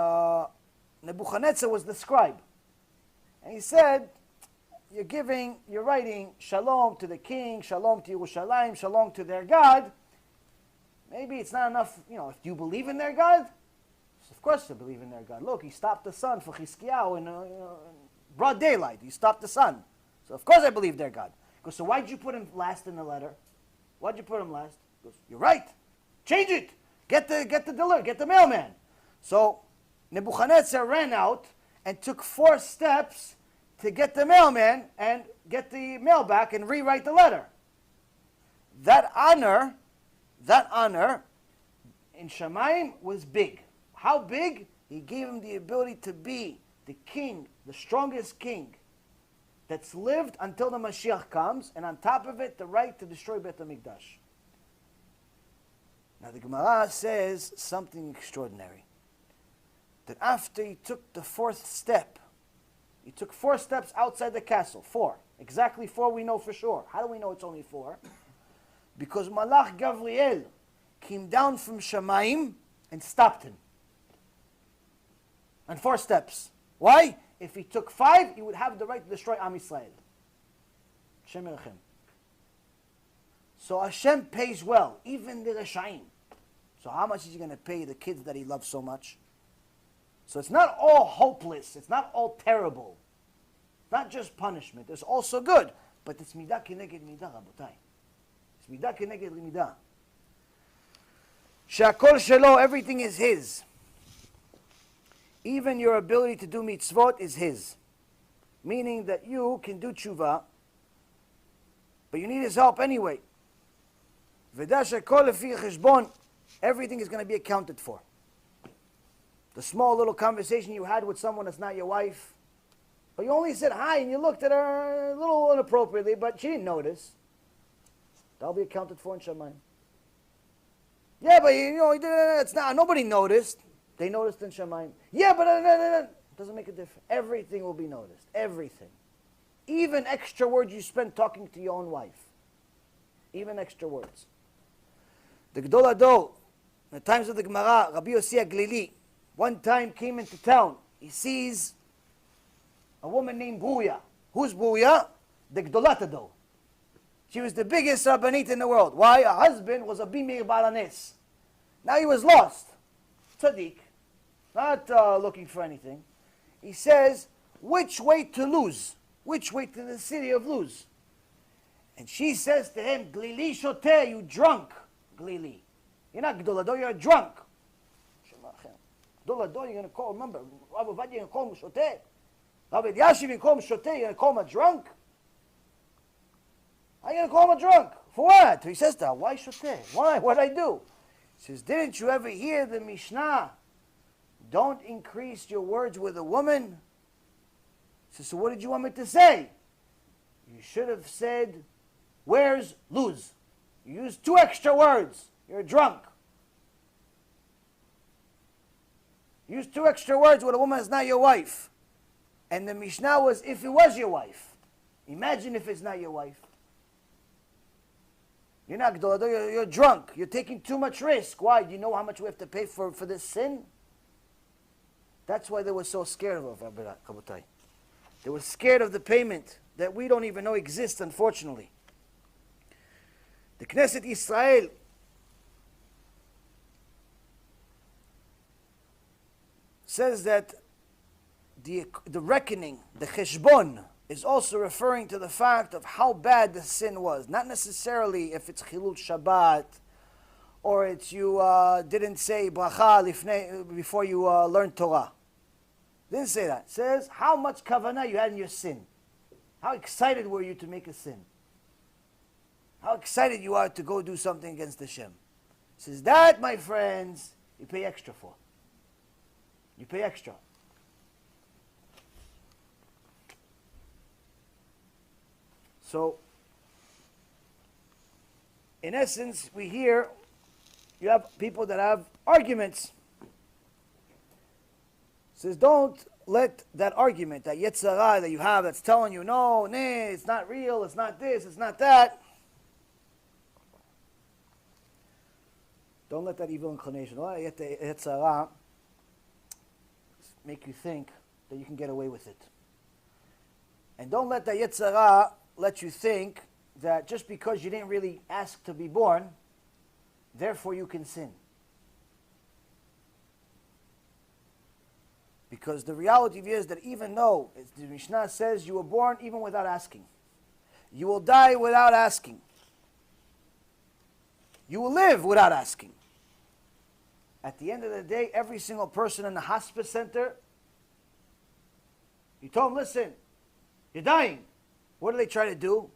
Nebuchadnezzar was the scribe. And he said, you're writing shalom to the king, shalom to Yerushalayim, shalom to their God. Maybe it's not enough, if you believe in their God, of course you believe in their God. Look, he stopped the sun for Chizkiah in broad daylight. He stopped the sun. So of course I believe their God. Because so why'd you put him last in the letter? Why'd you put him last? Goes, you're right. Change it. Get the mailman. So Nebuchadnezzar ran out and took 4 steps to get the mailman and get the mail back and rewrite the letter. That honor in Shamayim was big. How big? He gave him the ability to be the king, the strongest king that's lived until the Mashiach comes, and on top of it, the right to destroy Beit HaMikdash. Now the Gemara says something extraordinary. That after he took the 4th step, he took 4 steps outside the castle. 4. Exactly 4 we know for sure. How do we know it's only 4? Because Malach Gavriel came down from Shamayim and stopped him. And 4 steps. Why? If he took 5, he would have the right to destroy Am Yisrael. Hashem Yerachem. So Hashem pays well, even the Reshaim. So how much is he going to pay the kids that he loves so much? So it's not all hopeless. It's not all terrible. It's not just punishment. It's also good. But it's midah keneged midah, rabotai. It's midah keneged midah. She'akol shelo, everything is his. Even your ability to do mitzvot is his. Meaning that you can do tshuva, but you need his help anyway. V'da she'akol lefi cheshbon, everything is going to be accounted for. The small little conversation you had with someone that's not your wife, but you only said hi and you looked at her a little inappropriately, but she didn't notice. That'll be accounted for in Shamayim. Yeah, but it's not. Nobody noticed. They noticed in Shamayim. Yeah, but it doesn't make a difference. Everything will be noticed. Everything. Even extra words you spent talking to your own wife. Even extra words. The Gdol Ador, in the times of the Gemara, Rabbi Yossi Glili, one time came into town. He sees a woman named Bruya. Who's Bruya? The Gdolat Ador. She was the biggest rabbanit in the world. Why? Her husband was a Bimir Balanes. Now he was lost. Tzaddik. Not looking for anything. He says, which way to Luz? Which way to the city of Luz? And she says to him, Glili shote, you drunk. Glili. You're not Gdolado, you're a drunk. Gdolado, you're going to call, remember, Rav Ovadia, you're going to call him shote. Rav Elyashiv, you're going to call him shote, you're going to call him a drunk. How are you going to call him a drunk? For what? He says to her, why shote? Why? What did I do? He says, didn't you ever hear the Mishnah? Don't increase your words with a woman. He says, so what did you want me to say? You should have said, where's lose? You used 2 extra words. You're drunk. You used 2 extra words with a woman that's not your wife. And the Mishnah was, if it was your wife. Imagine if it's not your wife. You're not Gdolado, you're drunk. You're taking too much risk. Why? Do you know how much we have to pay for this sin? That's why they were so scared of it. They were scared of the payment that we don't even know exists, unfortunately. The Knesset Israel says that the reckoning, the cheshbon, is also referring to the fact of how bad the sin was. Not necessarily if it's Chilul Shabbat, or it's you didn't say bracha before you learned Torah. Didn't say that. It says how much kavanah you had in your sin. How excited were you to make a sin? How excited you are to go do something against Hashem. It says that, my friends, you pay extra for. You pay extra. So, in essence, we hear you have people that have arguments. It says, don't let that argument, that yetzirah that you have that's telling you, no, it's not real, it's not this, it's not that. Don't let that evil inclination, yetzirah, make you think that you can get away with it. And don't let that yetzirah let you think that just because you didn't really ask to be born, therefore you can sin. Because the reality is that even though the Mishnah says you were born even without asking, you will die without asking, you will live without asking. At the end of the day, every single person in the hospice center, you told them, listen, you're dying. What do they try to do?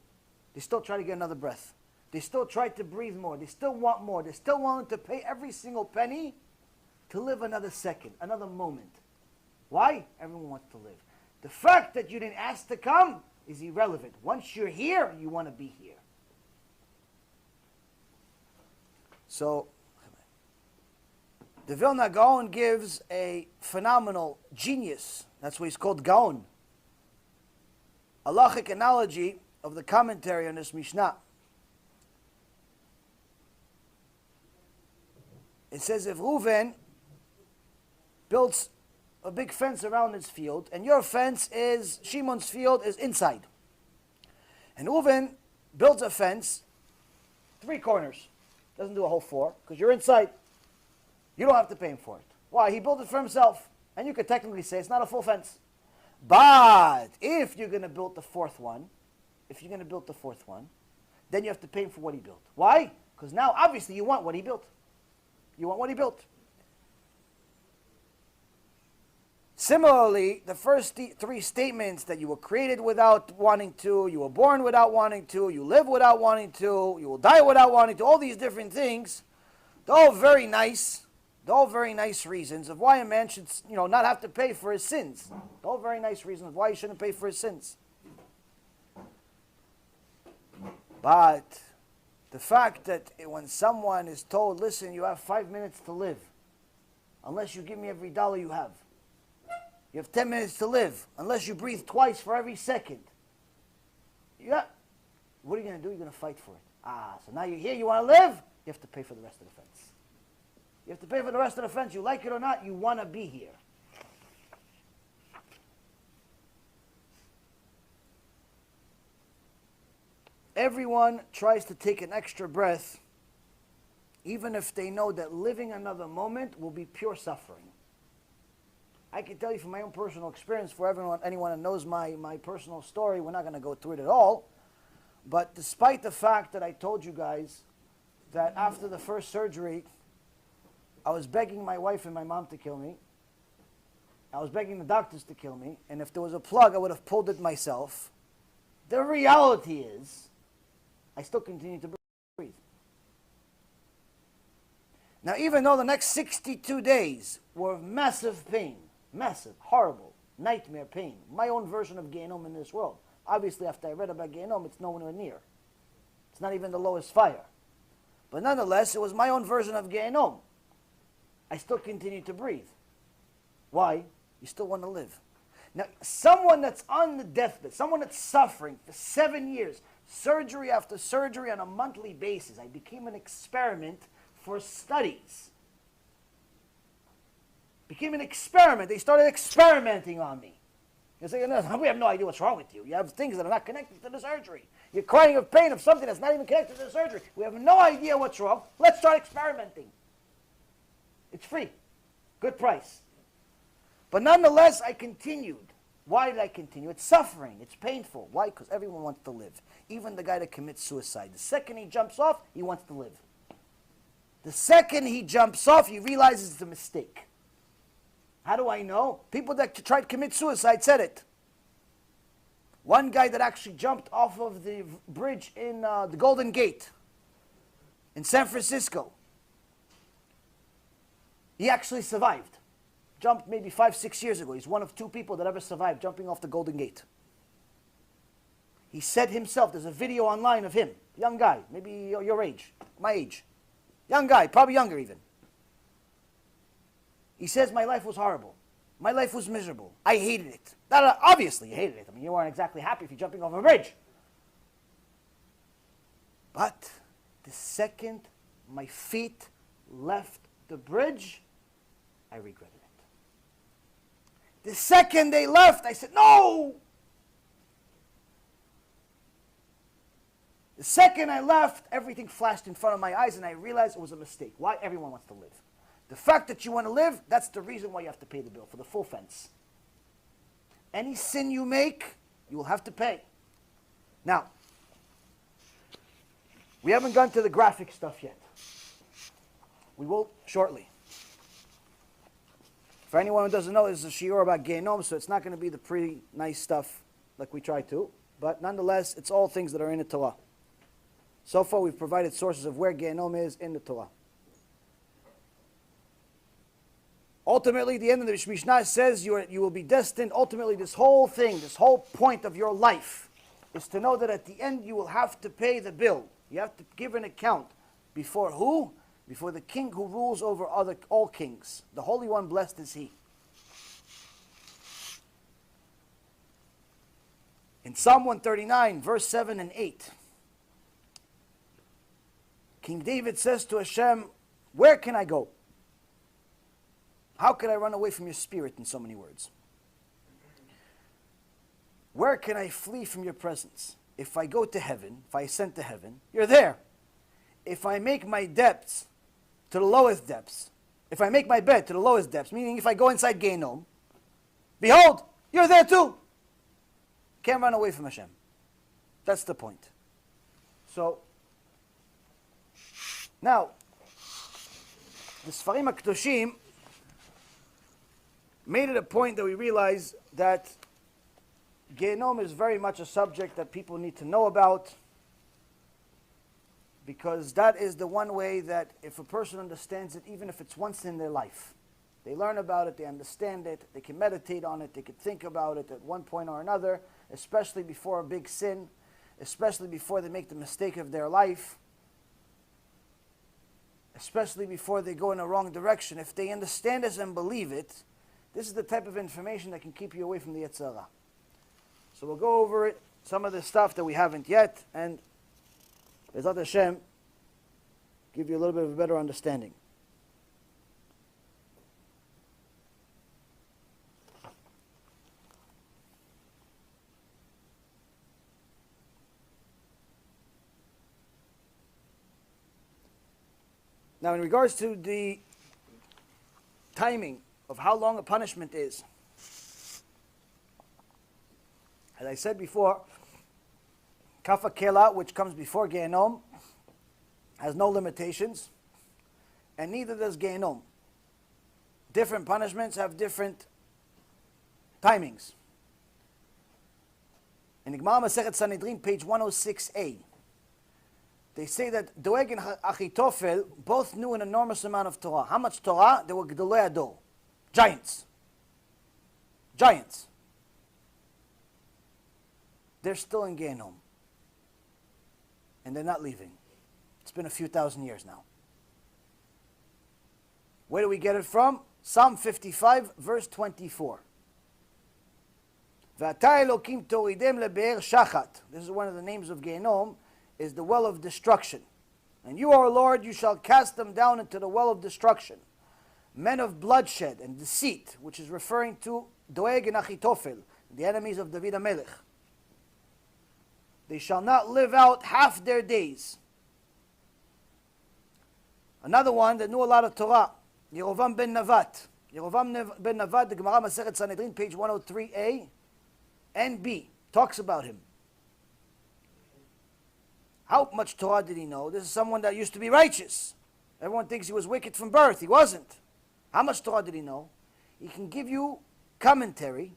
They still try to get another breath. They still try to breathe more. They still want more. They're still willing to pay every single penny to live another second, another moment. Why? Everyone wants to live. The fact that you didn't ask to come is irrelevant. Once you're here, you want to be here. So, the Vilna Gaon gives a phenomenal genius. That's why he's called Gaon. Halachic analogy of the commentary on this Mishnah. It says if Reuven builds a big fence around his field, and your fence is, Shimon's field is inside. And Reuven builds a fence, 3 corners. Doesn't do a whole 4, because you're inside. You don't have to pay him for it. Why? He built it for himself. And you could technically say it's not a full fence. But if you're going to build the 4th one, then you have to pay him for what he built. Why? Because now, obviously, you want what he built. You want what he built. Similarly, the first 3 statements that you were created without wanting to, you were born without wanting to, you live without wanting to, you will die without wanting to, all these different things, they're all very nice. They're all very nice reasons of why a man should, not have to pay for his sins. They're all very nice reasons of why he shouldn't pay for his sins. But the fact that when someone is told, listen, you have 5 minutes to live, unless you give me every dollar you have. You have 10 minutes to live, unless you breathe twice for every second. What are you going to do? You're going to fight for it. So now you're here, you want to live? You have to pay for the rest of the fence. You have to pay for the rest of the fence. You like it or not, you want to be here. Everyone tries to take an extra breath, even if they know that living another moment will be pure suffering. I can tell you from my own personal experience, for anyone that knows my personal story, we're not going to go through it at all, But despite the fact that I told you guys that after the first surgery, I was begging my wife and my mom to kill me. I was begging the doctors to kill me. And if there was a plug, I would have pulled it myself. The reality is, I still continue to breathe. Now, even though the next 62 days were of massive pain, massive, horrible, nightmare pain, my own version of Gehinom in this world. Obviously, after I read about Gehinom, it's nowhere near. It's not even the lowest fire. But nonetheless, it was my own version of Gehinom. I still continue to breathe. Why? You still want to live. Now, someone that's on the deathbed, someone that's suffering for 7 years, surgery after surgery on a monthly basis, I became an experiment for studies. Became an experiment. They started experimenting on me. They say, no, we have no idea what's wrong with you. You have things that are not connected to the surgery. You're crying of pain of something that's not even connected to the surgery. We have no idea what's wrong. Let's start experimenting. It's free. Good price. But nonetheless, I continued. Why did I continue? It's suffering. It's painful. Why? Because everyone wants to live. Even the guy that commits suicide. The second he jumps off, he wants to live. The second he jumps off, he realizes it's a mistake. How do I know? People that tried to commit suicide said it. One guy that actually jumped off of the bridge in the Golden Gate in San Francisco. He actually survived. Jumped maybe 5-6 years ago. He's one of 2 people that ever survived jumping off the Golden Gate. He said himself, there's a video online of him, young guy, maybe your age, my age. Young guy, probably younger even. He says, my life was horrible. My life was miserable. I hated it. Obviously, you hated it. I mean, you weren't exactly happy if you're jumping off a bridge. But the second my feet left the bridge, I regretted it. The second they left, I said, no! The second I left, everything flashed in front of my eyes and I realized it was a mistake. Why? Everyone wants to live. The fact that you want to live, that's the reason why you have to pay the bill, for the full fence. Any sin you make, you will have to pay. Now, we haven't gone to the graphic stuff yet. We will shortly. For anyone who doesn't know, this is a shiur about Gehinom, so it's not going to be the pretty nice stuff like we try to. But nonetheless, it's all things that are in the Torah. So far, we've provided sources of where Gehinom is in the Torah. Ultimately, the end of the Mishnah says you will be destined. Ultimately, this whole thing, this whole point of your life is to know that at the end you will have to pay the bill. You have to give an account. Before who? Before the king who rules over all kings. The Holy One, blessed is He. In Psalm 139, verse 7 and 8, King David says to Hashem, where can I go? How could I run away from your spirit, in so many words? Where can I flee from your presence? If I go to heaven, if I ascend to heaven, you're there. If I make my depths to the lowest depths, if I make my bed to the lowest depths, meaning if I go inside Gehinom, behold, you're there too. Can't run away from Hashem. That's the point. So, now, the Sfarim HaKadoshim made it a point that we realize that Gehinom is very much a subject that people need to know about, because that is the one way that if a person understands it, even if it's once in their life, they learn about it, they understand it, they can meditate on it, they can think about it at one point or another, especially before a big sin, especially before they make the mistake of their life, especially before they go in a wrong direction. If they understand this and believe it, this is the type of information that can keep you away from the Yetzer Hara. So we'll go over it, some of the stuff that we haven't yet, and B'ezrat Hashem, give you a little bit of a better understanding. Now, in regards to the timing of how long a punishment is, as I said before, Kafa Kela, which comes before Gehinom, has no limitations, and neither does Gehinom. Different punishments have different timings. In the Gemara Masechet Sanhedrin, page 106a, they say that Doeg and Achitofel both knew an enormous amount of Torah. How much Torah? They were Gedolei Ador, giants. Giants. They're still in Gehinom. And they're not leaving. It's been a few thousand years now. Where do we get it from? Psalm 55, verse 24. V'ata Elokim toridem lebe'er shachat. This is one of the names of Gehinom, is the well of destruction. And you, O Lord, you shall cast them down into the well of destruction. Men of bloodshed and deceit, which is referring to Doeg and Achitofel, the enemies of David HaMelech. They shall not live out half their days. Another one that knew a lot of Torah, Yerovam ben Navat. Yerovam ben Navat, the Gemara Masechet Sanhedrin, page 103a and b, talks about him. How much Torah did he know? This is someone that used to be righteous. Everyone thinks he was wicked from birth. He wasn't. How much Torah did he know? He can give you commentary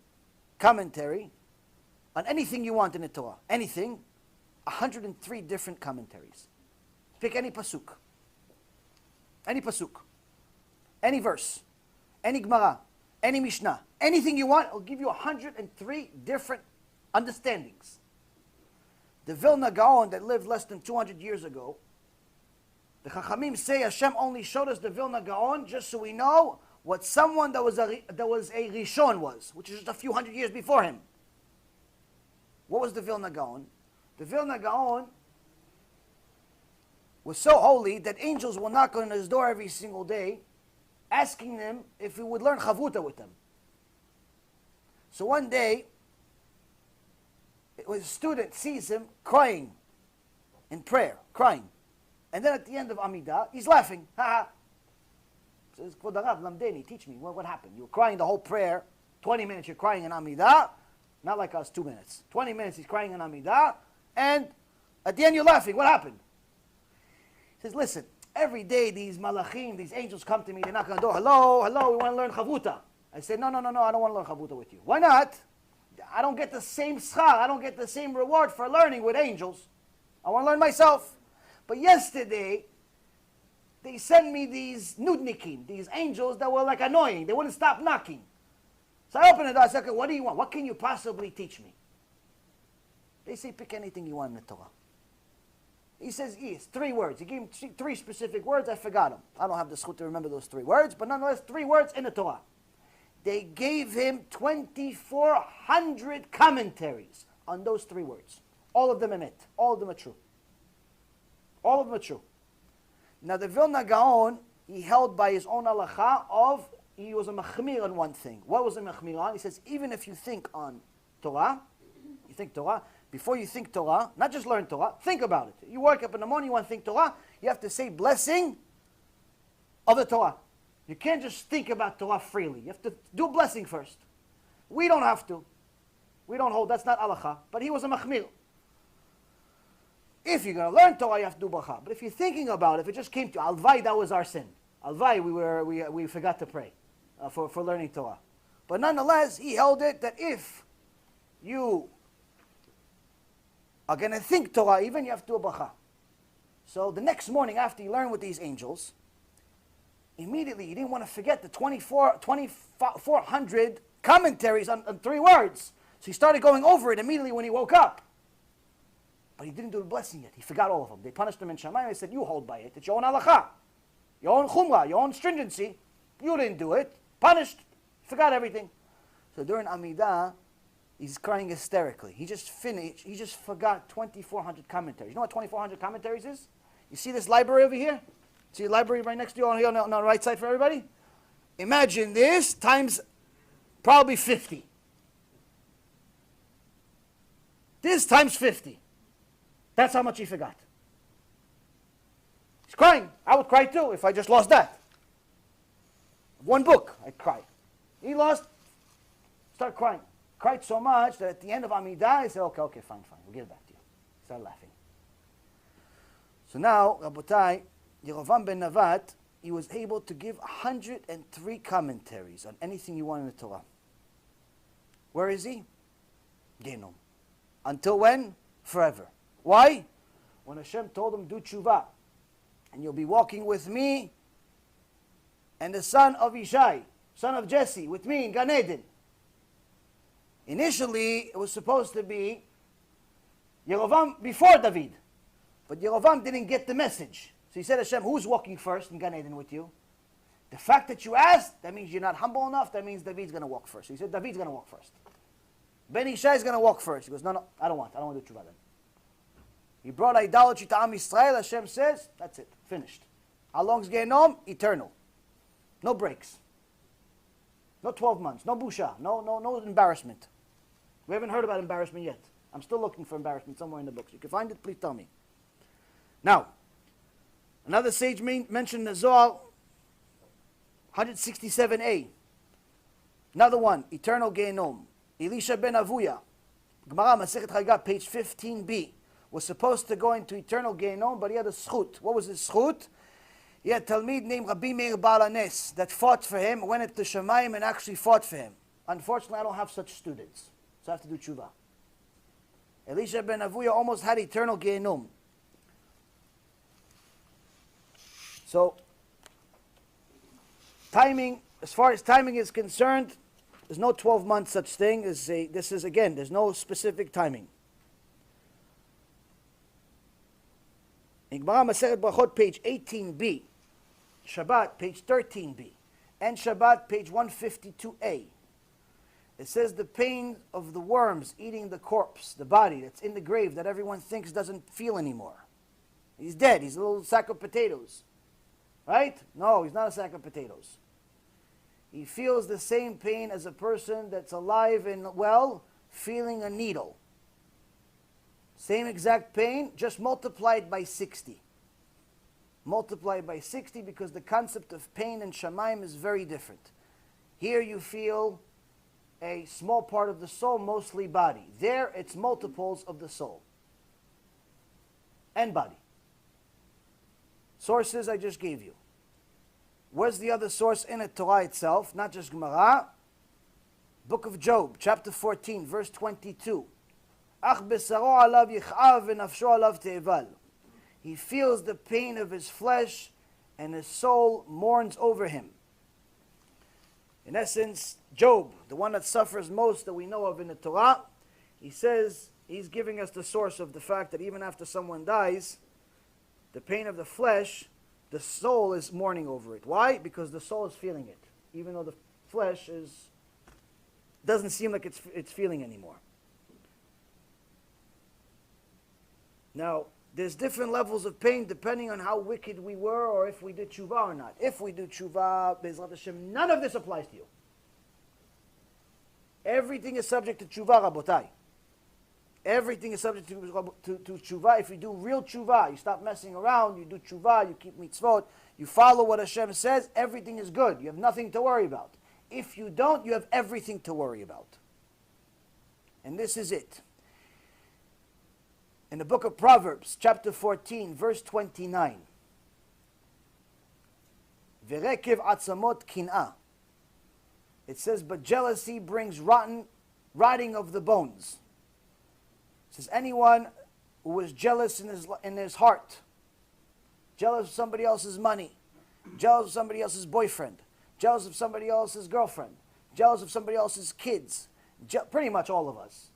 on anything you want in the Torah. Anything. 103 different commentaries. Pick any pasuk. Any pasuk. Any verse. Any Gemara. Any Mishnah. Anything you want, I'll give you 103 different understandings. The Vilna Gaon that lived less than 200 years ago, the Chachamim say Hashem only showed us the Vilna Gaon just so we know what someone that was a Rishon was, which is just a few hundred years before him. What was the Vilna Gaon? The Vilna Gaon was so holy that angels will knock on his door every single day, asking them if he would learn Chavuta with them. So one day, a student sees him crying in prayer, crying. And then at the end of Amidah, he's laughing. Ha ha. Says, Kvod Harav, Lamdeni, teach me, what happened? You were crying the whole prayer, 20 minutes you're crying in Amidah, not like us, 2 minutes. 20 minutes he's crying in Amidah, and at the end you're laughing. What happened? He says, listen, every day these malachim, these angels come to me, they knock on the door, hello, we want to learn Chavuta. I said, no, I don't want to learn Chavuta with you. Why not? I don't get the same schar, I don't get the same reward for learning with angels. I want to learn myself. But yesterday, they sent me these nudnikim, these angels that were like annoying. They wouldn't stop knocking. So I opened the door, I said, okay, what do you want? What can you possibly teach me? They say, pick anything you want in the Torah. He says, yes, 3 words. He gave him 3 specific words, I forgot them. I don't have the schut to remember those 3 words, but nonetheless, 3 words in the Torah. They gave him 2,400 commentaries on those 3 words. All of them emet. All of them are true. All of them are true. Now the Vilna Gaon, he held by his own halacha of, he was a machmir on one thing. What was a machmir on? He says, even if you think on Torah, before you think Torah, not just learn Torah, think about it. You wake up in the morning, you want to think Torah, you have to say blessing of the Torah. You can't just think about Torah freely. You have to do a blessing first. We don't have to. We don't hold, that's not halacha. But he was a machmir. If you're going to learn Torah, you have to do bracha. But if you're thinking about it, if it just came to alvai, that was our sin. Alvai, we forgot to pray for learning Torah. But nonetheless, he held it that if you are going to think Torah, even you have to do a bracha. So the next morning after you learn with these angels, immediately you didn't want to forget the 2,400 commentaries on 3 words. So he started going over it immediately when he woke up. But he didn't do the blessing yet. He forgot all of them. They punished him in Shammai. They said, you hold by it. It's your own halacha. Your own chumrah, your own stringency. You didn't do it. Punished. Forgot everything. So during Amidah, he's crying hysterically. He just finished. He just forgot 2,400 commentaries. You know what 2,400 commentaries is? You see this library over here? See the library right next to you on the right side for everybody? Imagine this times probably 50. This times 50. That's how much he forgot. He's crying. I would cry too if I just lost that. 1 book, I'd cry. He lost, start crying. Cried so much that at the end of Amidah, he said, okay, fine, we'll give it back to you. Start laughing. So now, Rabotai, Yerovam ben Navat, he was able to give 103 commentaries on anything you want in the Torah. Where is he? Gehinom. Until when? Forever. Why? When Hashem told him, do tshuva, and you'll be walking with me and the son of Ishai, son of Jesse, with me in Gan Eden. Initially, it was supposed to be Yerovam before David. But Yerovam didn't get the message. So he said, Hashem, who's walking first in Gan Eden with you? The fact that you asked, that means you're not humble enough. That means David's going to walk first. So he said, David's going to walk first. Ben Ishai is going to walk first. He goes, no, I don't want to do tshuva then. He brought idolatry to Am Yisrael. Hashem says, that's it, finished. How long's Gehinom? Eternal. No breaks. No 12 months. No busha. No embarrassment. We haven't heard about embarrassment yet. I'm still looking for embarrassment somewhere in the books. You can find it, please tell me. Now, another sage mentioned the Zohar, 167a. Another one, eternal Gehinom. Elisha ben Avuya, Gemara Masechet Chagah, page 15b, was supposed to go into eternal Gehinom, but he had a schut. What was his schut? He had a Talmid named Rabbi Meir Baal HaNes that fought for him, went into Shemayim and actually fought for him. Unfortunately, I don't have such students, so I have to do tshuva. Elisha ben Avuya almost had eternal Gehinom. So, timing, as far as timing is concerned, there's no 12-month such thing. This is, again, there's no specific timing. In Gemara Masechet Brachot, page 18b, Shabbat, page 13b, and Shabbat, page 152a, it says the pain of the worms eating the corpse, the body that's in the grave that everyone thinks doesn't feel anymore. He's dead. He's a little sack of potatoes. Right? No, he's not a sack of potatoes. He feels the same pain as a person that's alive and well, feeling a needle. Same exact pain, just multiplied by 60. Multiplied by 60 because the concept of pain in Shamayim is very different. Here you feel a small part of the soul, mostly body. There it's multiples of the soul and body. Sources I just gave you. Where's the other source in the Torah itself? Not just Gemara. Book of Job, chapter 14, verse 22. Ach besaro alav yich'av v'nafsho alav te'eval. He feels the pain of his flesh and his soul mourns over him. In essence, Job, the one that suffers most that we know of in the Torah, he says, he's giving us the source of the fact that even after someone dies, the pain of the flesh, the soul is mourning over it. Why? Because the soul is feeling it, even though the flesh doesn't seem like it's feeling anymore. Now, there's different levels of pain depending on how wicked we were or if we did tshuva or not. If we do tshuva, Be'ezrat Hashem, none of this applies to you. Everything is subject to tshuva, Rabotai. Everything is subject to tshuva. If you do real tshuva, you stop messing around, you do tshuva, you keep mitzvot, you follow what Hashem says, everything is good. You have nothing to worry about. If you don't, you have everything to worry about. And this is it. In the book of Proverbs, chapter 14, verse 29. Verekev atzamot kin'ah. It says, but jealousy brings rotting of the bones. It says, anyone who is jealous in his heart, jealous of somebody else's money, jealous of somebody else's boyfriend, jealous of somebody else's girlfriend, jealous of somebody else's kids, pretty much all of us.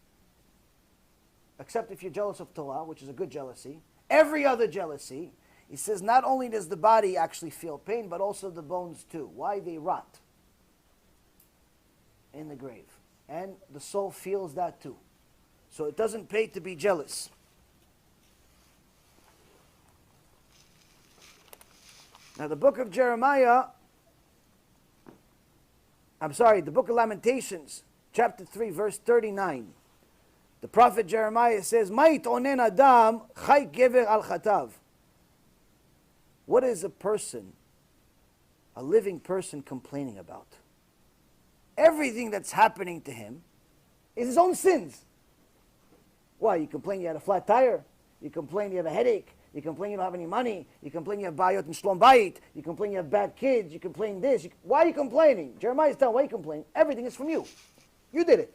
Except if you're jealous of Torah, which is a good jealousy. Every other jealousy, he says, not only does the body actually feel pain, but also the bones too. Why? They rot in the grave. And the soul feels that too. So it doesn't pay to be jealous. Now the book of Jeremiah, the book of Lamentations, chapter 3, verse 39. The prophet Jeremiah says, Ma'it onen adam chay gever al chatav. What is a person, a living person, complaining about? Everything that's happening to him is his own sins. Why? You complain you had a flat tire? You complain you have a headache. You complain you don't have any money. You complain you have bayot and shlom bayit. You complain you have bad kids. You complain this. Why are you complaining? Jeremiah is telling why are you complaining? Everything is from you. You did it.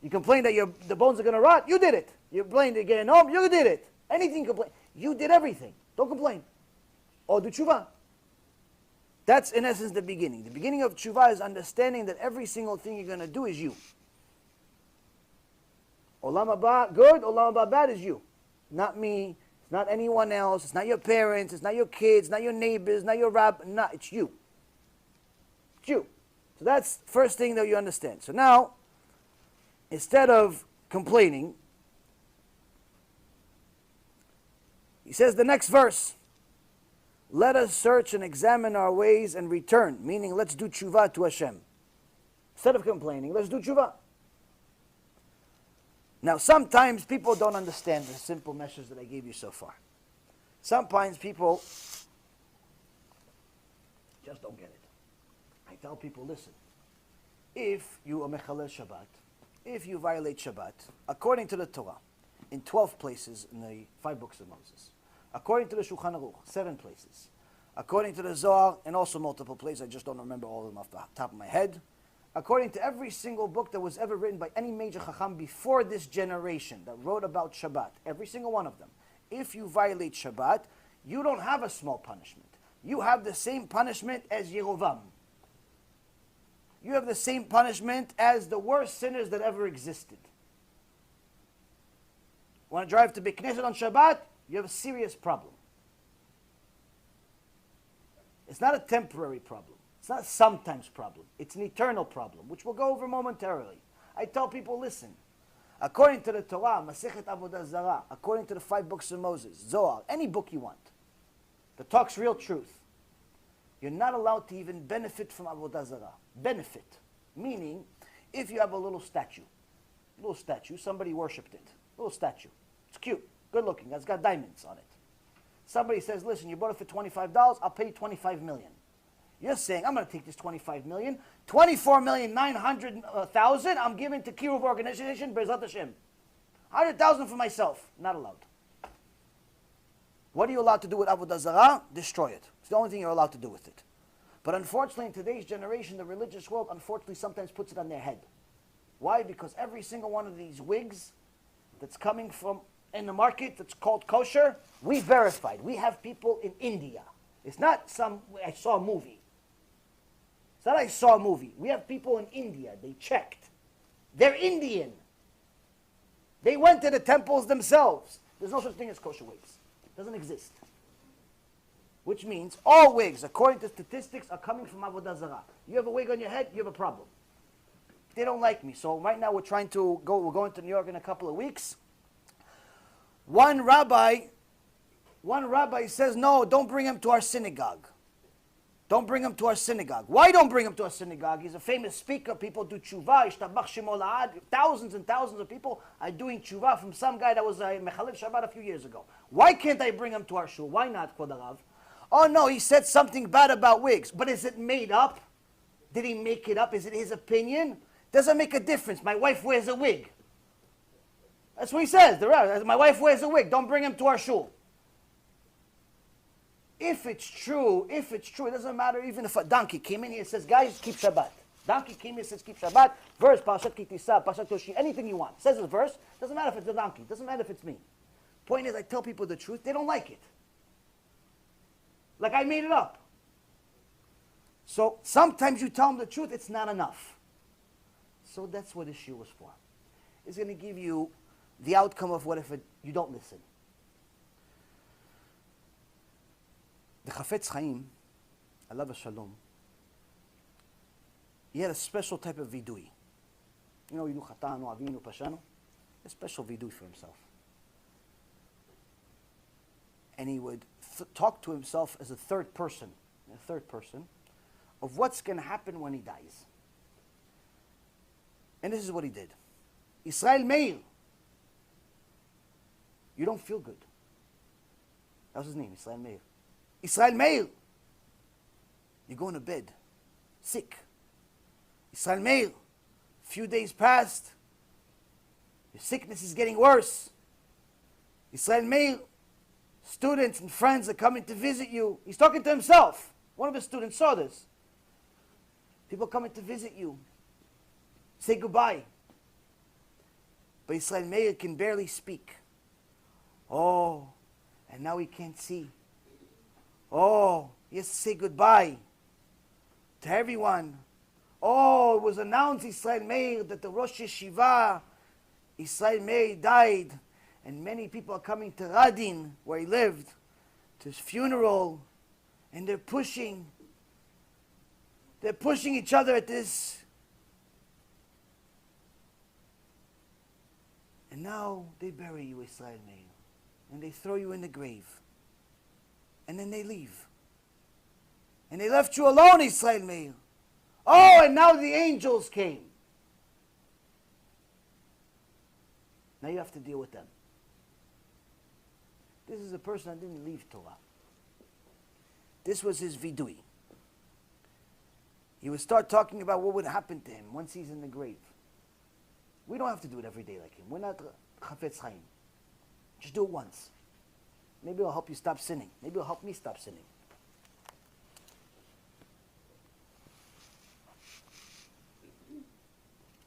You complain that the bones are going to rot. You did it. You complain that Gehinom. You did it. Anything you complain. You did everything. Don't complain. Or do tshuva. That's in essence the beginning. The beginning of tshuva is understanding that every single thing you're going to do is you. Olam haba good, olam haba bad is you. Not me, it's not anyone else, it's not your parents, it's not your kids, not your neighbors, not your rabbi, no, it's you. It's you. So that's the first thing that you understand. So now, instead of complaining, he says the next verse, let us search and examine our ways and return, meaning let's do tshuva to Hashem. Instead of complaining, let's do tshuva. Now, sometimes people don't understand the simple message that I gave you so far. Sometimes people just don't get it. I tell people, listen, if you are mechalel Shabbat, if you violate Shabbat, according to the Torah, in 12 places in the 5 books of Moses, according to the Shulchan Aruch, 7 places, according to the Zohar, and also multiple places, I just don't remember all of them off the top of my head, according to every single book that was ever written by any major chacham before this generation that wrote about Shabbat, every single one of them, if you violate Shabbat, you don't have a small punishment. You have the same punishment as Yerovam. You have the same punishment as the worst sinners that ever existed. Want to drive to Beit Knesset on Shabbat? You have a serious problem. It's not a temporary problem. It's not a sometimes problem. It's an eternal problem, which we'll go over momentarily. I tell people, listen, according to the Torah, Masechet Avodah Zarah, according to the 5 books of Moses, Zohar, any book you want, that talks real truth, you're not allowed to even benefit from Avodah Zarah. Benefit, meaning, if you have a little statue, somebody worshipped it, little statue, it's cute, good looking, it's got diamonds on it. Somebody says, listen, you bought it for $25, I'll pay you $25 million. You're saying, I'm going to take this $25 million, $24,900,000 I'm giving to Kiruv organization, Bezrat Hashem. $100,000 for myself. Not allowed. What are you allowed to do with Avodah Zarah? Destroy it. It's the only thing you're allowed to do with it. But unfortunately, in today's generation, the religious world, unfortunately, sometimes puts it on their head. Why? Because every single one of these wigs that's coming from in the market that's called kosher, we verified. We have people in India. It's not I saw a movie. It's not I saw a movie. We have people in India. They checked. They're Indian. They went to the temples themselves. There's no such thing as kosher wigs. It doesn't exist. Which means all wigs, according to statistics, are coming from Avodah Zarah. You have a wig on your head, you have a problem. They don't like me. So right now we're going to New York in a couple of weeks. One rabbi says, no, don't bring him to our synagogue. Don't bring him to our synagogue. Why don't bring him to our synagogue? He's a famous speaker. People do tshuva. Ishtabach shemo la'ad. Thousands and thousands of people are doing tshuva from some guy that was a mechalel Shabbat a few years ago. Why can't I bring him to our shul? Why not, Kvod Harav? Oh no, he said something bad about wigs. But is it made up? Did he make it up? Is it his opinion? Doesn't make a difference. My wife wears a wig. That's what he says. My wife wears a wig. Don't bring him to our shul. If it's true, it doesn't matter even if a donkey came in here and says, guys, keep Shabbat. Donkey came here and says, keep Shabbat. Verse, Parashat Kitisa, Parashat Yoshi, anything you want. Says a verse. Doesn't matter if it's a donkey. Doesn't matter if it's me. Point is, I tell people the truth. They don't like it. Like I made it up. So sometimes you tell them the truth, it's not enough. So that's what this shiur was for. It's going to give you the outcome of what if you don't listen. The Chafetz Chaim, alav shalom, he had a special type of vidui. You know, yidu chatanu, avinu, pashanu, a special vidui for himself. And he would talk to himself as a third person, of what's going to happen when he dies. And this is what he did. Israel Meir, you don't feel good. That was his name, Israel Meir. Israel Meir, you're going to bed, sick. Israel Meir, a few days passed, your sickness is getting worse. Israel Meir, students and friends are coming to visit you. He's talking to himself. One of his students saw this. People coming to visit you. Say goodbye. But Israel Meir can barely speak. Oh, and now he can't see. Oh, he has to say goodbye to everyone. Oh, it was announced, Israel Meir, that the Rosh Yeshiva, Israel Meir, died. And many people are coming to Radin, where he lived, to his funeral. And they're pushing each other at this. And now they bury you, Israel Meir. And they throw you in the grave. And then they leave. And they left you alone, Israel Meir. Oh, and now the angels came. Now you have to deal with them. This is a person that didn't leave Torah. This was his vidui. He would start talking about what would happen to him once he's in the grave. We don't have to do it every day like him. We're not Chafetz Chaim. Just do it once. Maybe it'll help you stop sinning. Maybe it'll help me stop sinning.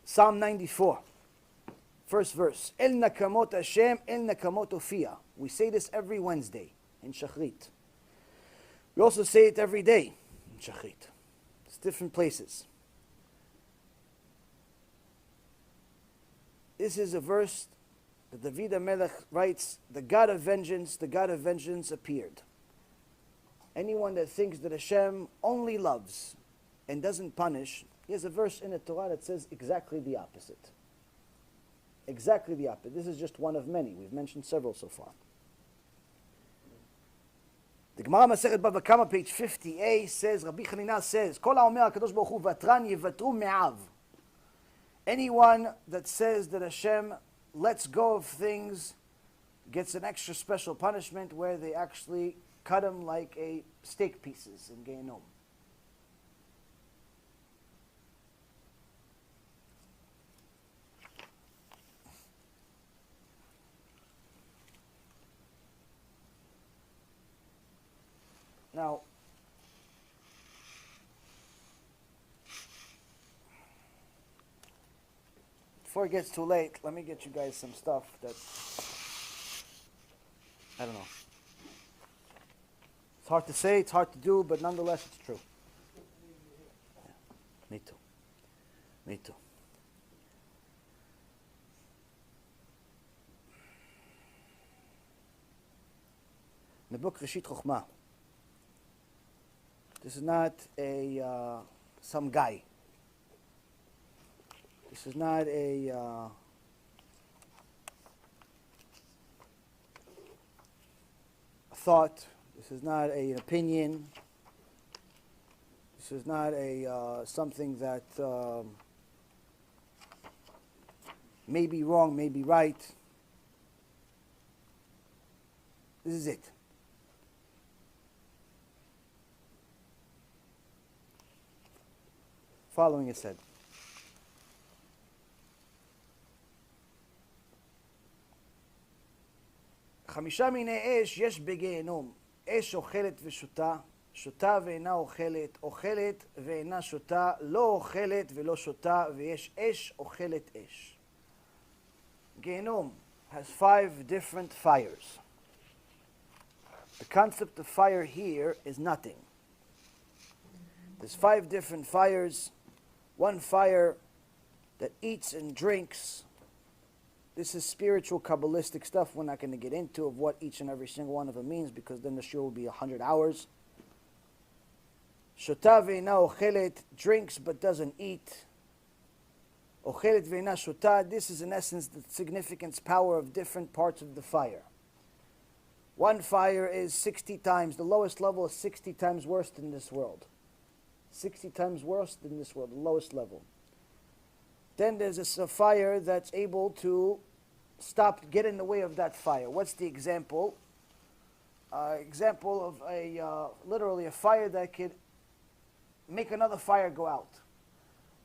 Psalm 94, first verse. El nakamot Hashem, el nakamot Ofia. We say this every Wednesday in Shachrit. We also say it every day in Shachrit. It's different places. This is a verse that David HaMelech writes, the God of vengeance appeared. Anyone that thinks that Hashem only loves and doesn't punish, here's a verse in the Torah that says exactly the opposite. Exactly the opposite. This is just one of many. We've mentioned several so far. The Gemara Masechet Bava Kama, page 50a, says, Rabbi Chanina says, Kol ha'omer HaKadosh Baruch Hu vatran yivatru me'av. Anyone that says that Hashem lets go of things gets an extra special punishment where they actually cut him like a steak pieces in Gehinom. Now, before it gets too late, let me get you guys some stuff that, I don't know. It's hard to say, it's hard to do, but nonetheless it's true. Yeah, me too. Me too. In the book Reshit Chochmah, this is not a some guy. This is not a thought. This is not an opinion. This is not a something that may be wrong, may be right. This is it. Following it said, חמישה מיני אש יש בגיהנום, אש אוכלת ושותה, שותה ואינה אוכלת, אוכלת ואינה שותה, לא אוכלת ולא שותה, ויש אש אוכלת אש. Gehinom has 5 different fires. The concept of fire here is nothing. There's 5 different fires. One fire that eats and drinks. This is spiritual, Kabbalistic stuff we're not going to get into of what each and every single one of them means, because then the shiur will be 100 hours. Shota ve'ina ochelet, drinks but doesn't eat. Ochelet ve'ina shota, this is in essence the significance, power of different parts of the fire. One fire is 60 times, the lowest level is 60 times worse than this world. 60 times worse than this world, the lowest level. Then there's a fire that's able to get in the way of that fire. What's the example? Example of literally a fire that could make another fire go out.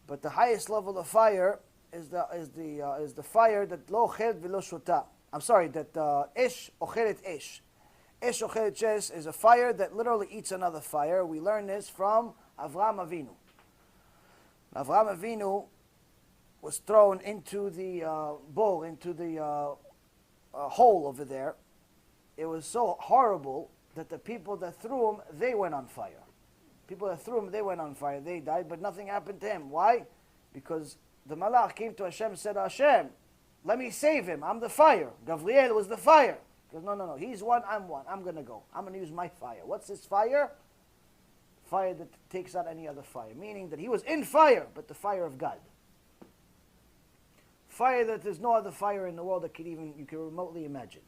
But the highest level of fire is the fire that lo chel v'lo shota. I'm sorry, that Esh Ocheret Esh. Esh Ocheret Esh is a fire that literally eats another fire. We learn this from Avraham Avinu. Avraham Avinu was thrown into the bowl, into the hole over there. It was so horrible that the people that threw him, they went on fire. People that threw him, they went on fire. They died, but nothing happened to him. Why? Because the Malach came to Hashem and said, Hashem, let me save him. I'm the fire. Gabriel was the fire. He goes, no. He's one, I'm one. I'm going to go. I'm going to use my fire. What's this fire? Fire that takes out any other fire. Meaning that he was in fire, but the fire of God. Fire that there's no other fire in the world that you can remotely imagine.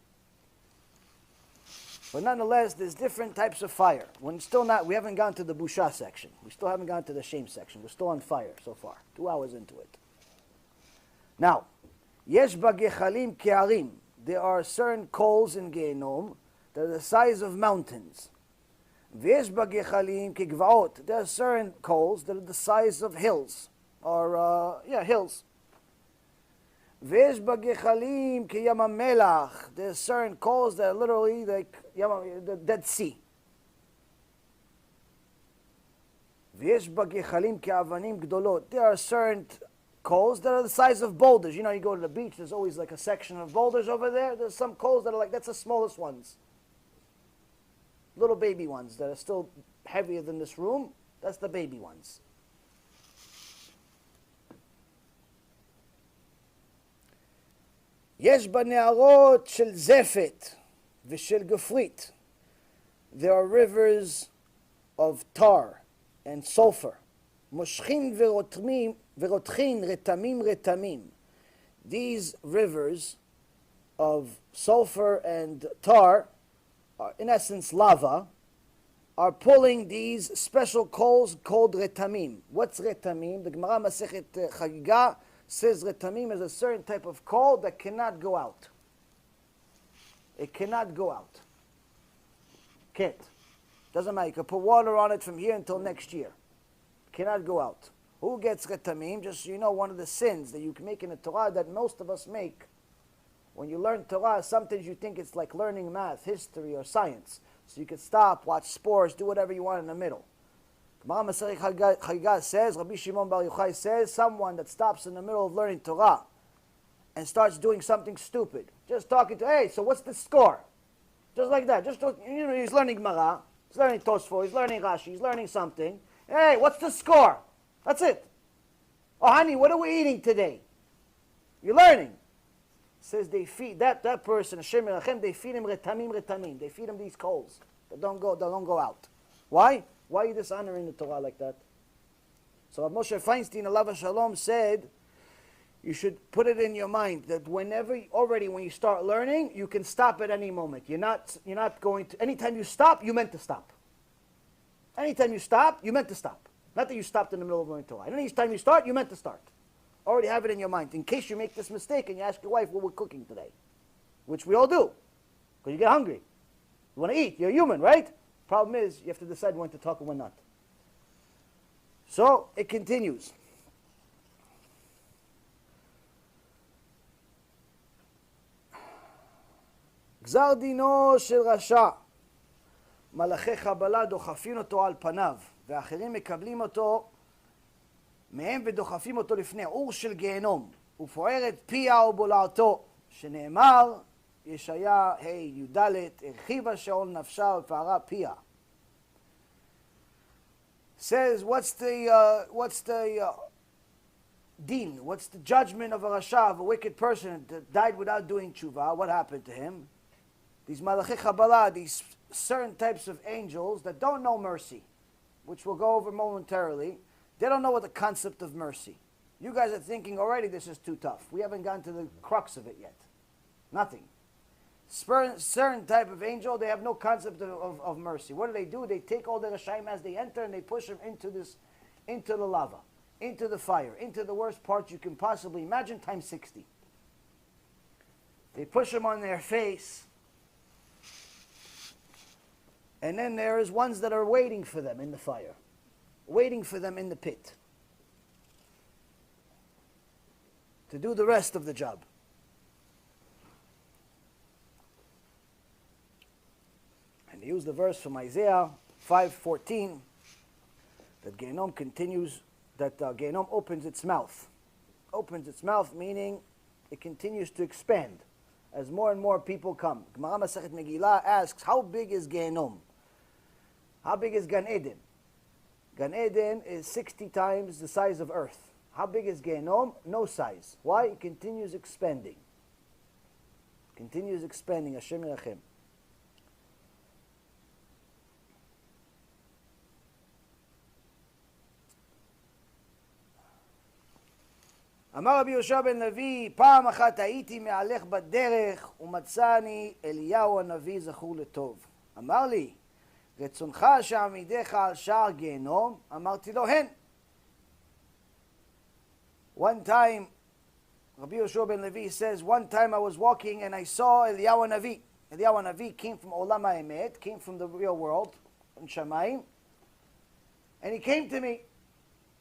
But nonetheless, there's different types of fire. We haven't gone to the busha section. We still haven't gone to the shame section. We're still on fire so far. 2 hours into it. Now, yesh bagechalim ke'arim. There are certain coals in Gehinom that are the size of mountains. V'yesh bagechalim ke'gvaot. There are certain coals that are the size of hills. Hills. V'yesh bagechalim ke'yam melach. There are certain coals that are literally like the Dead Sea. V'yesh bagechalim ke'avanim gdolot. There are certain coals that are the size of boulders. You go to the beach, there's always like a section of boulders over there. There's some coals that are like, that's the smallest ones. Little baby ones that are still heavier than this room. That's the baby ones. יש בנהרות של זפת ושל גפרית. There are rivers of tar and sulfur. מושכין ורותחין רתמים רתמים. These rivers of sulfur and tar, are in essence lava, are pulling these special coals called retamim. What's retamim? The Gemara Masechet Chagiga says retamim is a certain type of coal that cannot go out. It cannot go out. Can't. Doesn't matter. You can put water on it from here until next year. Cannot go out. Who gets retamim? Just so you know, one of the sins that you can make in the Torah that most of us make. When you learn Torah, sometimes you think it's like learning math, history, or science. So you can stop, watch sports, do whatever you want in the middle. Gemara Masechet Chagiga says, Rabbi Shimon Bar Yochai says, someone that stops in the middle of learning Torah and starts doing something stupid, just talking to, hey, so what's the score? Just like that. He's learning Gemara, he's learning Tosfot, he's learning Rashi, he's learning something. Hey, what's the score? That's it. Oh, honey, what are we eating today? You're learning. Says they feed that person, Hashem Yerachem, they feed him retamim. They feed him these coals that don't go out. Why? Why are you dishonoring the Torah like that? So Rav Moshe Feinstein, Alav Shalom, said you should put it in your mind that when you start learning, you can stop at any moment. You're not going to. Anytime you stop, you meant to stop. Anytime you stop, you meant to stop. Not that you stopped in the middle of learning Torah. Anytime you start, you meant to start. Already have it in your mind in case you make this mistake and you ask your wife what we're cooking today, which we all do, because you get hungry. You want to eat. You're human, right? Problem is, you have to decide when to talk and when not. So, it continues. גזר דינו של רשע, מלאכי חבלה דוחפים אותו על פניו, ואחרים מקבלים אותו מהם ודוחפים אותו לפני אור של גיהנום, ופוערת פיה ובולעתו, שנאמר, ישעיה י"ד, הרחיבה שאול נפשה ופערה פיה. Says, what's the din? What's the judgment of a rasha, of a wicked person that died without doing tshuva? What happened to him? These malachei Kabbalah, these certain types of angels that don't know mercy, which we'll go over momentarily, they don't know what the concept of mercy. You guys are thinking already this is too tough. We haven't gotten to the crux of it yet. Nothing. Certain type of angel, they have no concept of mercy. What do? They take all the Rashaim as they enter and they push them into the lava, into the fire, into the worst parts you can possibly imagine, times 60. They push them on their face, and then there is ones that are waiting for them in the fire, waiting for them in the pit to do the rest of the job. And he used the verse from Isaiah 5:14 that Gehinom continues, that Gehinom opens its mouth. Opens its mouth, meaning it continues to expand as more and more people come. Gemara Masechet Megillah asks, how big is Gehinom? How big is Gan Eden? Gan Eden is 60 times the size of earth. How big is Gehinom? No size. Why? It continues expanding. Continues expanding. Hashem Yerachem. אמר רבי יהושע בן לוי, פעם אחת הייתי מהלך בדרך ומצאני אליהו הנביא זכור לטוב. אמר לי, רצונך שעמידך על שער גיהנום? אמרתי לו, הן. One time, Rabbi Yoshua ben Levi says, one time I was walking and I saw Eliyahu Navi. Eliyahu Navi came from Olam HaEmet, came from the real world, in Shamayim. And he came to me.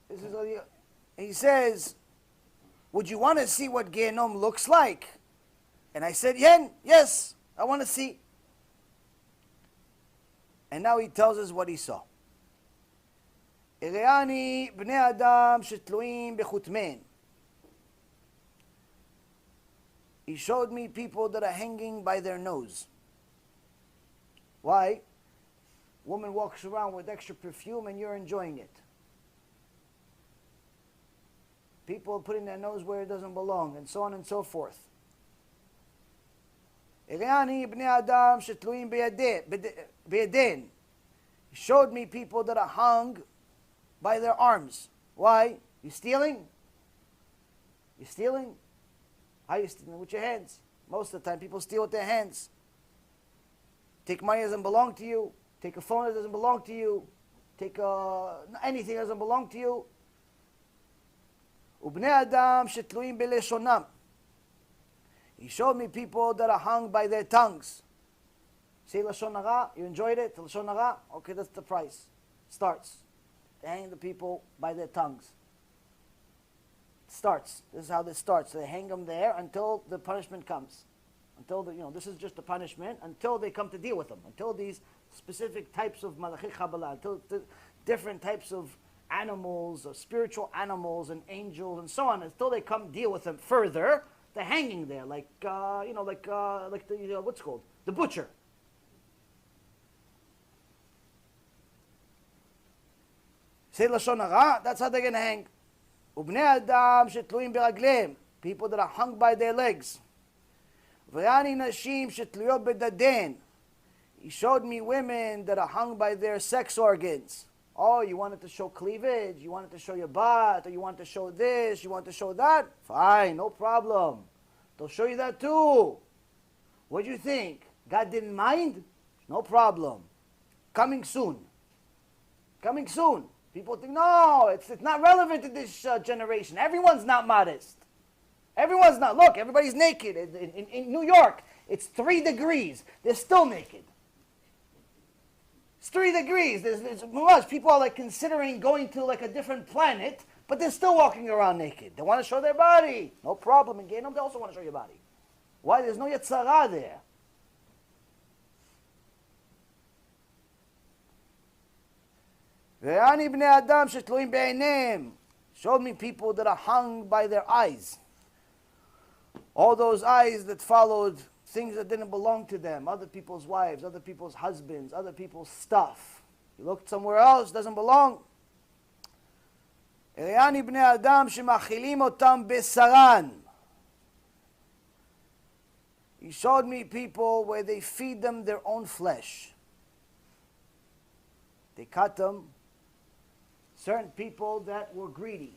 This is Eliyahu. And he says, would you want to see what Gehinom looks like? And I said, yes, I want to see. And now he tells us what he saw. הראני בני אדם שתלויים בחוטמיהם. He showed me people that are hanging by their nose. Why? Woman walks around with extra perfume and you're enjoying it. People putting their nose where it doesn't belong, and so on and so forth. הראני בני אדם שתלויים בידיהן. He showed me people that are hung by their arms. Why? You stealing? You stealing? How are you stealing? With your hands. Most of the time people steal with their hands. Take money that doesn't belong to you. Take a phone that doesn't belong to you. Take anything that doesn't belong to you. ובני אדם שתלויים בלשונם. He showed me people that are hung by their tongues. See Lashon Hara? You enjoyed it? Lashon Hara? Okay, that's the price. Starts. They hang the people by their tongues. Starts. This is how this starts. They hang them there until the punishment comes. Until this is just the punishment until they come to deal with them. Until these specific types of Malachi Kabbalah, until the different types of animals, or spiritual animals and angels and so on, until they come deal with them further, they're hanging there like the what's it called? The butcher. Say Lashon Hara, that's how they're going to hang. ובני אדם שתלויים ברגליהם, people that are hung by their legs. וראני נשים שתלויות בדדיהן. He showed me women that are hung by their sex organs. Oh, you wanted to show cleavage, you wanted to show your butt, or you want to show this, you want to show that? Fine, no problem. They'll show you that too. What do you think? God didn't mind? No problem. Coming soon. Coming soon. People think, no, it's not relevant to this generation. Everyone's not modest. Everyone's not. Look, everybody's naked. In New York, it's 3 degrees. They're still naked. It's 3 degrees. There's people are like considering going to like a different planet, but they're still walking around naked. They want to show their body. No problem. In Gehinom, they also want to show your body. Why? There's no Yetzirah there. וראני בני אדם שתלויים בעיניהם. Showed me people that are hung by their eyes. All those eyes that followed things that didn't belong to them, other people's wives, other people's husbands, other people's stuff. You looked somewhere else, doesn't belong. ראני בני אדם שמאכילים אותם בשרן. He showed me people where they feed them their own flesh. They cut them. Certain people that were greedy.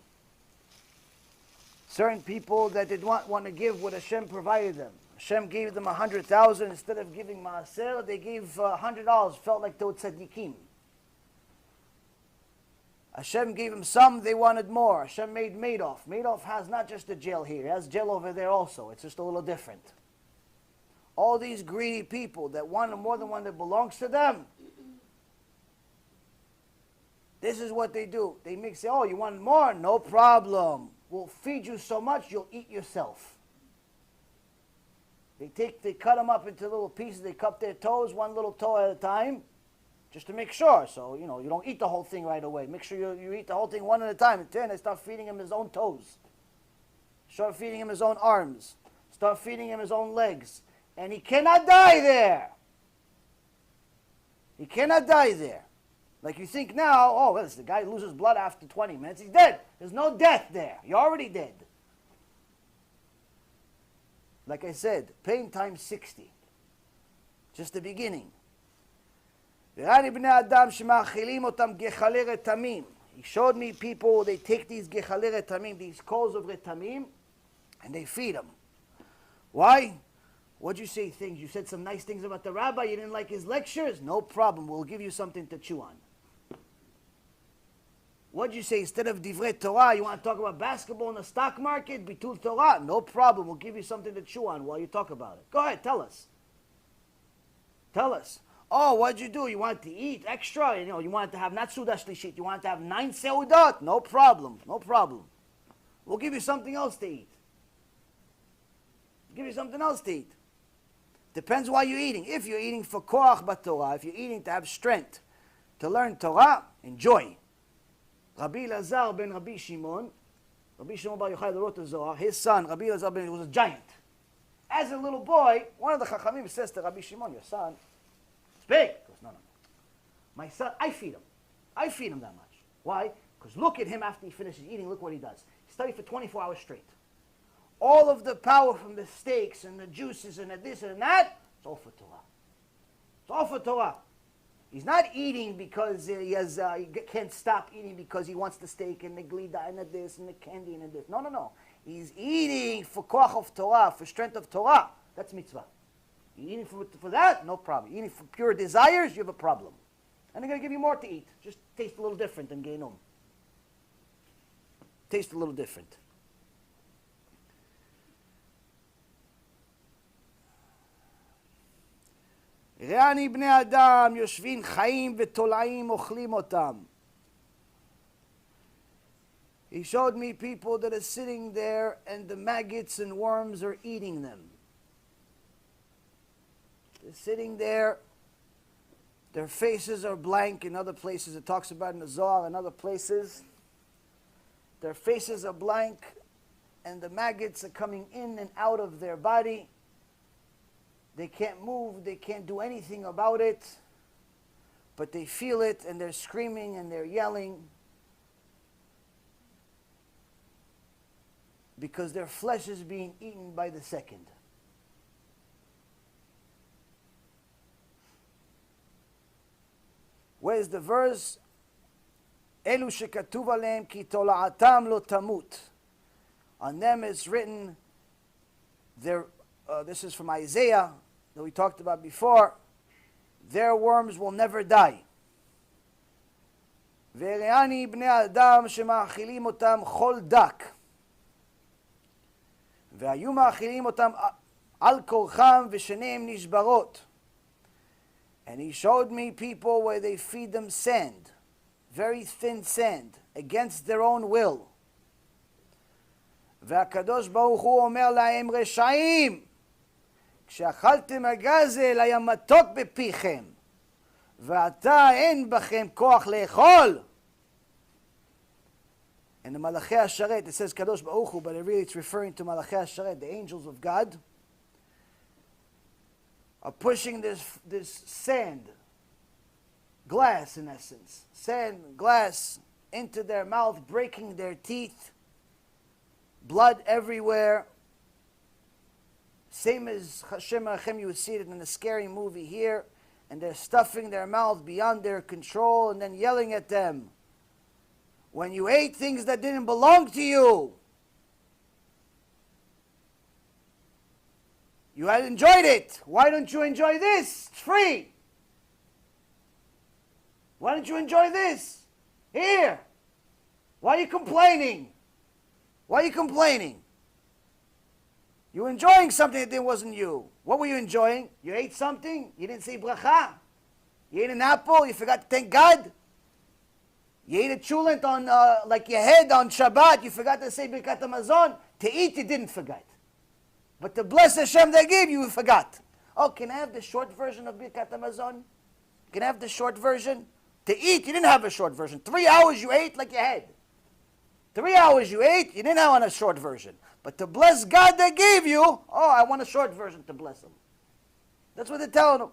Certain people that did not want to give what Hashem provided them. Hashem gave them 100,000. Instead of giving maaser, they gave $100. Felt like they were tzaddikim. Hashem gave them some, they wanted more. Hashem made Madoff. Madoff has not just a jail here. He has jail over there also. It's just a little different. All these greedy people that want more than one that belongs to them, this is what they do. They say, oh, you want more? No problem. We'll feed you so much, you'll eat yourself. They cut them up into little pieces. They cut their toes, one little toe at a time, just to make sure. So, you don't eat the whole thing right away. Make sure you eat the whole thing one at a time. And then they start feeding him his own toes. Start feeding him his own arms. Start feeding him his own legs. And he cannot die there. He cannot die there. Like you think now, oh, well, the guy loses blood after 20 minutes. He's dead. There's no death there. You're already dead. Like I said, pain times 60. Just the beginning. He showed me people, they take these gechalei retamim, these coals of retamim, and they feed them. Why? What'd you say things? You said some nice things about the rabbi, you didn't like his lectures? No problem, we'll give you something to chew on. What'd you say? Instead of divrei Torah, you want to talk about basketball in the stock market? Bitul Torah? No problem, we'll give you something to chew on while you talk about it. Go ahead, tell us. Tell us. Oh, what'd you do? You wanted to eat extra? You wanted to have not Suda Shlishit. You wanted to have 9 Seudot? No problem. No problem. We'll give you something else to eat. Give you something else to eat. Depends why you're eating. If you're eating for koach b'Torah, if you're eating to have strength to learn Torah, enjoy. Rabbi Lazar ben Rabbi Shimon Bar Yochai wrote the Zohar, his son, Rabbi Lazar ben, was a giant. As a little boy, one of the Chachamim says to Rabbi Shimon, your son, it's big. He goes, no. My son, I feed him. I feed him that much. Why? Because look at him after he finishes eating, look what he does. He studied for 24 hours straight. All of the power from the steaks and the juices and the this and that, it's all for Torah. It's all for Torah. He's not eating because he can't stop eating because he wants the steak and the glida and the this and the candy and the this. No. He's eating for koach of Torah, for strength of Torah. That's mitzvah. You're eating for that? No problem. You're eating for pure desires? You have a problem. And they're going to give you more to eat. Just taste a little different than Gehinom. Taste a little different. ראני בני אדם יושבים חיים ותולעים אוכלים אותם. He showed me people that are sitting there and the maggots and worms are eating them. They're sitting there, their faces are blank. In other places it talks about in the Zohar and other places. Their faces are blank and the maggots are coming in and out of their body. They can't move, they can't do anything about it, but they feel it and they're screaming and they're yelling because their flesh is being eaten by the second. Where's the verse? Elu shekatuv aleim ki tola'atam lo tamut. On them it's written, this is from Isaiah that we talked about before, their worms will never die. וראני בני האדם שמאכילים אותם חול דק. והיו מאכילים אותם על כורחם ושניהם נשברות. And he showed me people where they feed them sand, very thin sand, against their own will. והקדוש ברוך הוא אומר להם רשעים, כשאכלתם הגזל היה מתוק בפיכם, ועתה אין בכם כוח לאכול. And the Malachi HaSharet, it says Kadosh Baruch Hu, but really it's referring to Malachi HaSharet, the angels of God, are pushing this sand, glass in essence, sand, glass into their mouth, breaking their teeth, blood everywhere. Same as Hashem Rachem, you would see it in the scary movie here, and they're stuffing their mouth beyond their control and then yelling at them. When you ate things that didn't belong to you, you had enjoyed it. Why don't you enjoy this? It's free. Why don't you enjoy this? Here. Why are you complaining? Why are you complaining? You were enjoying something that wasn't you. What were you enjoying? You ate something, you didn't say bracha. You ate an apple, you forgot to thank God. You ate a chulent on, like your head on Shabbat, you forgot to say Birkat Hamazon. To eat, you didn't forget. But the blessed Hashem they gave you, you forgot. Oh, can I have the short version of Birkat Hamazon? Can I have the short version? To eat, you didn't have a short version. 3 hours you ate like you had. 3 hours you ate, you didn't have on a short version. But to bless God they gave you, oh, I want a short version to bless Him. That's what they're telling them.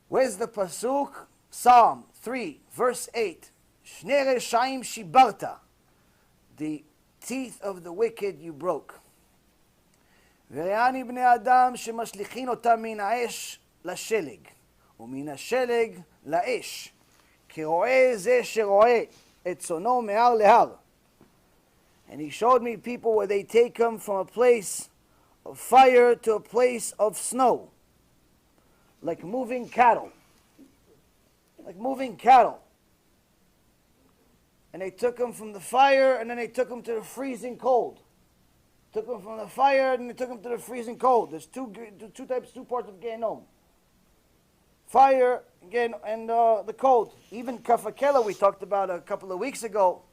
Where's the pasuk? Psalm 3, verse 8. Shnei reshaim shibarta. The teeth of the wicked you broke. Ve'ani bnei adam shemashlichin otam min ha'esh לשלג, ומן השלג לאש, כרועה זה שרועה את צונו מהר להר. And he showed me people where they take them from a place of fire to a place of snow, like moving cattle. Like moving cattle. And they took them from the fire, and then they took them to the freezing cold. Took them from the fire, and they took them to the freezing cold. There's two parts of Gehinom. Fire, again, and the cold. Even Kafakela, we talked about a couple of weeks ago.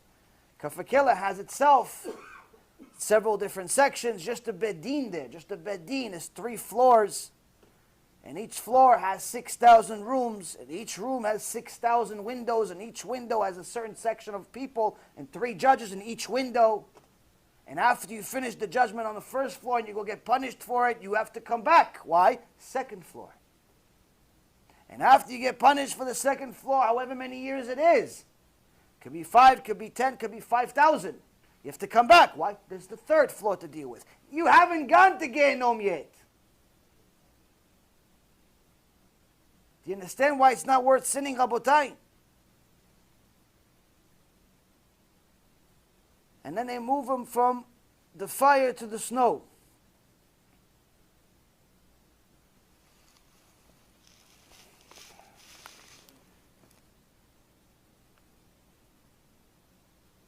Kafakela has itself several different sections. Just a bedin there. Just a bedin is 3 floors. And each floor has 6,000 rooms. And each room has 6,000 windows. And each window has a certain section of people. And 3 judges in each window. And after you finish the judgment on the first floor and you go get punished for it, you have to come back. Why? Second floor. And after you get punished for the second floor, however many years it is, could be 5, could be 10, could be 5,000. You have to come back. Why? There's the third floor to deal with. You haven't gone to Gehinom yet. Do you understand why it's not worth sinning, Rabotai? And then they move them from the fire to the snow.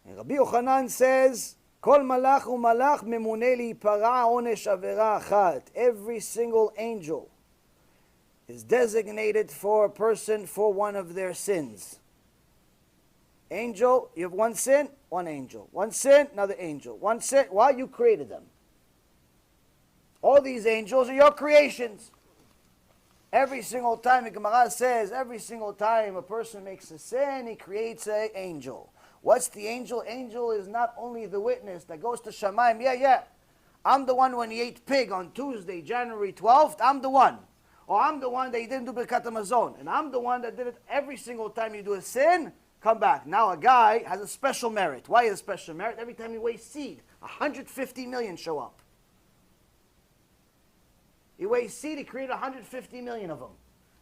Rabbi Yochanan says, Kol malach u'malach memune li'ipara onesh avera achat. Every single angel is designated for a person for one of their sins. Angel, you have one sin, one angel. One sin, another angel. One sin, why? You created them. All these angels are your creations. Every single time, the Gemara says, every single time a person makes a sin, he creates an angel. What's the angel? Angel is not only the witness that goes to Shamayim. Yeah. I'm the one when he ate pig on Tuesday, January 12th. I'm the one. Or I'm the one that he didn't do Birkat Hamazon. And I'm the one that did it every single time you do a sin, come back. Now a guy has a special merit. Why is a special merit? Every time he weighs seed, 150 million show up. He weighs seed, he created 150 million of them.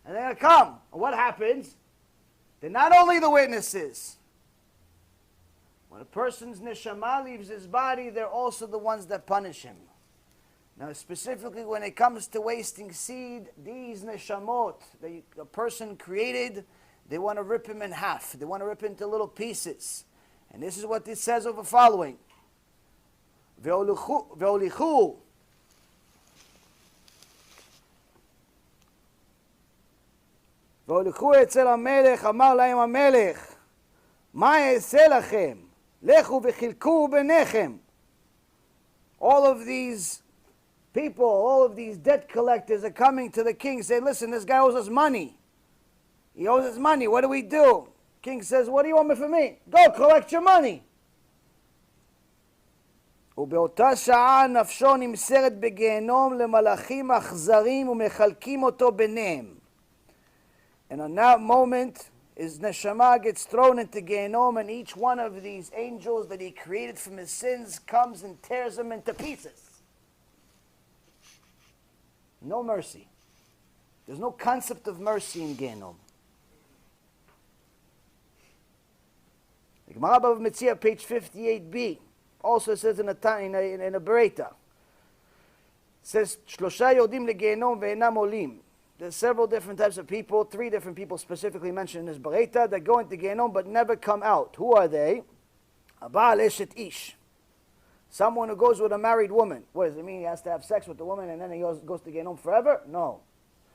And they're going to come. And what happens? They're not only the witnesses. When a person's neshama leaves his body, they're also the ones that punish him. Now, specifically when it comes to wasting seed, these neshamot that a person created, they want to rip him in half. They want to rip into little pieces. And this is what it says over following. Ve'olichu. והוליכו אצל המלך, אמר להם המלך, מה אעשה לכם? לכו וחילקו ביניכם. All of these people, all of these debt collectors are coming to the king saying, listen, this guy owes us money. He owes us money. What do we do? King says, what do you want from me? Go collect your money. ובאותה שעה נפשו נמסרת בגיהנום למלאכים אכזרים ומחלקים אותו ביניהם. And on that moment, his neshama gets thrown into Gehinom, and each one of these angels that he created from his sins comes and tears them into pieces. No mercy. There's no concept of mercy in Gehinom. The Gemara Bava Metzia, page 58b, also says in a Bereta, says, Shlosha yodim leGehinom ve'enam olim. There's several different types of people, 3 different people specifically mentioned in this Bereta that go into Gehinom but never come out. Who are they? Abal eshet ish. Someone who goes with a married woman. What does it mean? He has to have sex with the woman and then he goes to Gehinom forever? No.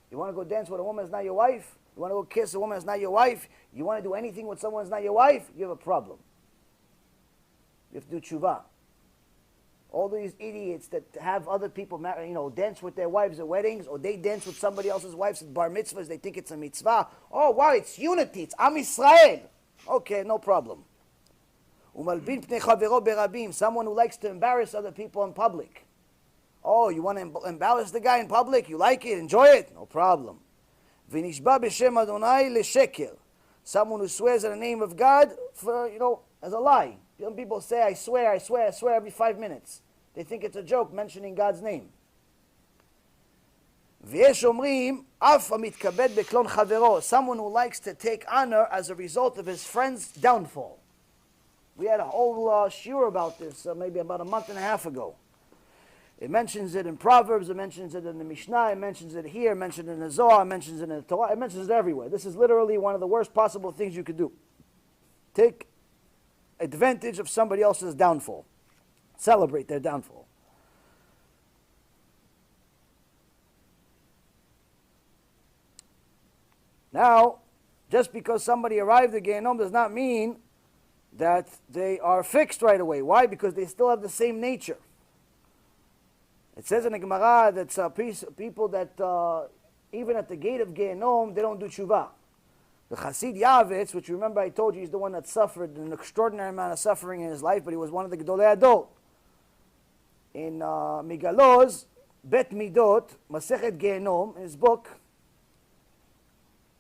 You want to go dance with a woman that's not your wife? You want to go kiss a woman that's not your wife? You want to do anything with someone that's not your wife? You have a problem. You have to do tshuva. All these idiots that have other people, dance with their wives at weddings, or they dance with somebody else's wives at bar mitzvahs. They think it's a mitzvah. Oh, wow, it's unity. It's Am Yisrael. Okay, no problem. Umalbin pnei chavero berabim. Someone who likes to embarrass other people in public. Oh, you want to embarrass the guy in public? You like it? Enjoy it? No problem. V'nishba b'shem Adonai l'sheker. Someone who swears in the name of God for, as a lie. Some people say, I swear every 5 minutes. They think it's a joke mentioning God's name. V'yesh omrim, af hamitkabed beklon chavero. Someone who likes to take honor as a result of his friend's downfall. We had a whole shiur about this maybe about a month and a half ago. It mentions it in Proverbs, it mentions it in the Mishnah, it mentions it here, it mentions it in the Zohar, it mentions it in the Torah, it mentions it everywhere. This is literally one of the worst possible things you could do. Take advantage of somebody else's downfall. Celebrate their downfall. Now, just because somebody arrived at Gehinom does not mean that they are fixed right away. Why? Because they still have the same nature. It says in the Gemara that people that even at the gate of Gehinom, they don't do tshuva. The Chassid Yavitz, which remember I told you he's the one that suffered an extraordinary amount of suffering in his life, but he was one of the Gedolei Ador. In Migaloz, Bet Midot, Masechet Gehinom, in his book,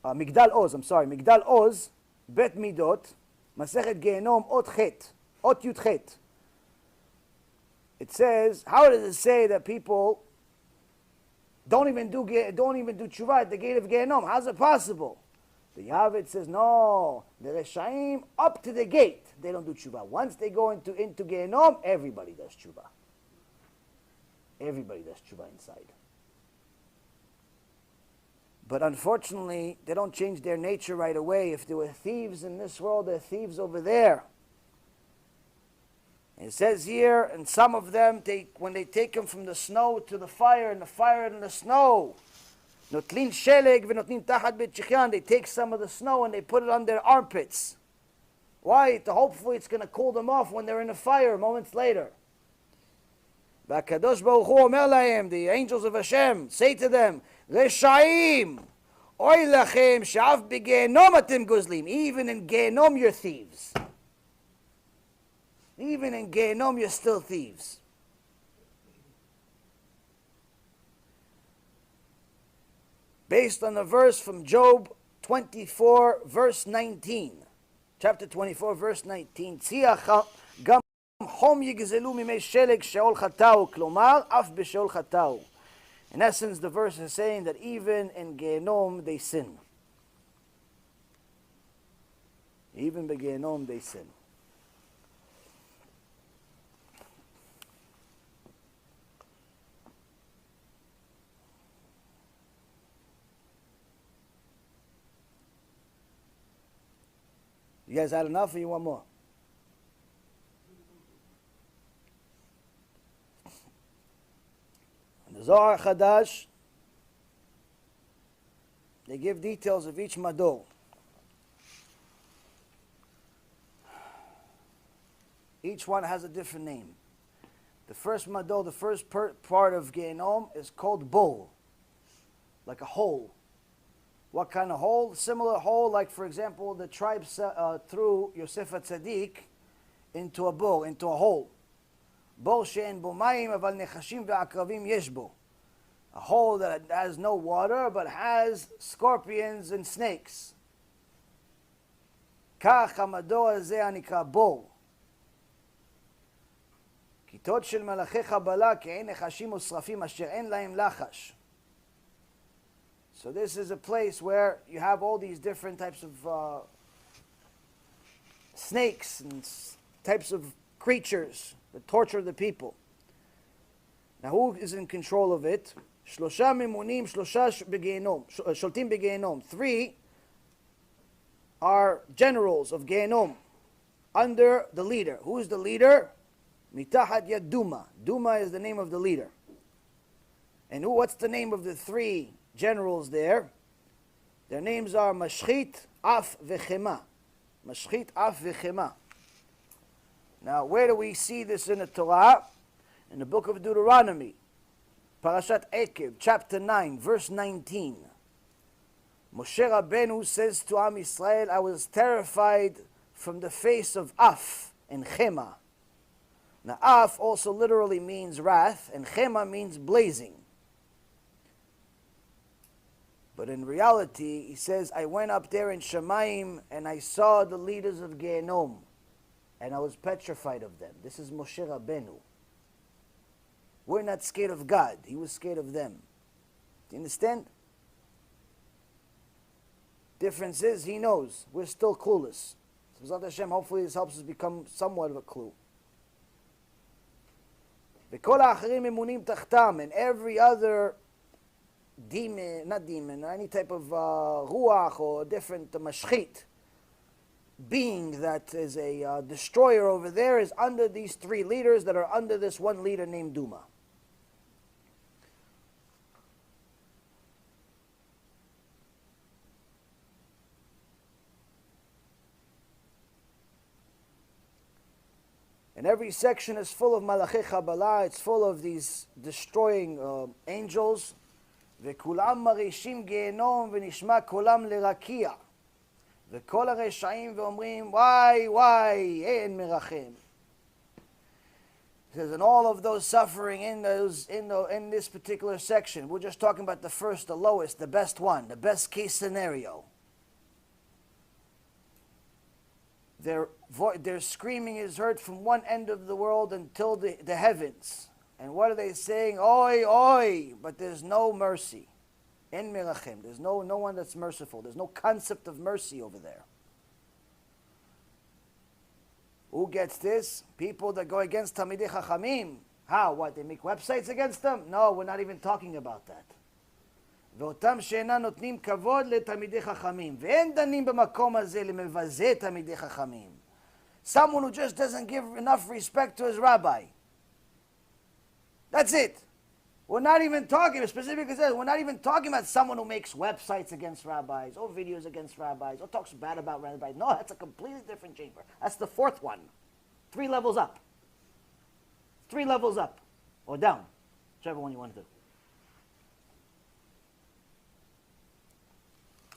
Migdal Oz, Bet Midot, Masechet Gehinom, Ot Chet, Ot Yud Chet. It says, how does it say that people don't even do tshuva at the gate of Gehinom? How's it possible? The Yavit says, no, the Reshaim up to the gate, they don't do tshuva. Once they go into Gehinom, everybody does tshuva. Everybody does tshuva inside. But unfortunately, they don't change their nature right away. If there were thieves in this world, there are thieves over there. It says here, and some of them, when they take them from the snow to the fire, and the fire and the snow, notlin sheleg v'notlin tachat b'tchichyan, they take some of the snow and they put it on their armpits. Why? Hopefully it's going to cool them off when they're in the fire moments later. V'akadosh Baruch Hu omer lahem, the angels of Hashem, say to them, Reshaim, oy lachem, she'af b'gehinom atem gozlim. Even in Gehinom you're thieves. Even in Gehinom, you're still thieves. Based on a verse from Job 24, verse 19. Chapter 24, verse 19. Gam chom yigzelu mimei sheleg sheol chatau, klomar af b'sheol chatau. In essence, the verse is saying that even in Gehinom, they sin. Even in Gehinom, they sin. You guys had enough or you want more? In the Zohar Chadash, they give details of each mador. Each one has a different name. The first mador, the first part of Gehinom is called bowl, like a hole. What kind of hole? Similar hole, like for example, the tribe threw Yosef HaTzadik into a bowl, into a hole. Bowl she'en bo mayim aval nechashim ve'akravim yesh bo. A hole that has no water but has scorpions and snakes. Kach hamador hazeh hanikra bowl. Kitot shel malachei chabala ke'en nechashim usrafim asher en lahem lachash. So this is a place where you have all these different types of snakes and types of creatures that torture the people. Now who is in control of it? Shlosha mimunim, shlosha begehinom, sholtim begehinom. 3 are generals of Gehinom under the leader. Who is the leader? Mitachat yad Duma. Duma is the name of the leader. And what's the name of the 3 generals there? Their names are Mashchit, Af, Vechema. Mashchit, Af, Vechema. Now, where do we see this in the Torah? In the book of Deuteronomy, Parashat Ekev, chapter 9, verse 19, Moshe Rabbeinu says to Am Yisrael, I was terrified from the face of Af and Chema. Now, Af also literally means wrath, and Chema means blazing. But in reality, he says, I went up there in Shemaim, and I saw the leaders of Gehinom, and I was petrified of them. This is Moshe Rabbeinu. We're not scared of God. He was scared of them. Do you understand? Difference is, he knows. We're still clueless. So, Hashem, hopefully this helps us become somewhat of a clue. And every other demon, not demon, any type of ruach or different mashchit being that is a destroyer over there is under these three leaders that are under this one leader named Duma. And every section is full of Malachei Kabbalah. It's full of these destroying angels. וכולם מרעישים גיהנום ונשמע קולם לרקיע. וכל הרשעים ואומרים, why, אין מרחם. It says, and all of those suffering in this particular section, we're just talking about the first, the lowest, the best one, the best case scenario. Their screaming is heard from one end of the world until the heavens. And what are they saying? Oi, oi! But there's no mercy. En mirachem. There's no one that's merciful. There's no concept of mercy over there. Who gets this? People that go against Talmidei Chachamim. How? What? They make websites against them? No, we're not even talking about that. ואותם שאינם נותנים כבוד לתלמידי חכמים. ואין דנים במקום הזה למבזה תלמידי חכמים. Someone who just doesn't give enough respect to his rabbi. That's it. We're not even talking, specifically says, we're not even talking about someone who makes websites against rabbis, or videos against rabbis, or talks bad about rabbis. No, that's a completely different chamber. That's the fourth one. 3 levels up. 3 levels up. Or down. Whichever one you want to do.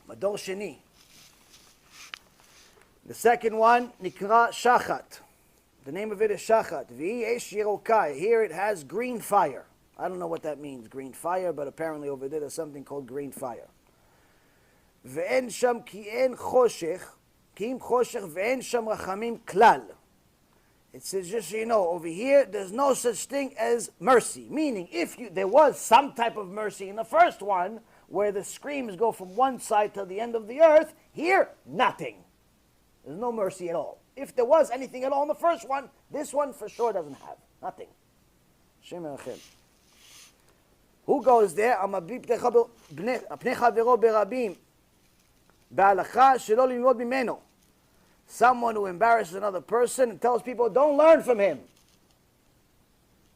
Mador Sheni. The second one, Nikra Shachat. The name of it is Shachat. V'i Esh Yerokai. Here it has green fire. I don't know what that means, green fire, but apparently over there there's something called green fire. Ve'en sham ki en choshech, ki im choshech ve'en sham rachamim klal. It says, just so you know, over here there's no such thing as mercy. Meaning, there was some type of mercy in the first one, where the screams go from one side to the end of the earth, here, nothing. There's no mercy at all. If there was anything at all in the first one, this one for sure doesn't have. Nothing. Shem Elachem. Who goes there? Someone who embarrasses another person and tells people, don't learn from him.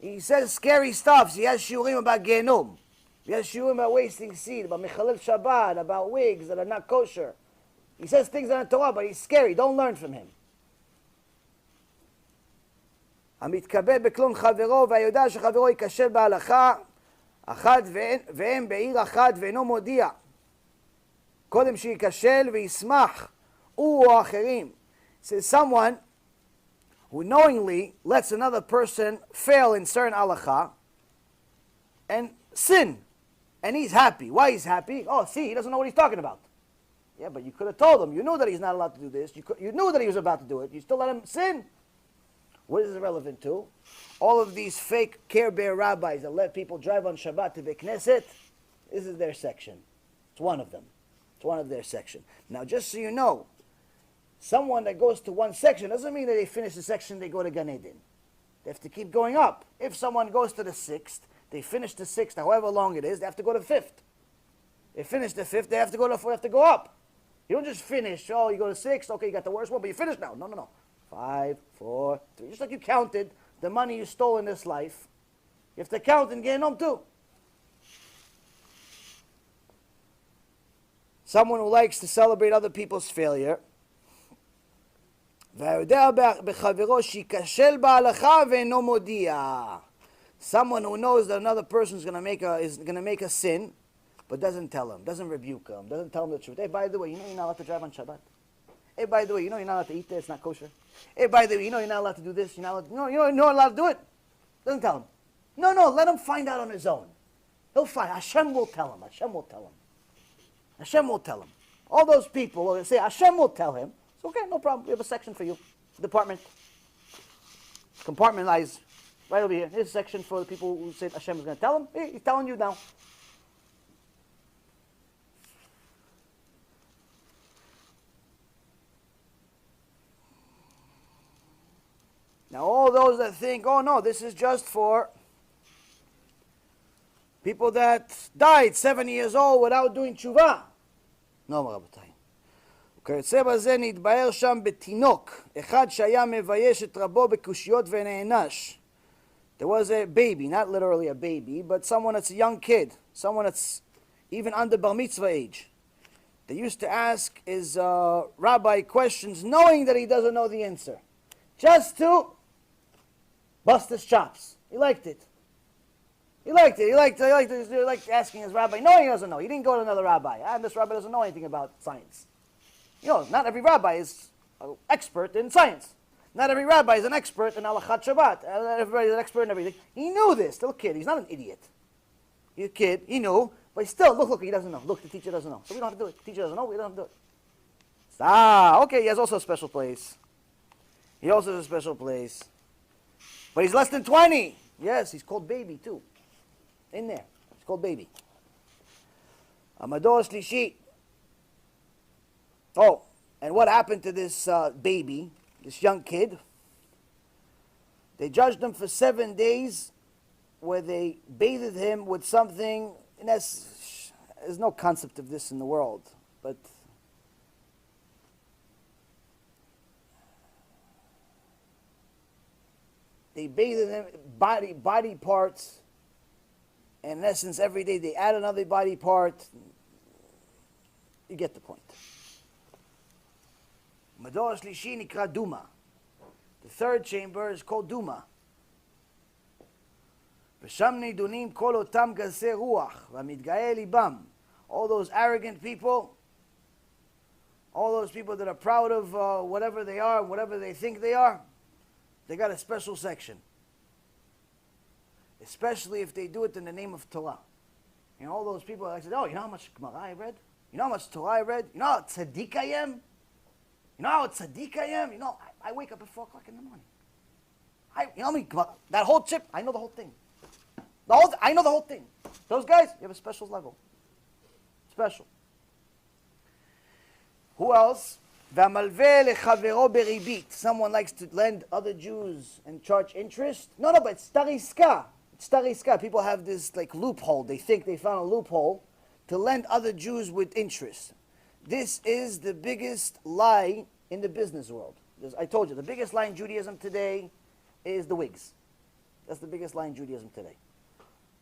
He says scary stuff. He has shiurim about Gehinom. He has shiurim about wasting seed, about Mechalel Shabbat, about wigs that are not kosher. He says things that are Torah, but he's scary. Don't learn from him. המתכבד בכלום חברו והיודע שחברו ייכשל בהלכה אחד והם בעיר אחת ואינו מודיע קודם שייכשל וישמח הוא או אחרים. Says someone who knowingly lets another person fail in certain halakha and sin, and he's happy. Why he's happy? Oh, see, he doesn't know what he's talking about. Yeah, but you could have told him. You knew that he's not allowed to do this. You knew that he was about to do it. You still let him sin. What is it relevant to? All of these fake Care Bear rabbis that let people drive on Shabbat to the Knesset, this is their section. It's one of them. It's one of their section. Now, just so you know, someone that goes to one section doesn't mean that they finish the section, they go to Gan Eden. They have to keep going up. If someone goes to the 6th, they finish the 6th, however long it is, they have to go to the 5th. They finish the 5th, they have to go to the 4th, they have to go up. You don't just finish, oh, you go to 6th, okay, you got the worst one, but you finish now. No. 5, 4, 3. Just like you counted the money you stole in this life, you have to count in Gehinom too. Someone who likes to celebrate other people's failure. והיודע בחברו שייכשל בהלכה ואינו מודיע. Someone who knows that another person is going to make a sin, but doesn't tell him, doesn't rebuke him, doesn't tell him the truth. Hey, by the way, you know you're not allowed to drive on Shabbat. Hey, by the way, you know you're not allowed to eat there, it's not kosher. Hey, by the way, you know you're not allowed to do this, you're not allowed to do it. Doesn't tell him. No, let him find out on his own. He'll find. Hashem will tell him. Hashem will tell him. Hashem will tell him. All those people will say, Hashem will tell him. It's okay, no problem. We have a section for you. Department. Compartmentalize. Right over here. Here's a section for the people who said Hashem is going to tell him. Hey, he's telling you now. Now all those that think, oh no, this is just for people that died 7 years old without doing tshuva. No, רבותיי. וכיוצא בזה נתבהר שם בתינוק, אחד שהיה מבייש את רבו בקושיות ונענש. There was a baby, not literally a baby, but someone that's a young kid, someone that's even under bar mitzvah age. They used to ask his rabbi questions knowing that he doesn't know the answer. Just to bust his chops. He liked it. He liked asking his rabbi, knowing he doesn't know. He didn't go to another rabbi. This rabbi doesn't know anything about science. You know, not every rabbi is an expert in science. Not every rabbi is an expert in halachat Shabbat. Everybody's an expert in everything. He knew this. Still a kid. He's not an idiot. He's a kid. He knew. But still, look, he doesn't know. Look, the teacher doesn't know. So we don't have to do it. The teacher doesn't know. We don't have to do it. Okay, he has also a special place. He also has a special place. But he's less than 20. Yes, he's called baby too. In there. He's called baby. Amador Shlishi. Oh, and what happened to this baby, this young kid? They judged him for 7 days where they bathed him with something, and there's no concept of this in the world, but they bathed him, body parts, and in essence every day they add another body part. You get the point. Mador Shlishi nikra Duma. The third chamber is called Duma. ושם נידונים כל אותם גסי רוח והמתגאה ליבם. All those arrogant people, all those people that are proud of whatever they are, whatever they think they are, they got a special section. Especially if they do it in the name of Torah. You know, all those people that say, oh, you know how much Gemara I read? You know how much Torah I read? You know how tzaddik I am? You know how tzaddik I am? You know, I wake up at 4 o'clock in the morning. You know me, that whole chip, I know the whole thing. I know the whole thing. Those guys, you have a special level. Special. Who else? V'amalveh lechavero beribit. Someone likes to lend other Jews and charge interest. No, but it's stariska. It's stariska. People have this like loophole. They think they found a loophole to lend other Jews with interest. This is the biggest lie in the business world. I told you, the biggest lie in Judaism today is the wigs. That's the biggest lie in Judaism today.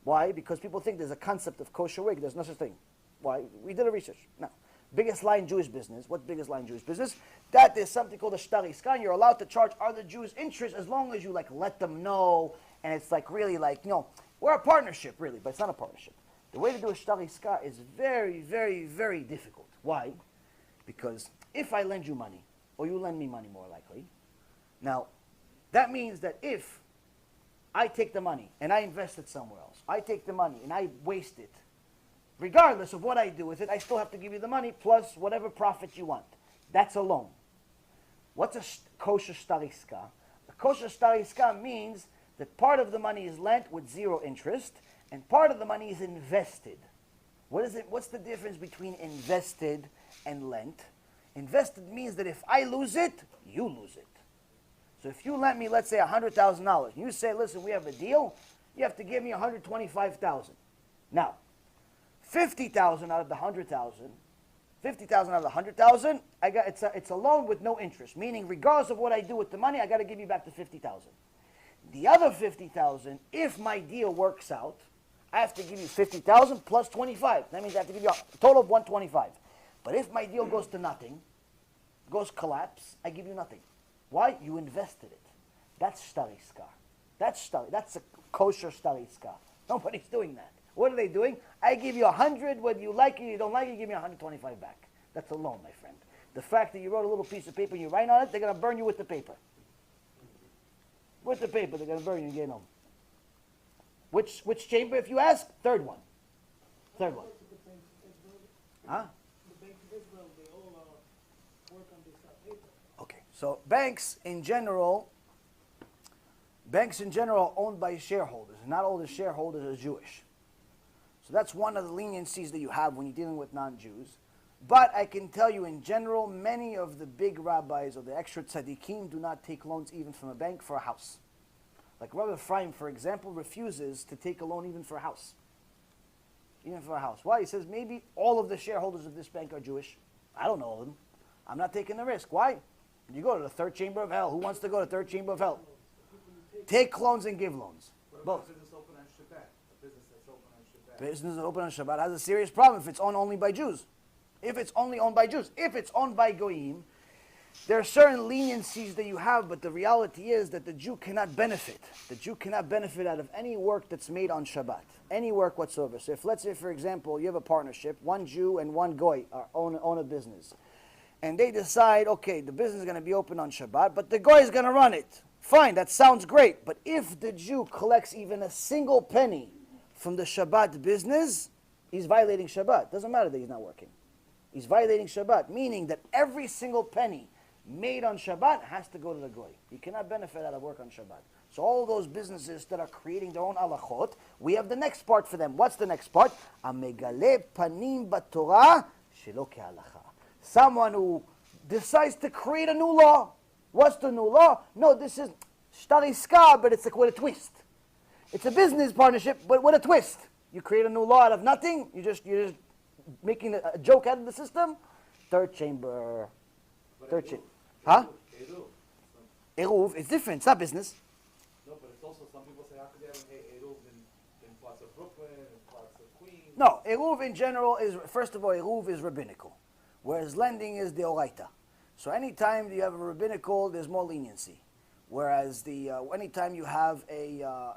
Why? Because people think there's a concept of kosher wig. There's no such thing. Why? We did a research. No. Biggest lie in Jewish business. What's biggest lie in Jewish business? That there's something called a shtariska. You're allowed to charge other Jews interest as long as you like let them know. And it's like really like, you know, we're a partnership really, but it's not a partnership. The way to do a shtariska is very, very, very difficult. Why? Because if I lend you money, or you lend me money more likely, now that means that if I take the money and I invest it somewhere else, I take the money and I waste it, regardless of what I do with it, I still have to give you the money plus whatever profit you want. That's a loan. What's a kosher stariska? A kosher stariska means that part of the money is lent with 0 interest and part of the money is invested. What is it? What's the difference between invested and lent? Invested means that if I lose it, you lose it. So if you lent me, let's say $100,000, and you say, listen, we have a deal, you have to give me $125,000. Now, $50,000 out of the $100,000, $50,000 out of the $100,000, it's a loan with no interest, meaning regardless of what I do with the money, I got to give you back the $50,000. The other $50,000, if my deal works out, I have to give you $50,000 plus 25. That means I have to give you a total of $125. But if my deal goes to nothing, goes collapse, I give you nothing. Why? You invested it. That's stariska. That's shtari. That's a kosher shtari iska. Nobody's doing that. What are they doing? I give you 100, whether you like it or you don't like it, you give me 125 back. That's a loan, my friend. The fact that you wrote a little piece of paper and you write on it, they're going to burn you with the paper. With the paper, they're going to burn you in Gehinom. Which chamber, if you ask? Third one. Third one. Huh? The banks of Israel, they all work on this paper. Okay, so banks in general are owned by shareholders. Not all the shareholders are Jewish. So that's one of the leniencies that you have when you're dealing with non-Jews. But I can tell you in general, many of the big rabbis or the extra tzaddikim do not take loans even from a bank for a house. Like Rabbi Ephraim, for example, refuses to take a loan even for a house. Even for a house. Why? He says maybe all of the shareholders of this bank are Jewish. I don't know them. I'm not taking the risk. Why? You go to the third chamber of hell. Who wants to go to the third chamber of hell? Take loans and give loans. Both. Business open on Shabbat. A business that's open on Shabbat. Business open on Shabbat has a serious problem if it's owned only by Jews. If it's only owned by Jews. If it's owned by Goyim, there are certain leniencies that you have, but the reality is that the Jew cannot benefit. The Jew cannot benefit out of any work that's made on Shabbat. Any work whatsoever. So if, let's say, for example, you have a partnership, one Jew and one Goy own a business. And they decide, okay, the business is going to be open on Shabbat, but the Goy is going to run it. Fine, that sounds great. But if the Jew collects even a single penny from the Shabbat business, he's violating Shabbat. Doesn't matter that he's not working. He's violating Shabbat, meaning that every single penny made on Shabbat has to go to the Goy. You cannot benefit out of work on Shabbat. So all those businesses that are creating their own halachot, we have the next part for them. What's the next part? Amegale panim batorah shelo kehalacha. Someone who decides to create a new law. What's the new law? No, this is shtariska, but it's like with a twist. It's a business partnership, but with a twist. You create a new law out of nothing. You're just making a joke out of the system. Third chamber. Third chamber. Huh? Eruv. It's different. It's not business. No, but it's also, some people say, how could they have an Eruv in parts of Brooklyn, in parts of Queens? No, Eruv in general is, first of all, Eruv is rabbinical, whereas lending is the Oraita. So anytime you have a rabbinical, there's more leniency. Whereas anytime you have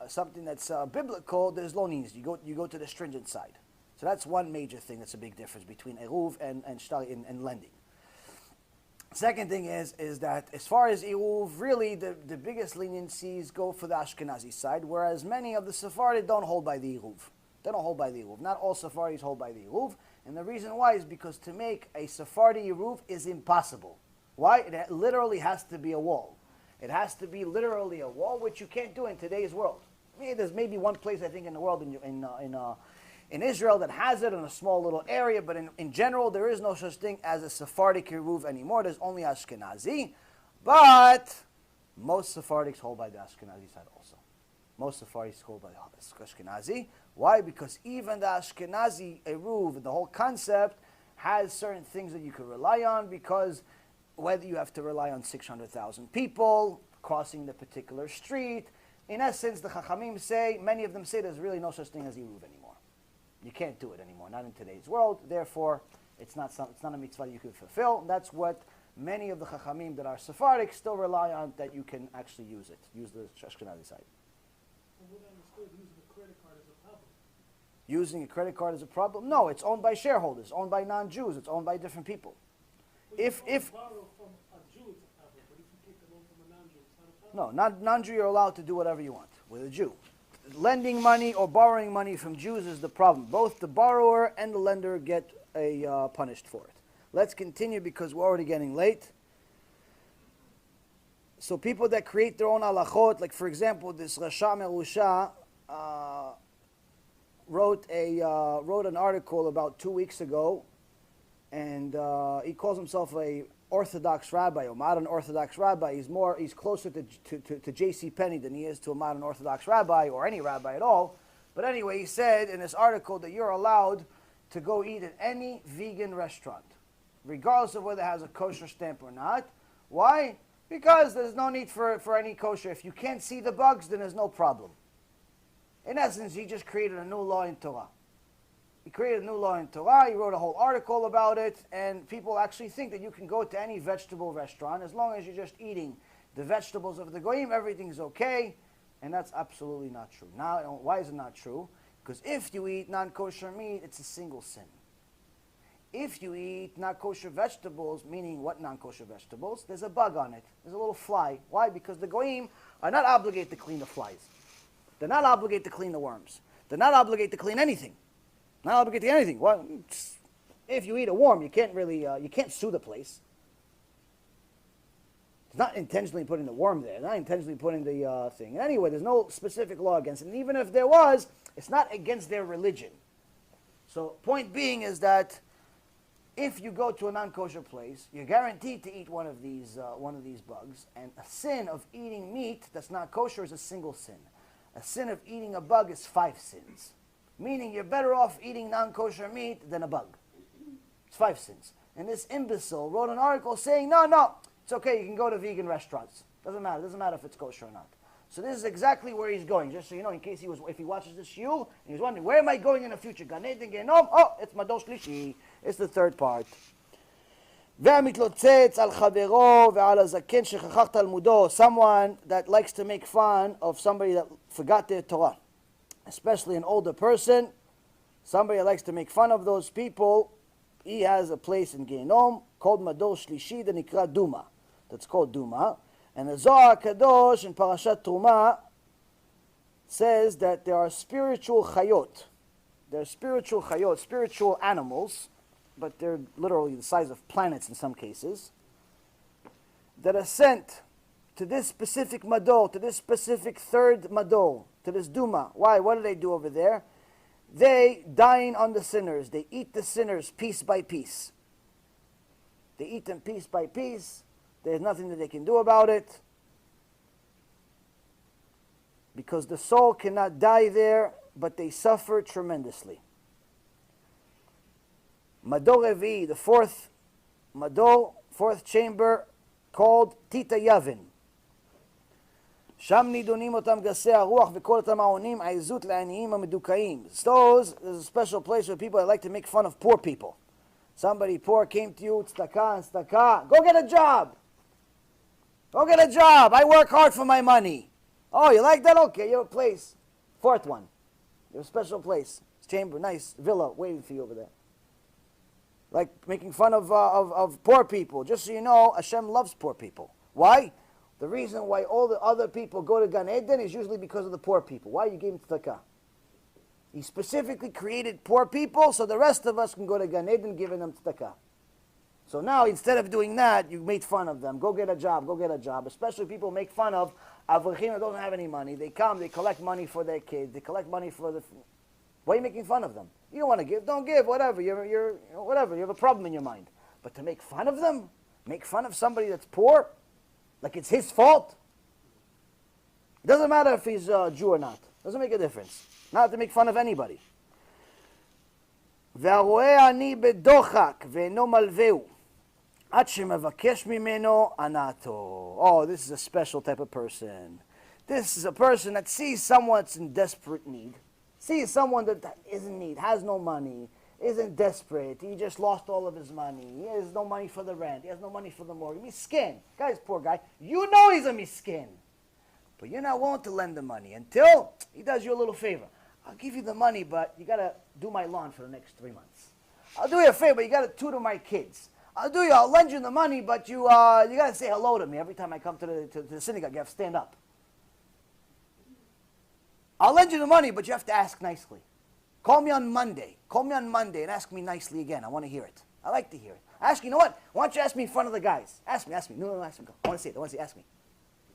something that's biblical, there's low leniency. You go to the stringent side. So that's one major thing that's a big difference between Eruv and lending. Second thing is that as far as Eruv, really the biggest leniencies go for the Ashkenazi side, whereas many of the Sephardi don't hold by the Eruv. They don't hold by the Eruv. Not all Sephardis hold by the Eruv. And the reason why is because to make a Sephardi Eruv is impossible. Why? It literally has to be a wall. It has to be literally a wall, which you can't do in today's world. I mean, there's maybe one place, I think, in the world, in Israel, that has it in a small little area, but in general, there is no such thing as a Sephardic Eruv anymore. There's only Ashkenazi. But most Sephardics hold by the Ashkenazi side also. Most Sephardics hold by the Ashkenazi. Why? Because even the Ashkenazi Eruv, the whole concept, has certain things that you could rely on, because whether you have to rely on 600,000 people crossing the particular street, in essence, the Chachamim say, many of them say there's really no such thing as Eruv anymore. You can't do it anymore, not in today's world. Therefore, it's not a mitzvah you can fulfill. That's what many of the Chachamim that are Sephardic still rely on, that you can actually use the Ashkenazi side. From what I understood, using a credit card is a problem. Using a credit card is a problem? No, it's owned by shareholders, owned by non-Jews, it's owned by different people. Well, If borrow from a Jew, it's a problem. But if you take a loan from a non-Jew, it's not a problem. No, non-Jew, you're allowed to do whatever you want with a Jew. Lending money or borrowing money from Jews is the problem. Both the borrower and the lender get punished for it. Let's continue because we're already getting late. So people that create their own halachot, like for example, this Rasha Merusha wrote an article about 2 weeks ago, and he calls himself a Orthodox rabbi, or modern Orthodox rabbi. He's closer to J.C. Penney than he is to a modern Orthodox rabbi, or any rabbi at all. But anyway, he said in this article that you're allowed to go eat at any vegan restaurant, regardless of whether it has a kosher stamp or not. Why? Because there's no need for any kosher. If you can't see the bugs, then there's no problem. In essence, he just created a new law in Torah. He created a new law in Torah. He wrote a whole article about it, and people actually think that you can go to any vegetable restaurant as long as you're just eating the vegetables of the goyim. Everything's okay. And that's absolutely not true. Now, why is it not true? Because if you eat non-kosher meat, it's a single sin. If you eat non-kosher vegetables, meaning what non-kosher vegetables? There's a bug on it. There's a little fly. Why? Because the goyim are not obligated to clean the flies. They're not obligated to clean the worms. They're not obligated to clean anything. Not obligated to anything. Well, if you eat a worm, you can't really, you can't sue the place. It's not intentionally putting the worm there. Not intentionally putting the thing. And anyway, there's no specific law against it. And even if there was, it's not against their religion. So point being is that if you go to a non-kosher place, you're guaranteed to eat one of these bugs. And a sin of eating meat that's not kosher is a single sin. A sin of eating a bug is 5 sins. Meaning you're better off eating non-kosher meat than a bug. It's 5 sins. And this imbecile wrote an article saying, no, it's okay, you can go to vegan restaurants. Doesn't matter. Doesn't matter if it's kosher or not. So this is exactly where he's going. Just so you know, in case if he watches this shiur, and he's wondering, where am I going in the future? Gan Eden, Gehinom? Oh, it's Madosh Lishi. It's the third part. והמתלוצץ על חברו ועל הזקן שכח תלמודו. Someone that likes to make fun of somebody that forgot their Torah. Especially an older person. Somebody that likes to make fun of those people. He has a place in Gehinom called Madosh Lishi that nikra Duma. That's called Duma. And the Zohar Kadosh in Parashat Truma says that there are spiritual chayot. There are spiritual chayot, spiritual animals, but they're literally the size of planets in some cases, that are sent to this specific madol, to this specific third madol, to this Duma. Why? What do they do over there? They dine on the sinners. They eat the sinners piece by piece. They eat them piece by piece. There's nothing that they can do about it. Because the soul cannot die there, but they suffer tremendously. Madol Revi, the fourth madol, fourth chamber, called Tita Yavin. שם נידונים אותם גסי הרוח וכל אותם העונים העזות לעניים המדוכאים. Those, there's a special place where people that like to make fun of poor people. Somebody poor came to you, tzedakah, go get a job. Go get a job. I work hard for my money. Oh, you like that? Okay, you have a place. Fourth one. You have a special place. It's chamber, nice villa waiting for you over there. Like making fun of poor people. Just so you know, Hashem loves poor people. Why? The reason why all the other people go to Gan Eden is usually because of the poor people. Why? You gave him tzedakah. He specifically created poor people so the rest of us can go to Gan Eden giving them tzedakah. So now, instead of doing that, you made fun of them. Go get a job, go get a job. Especially people make fun of avrechim that don't have any money. They come, they collect money for their kids. They collect money for the... Why are you making fun of them? You don't want to give, don't give, whatever. You're whatever. You have a problem in your mind. But to make fun of them? Make fun of somebody that's poor? Like it's his fault? It doesn't matter if he's a Jew or not. It doesn't make a difference. Not to make fun of anybody. והרואה אני בדוחק ואינו מלווהו עד שמבקש ממנו הנאתו. Oh, this is a special type of person. This is a person that sees someone that's in desperate need. Sees someone that is in need, has no money, isn't desperate. He just lost all of his money. He has no money for the rent. He has no money for the mortgage. Miskin. Guy's poor guy. You know he's a miskin. But you're not willing to lend the money until he does you a little favor. I'll give you the money, but you got to do my lawn for the next 3 months. I'll do you a favor. You got to tutor my kids. I'll lend you the money, but you got to say hello to me every time I come to the synagogue. You have to stand up. I'll lend you the money, but you have to ask nicely. Call me on Monday. Call me on Monday and ask me nicely again. I want to hear it. I like to hear it. Ask, you know what? Why don't you ask me in front of the guys? Ask me. No, ask me. Go. I want to see it. I want to see it. Ask me.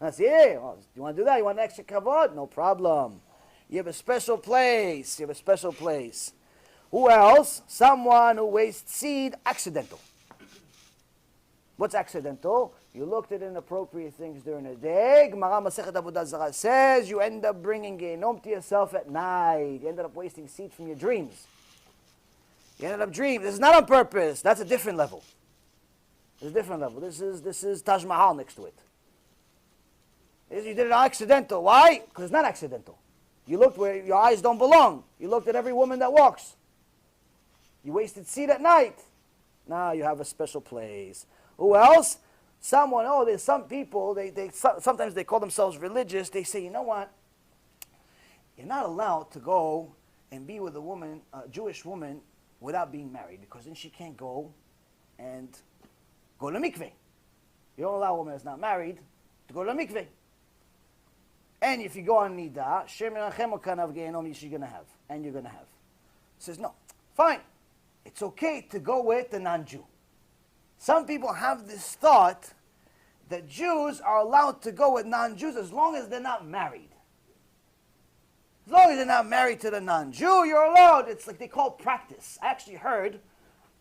I say, hey, oh, you want to do that? You want an extra kavod? No problem. You have a special place. You have a special place. Who else? Someone who wastes seed, accidental. What's accidental? You looked at inappropriate things during the day. Gemara Masechet Avodah Zarah says you end up bringing Gehinom to yourself at night. You ended up wasting seed from your dreams. You ended up dreaming. This is not on purpose. That's a different level. It's a different level. This is Taj Mahal next to it. You did it accidental. Why? Because it's not accidental. You looked where your eyes don't belong. You looked at every woman that walks. You wasted seed at night. Now you have a special place. Who else? Someone, there's some people, sometimes they call themselves religious. They say, you know what? you're not allowed to go and be with a woman, a Jewish woman, without being married, because then she can't go and go to mikveh. You don't allow a woman that's not married to go to mikveh. And if you go on Nida, Shem Yerachem, what kind of Gehinom you're going to have? And you're going to have. He says, no, fine. It's okay to go with the non-Jew. Some people have this thought that Jews are allowed to go with non-Jews as long as they're not married. As long as they're not married to the non-Jew, you're allowed. It's like they call practice. I actually heard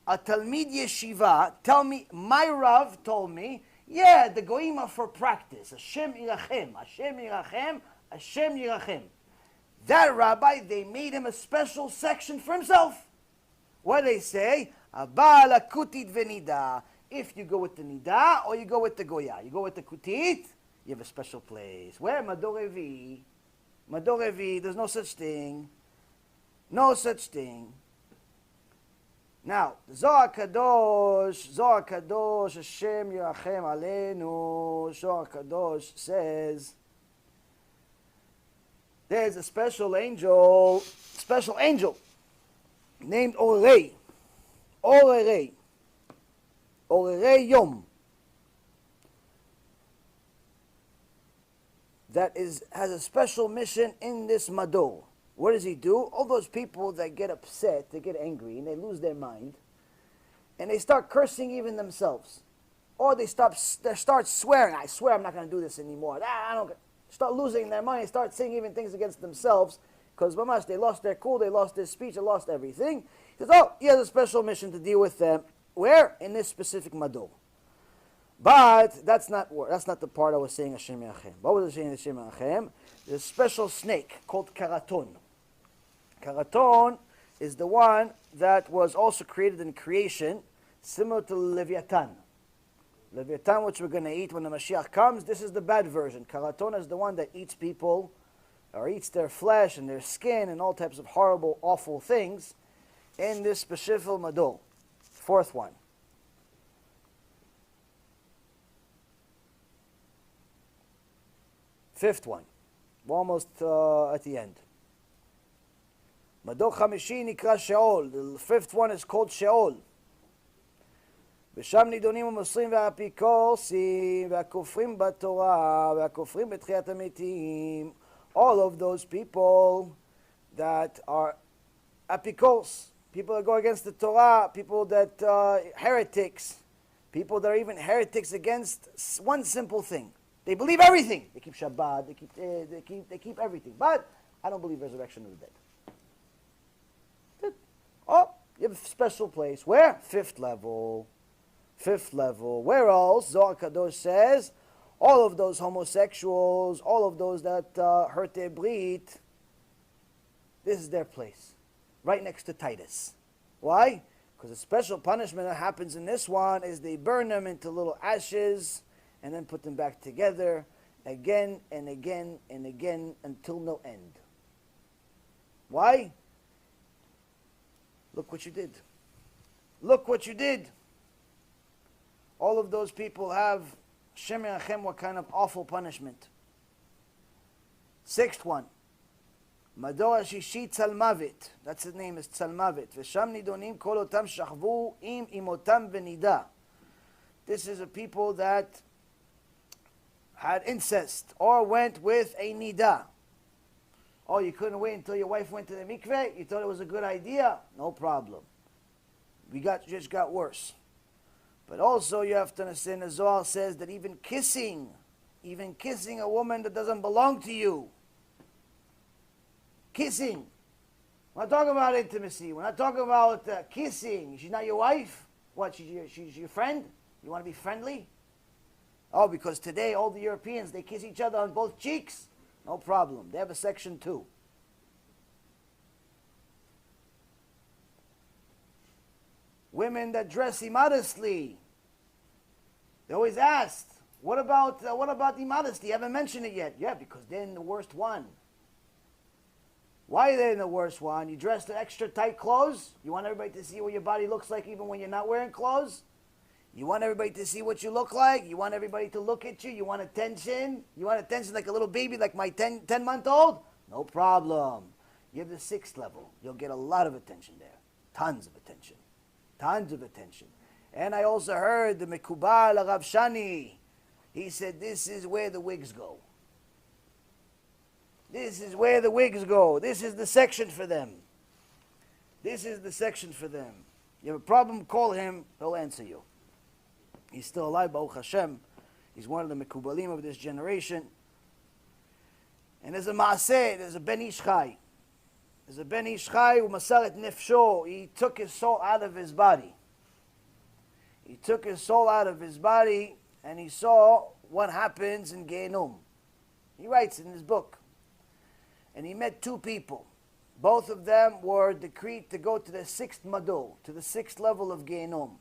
a Talmid Yeshiva tell me, my Rav told me, yeah, the Goyim are for practice. Hashem Yirachem, Hashem Yirachem, Hashem Yirachem. That rabbi, they made him a special section for himself. What they say? Abba la kutit venida. If you go with the nida or you go with the goya. You go with the kutit, you have a special place. Where? Madorevi. Madorevi, there's no such thing. No such thing. Now, Zohar Kadosh, Hashem Yerachem Aleinu, Zohar Kadosh says, there's a special angel named Orei Yom, that has a special mission in this Mador. What does he do? All those people that get upset, they get angry, and they lose their mind, and they start cursing even themselves. Or they start swearing, I swear I'm not going to do this anymore. I don't start losing their mind, start saying even things against themselves, because mamash, they lost their cool, they lost their speech, they lost everything. He says, oh, he has a special mission to deal with them. Where? In this specific Mador. But that's not the part I was saying Hashem Yerachem. What was I saying Hashem Yerachem? There's a special snake called Karaton. Karaton is the one that was also created in creation, similar to Leviathan. Leviathan, which we're going to eat when the Mashiach comes, this is the bad version. Karaton is the one that eats people, or eats their flesh and their skin and all types of horrible, awful things in this specific Mador. Fourth one. Fifth one. We're almost at the end. Mador Chamishi Nikra Sheol. The fifth one is called Sheol. ושם נידונים המוסרים והאפיקורסים והכופרים בתורה והכופרים בתחיית המתים. All of those people that are apikors, people that go against the Torah, people that heretics, people that are even heretics against one simple thing. They believe everything. They keep Shabbat, they keep everything. But I don't believe resurrection of the dead. Oh, you have a special place. Where? Fifth level. Fifth level. Where else? Zohar Kadosh says, all of those homosexuals, all of those that hurt their brit, this is their place. Right next to Titus. Why? Because a special punishment that happens in this one is they burn them into little ashes and then put them back together again and again and again until no end. Why? Look what you did. Look what you did. All of those people have Shem Yerachem, what kind of awful punishment. Sixth one. Mador Shishi Tzalmavit. That's his name, is Tzalmavit. V'sham nidonim kol otam shachvu im imotam v'nida. This is a people that had incest or went with a nida. Oh, you couldn't wait until your wife went to the mikveh? You thought it was a good idea? No problem. Just got worse. But also you have to understand, the Zohar says that even kissing a woman that doesn't belong to you, kissing. We're not talking about intimacy. We're not talking about kissing. She's not your wife. What, she's your friend? You want to be friendly? Oh, because today all the Europeans, they kiss each other on both cheeks. No problem. They have a section 2. Women that dress immodestly. They always asked, what about immodesty? You haven't mentioned it yet. Yeah, because they're in the worst one. Why are they in the worst one? You dress in extra tight clothes? You want everybody to see what your body looks like even when you're not wearing clothes? You want everybody to see what you look like? You want everybody to look at you? You want attention? You want attention like a little baby, like my 10-month-old? No problem. You have the 6th level. You'll get a lot of attention there. Tons of attention. Tons of attention. And I also heard the Mekubal Rav Shani. He said this is where the wigs go. This is where the wigs go. This is the section for them. This is the section for them. You have a problem, call him, he'll answer you. He's still alive, Baruch HaShem. He's one of the Mekubalim of this generation. And there's a Maaseh, there's a Ben Ish Chai. There's a Ben Ish Chai who masaret nefsho. He took his soul out of his body. He took his soul out of his body and he saw what happens in Gehinom. He writes in his book. And he met 2 people. Both of them were decreed to go to the 6th madul, to the 6th level of Gehinom.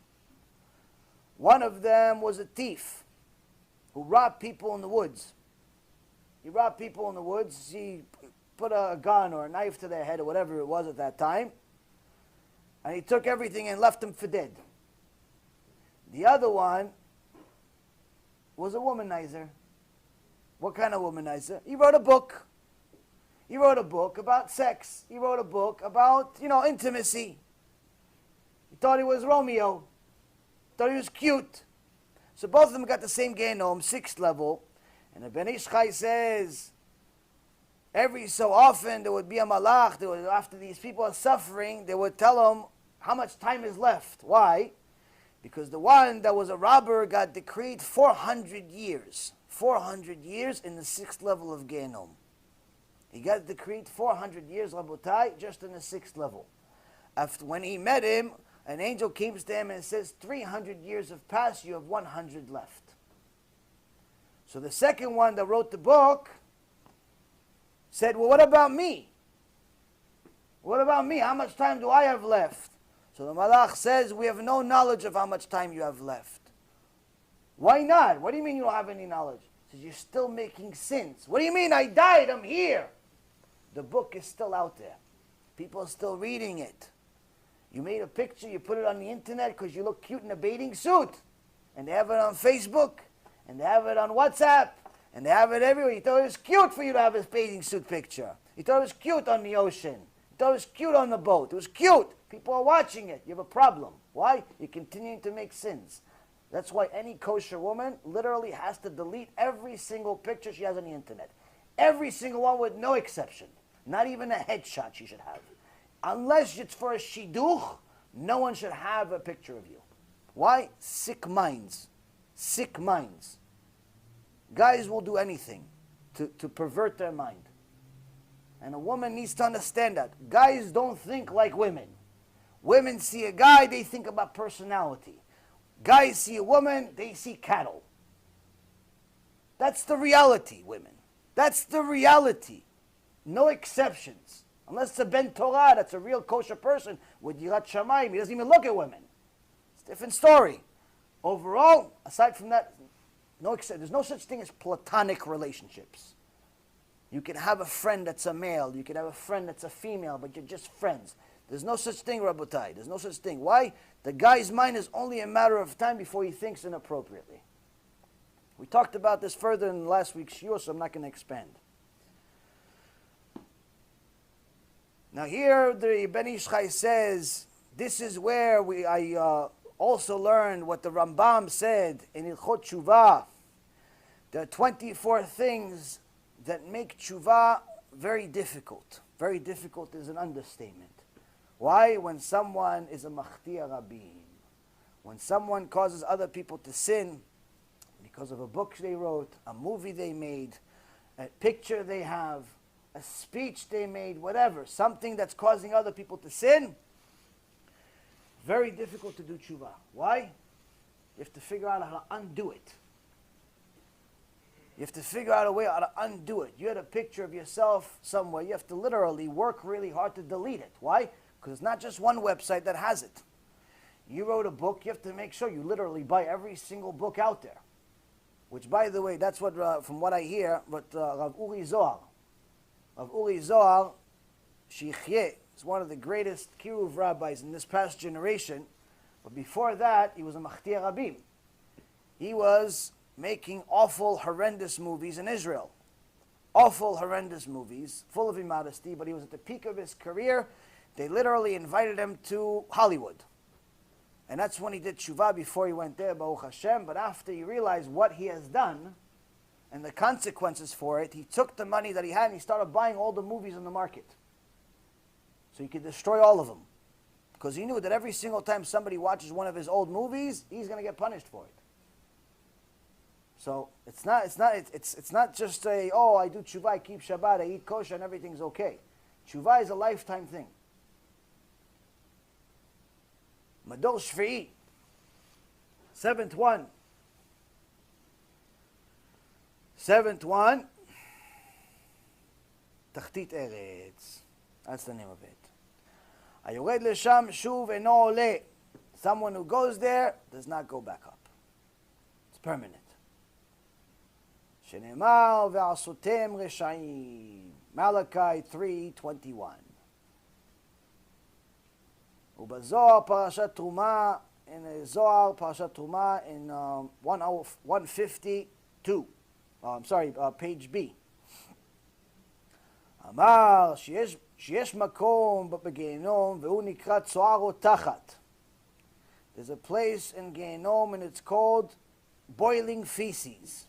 One of them was a thief who robbed people in the woods. He robbed people in the woods. He put a gun or a knife to their head or whatever it was at that time. And he took everything and left them for dead. The other one was a womanizer. What kind of womanizer? He wrote a book. He wrote a book about sex. He wrote a book about, intimacy. He thought he was Romeo. Thought he was cute. So both of them got the same Gehinom, 6th level. And the Ben Ish Chai says, every so often there would be a malach, after these people are suffering, they would tell them how much time is left. Why? Because the one that was a robber got decreed 400 years. 400 years in the 6th level of Gehinom. He got decreed 400 years, Rabotai, just in the 6th level. After, when he met him, an angel comes to him and says, 300 years have passed, you have 100 left. So the second one that wrote the book said, well, what about me? What about me? How much time do I have left? So the Malach says, we have no knowledge of how much time you have left. Why not? What do you mean you don't have any knowledge? He says, you're still making sins. What do you mean? I died, I'm here. The book is still out there. People are still reading it. You made a picture, you put it on the internet because you look cute in a bathing suit. And they have it on Facebook. And they have it on WhatsApp. And they have it everywhere. You thought it was cute for you to have this bathing suit picture. You thought it was cute on the ocean. You thought it was cute on the boat. It was cute. People are watching it. You have a problem. Why? You're continuing to make sins. That's why any kosher woman literally has to delete every single picture she has on the internet. Every single one with no exception. Not even a headshot she should have. Unless it's for a shidduch, no one should have a picture of you. Why? Sick minds. Sick minds. Guys will do anything to pervert their mind. And a woman needs to understand that. Guys don't think like women. Women see a guy, they think about personality. Guys see a woman, they see cattle. That's the reality, women. That's the reality. No exceptions. Unless it's a Ben Torah, that's a real kosher person with Yirat Shamayim. He doesn't even look at women. It's a different story. Overall, aside from that, there's no such thing as platonic relationships. You can have a friend that's a male. You can have a friend that's a female, but you're just friends. There's no such thing, Rabotai. There's no such thing. Why? The guy's mind is only a matter of time before he thinks inappropriately. We talked about this further in last week's shiur, so I'm not going to expand. Now here, the Ben Ish Chai says, this is where I also learned what the Rambam said in Ilchot Tshuva. There are 24 things that make Tshuva very difficult. Very difficult is an understatement. Why? When someone is a Machtia Rabim, when someone causes other people to sin because of a book they wrote, a movie they made, a picture they have, a speech they made, whatever, something that's causing other people to sin, very difficult to do tshuva. Why? You have to figure out how to undo it. You have to figure out a way how to undo it. You had a picture of yourself somewhere. You have to literally work really hard to delete it. Why? Because it's not just one website that has it. You wrote a book, you have to make sure you literally buy every single book out there. Which, by the way, that's what, from what I hear, what Rav Uri Zohar, Shichyeh, is one of the greatest Kiruv rabbis in this past generation. But before that, he was a Machtia Rabim. He was making awful, horrendous movies in Israel. awful, horrendous movies, full of immodesty, but he was at the peak of his career. They literally invited him to Hollywood. And that's when he did tshuva before he went there, Baruch HaShem. But after he realized what he has done and the consequences for it, he took the money that he had and he started buying all the movies on the market. So he could destroy all of them. Because he knew that every single time somebody watches one of his old movies, he's going to get punished for it. So it's not just a, oh, I do tshuva, I keep Shabbat, I eat kosher, and everything's okay. Tshuva is a lifetime thing. Mador Shvi'i, seventh one. Seventh one, Tachtit Eretz. That's the name of it. Ayored lesham shuv eno ole. Someone who goes there does not go back up. It's permanent. Shenemar ve'asotem reshaim. Malachi 3:21. Ubazohar parashat Truma, in Zohar parashat Truma in 152. Page B. Amar שיש מקום בגיהינום והוא נקרא צוער או תחת. There's a place in Gehinom and it's called boiling feces.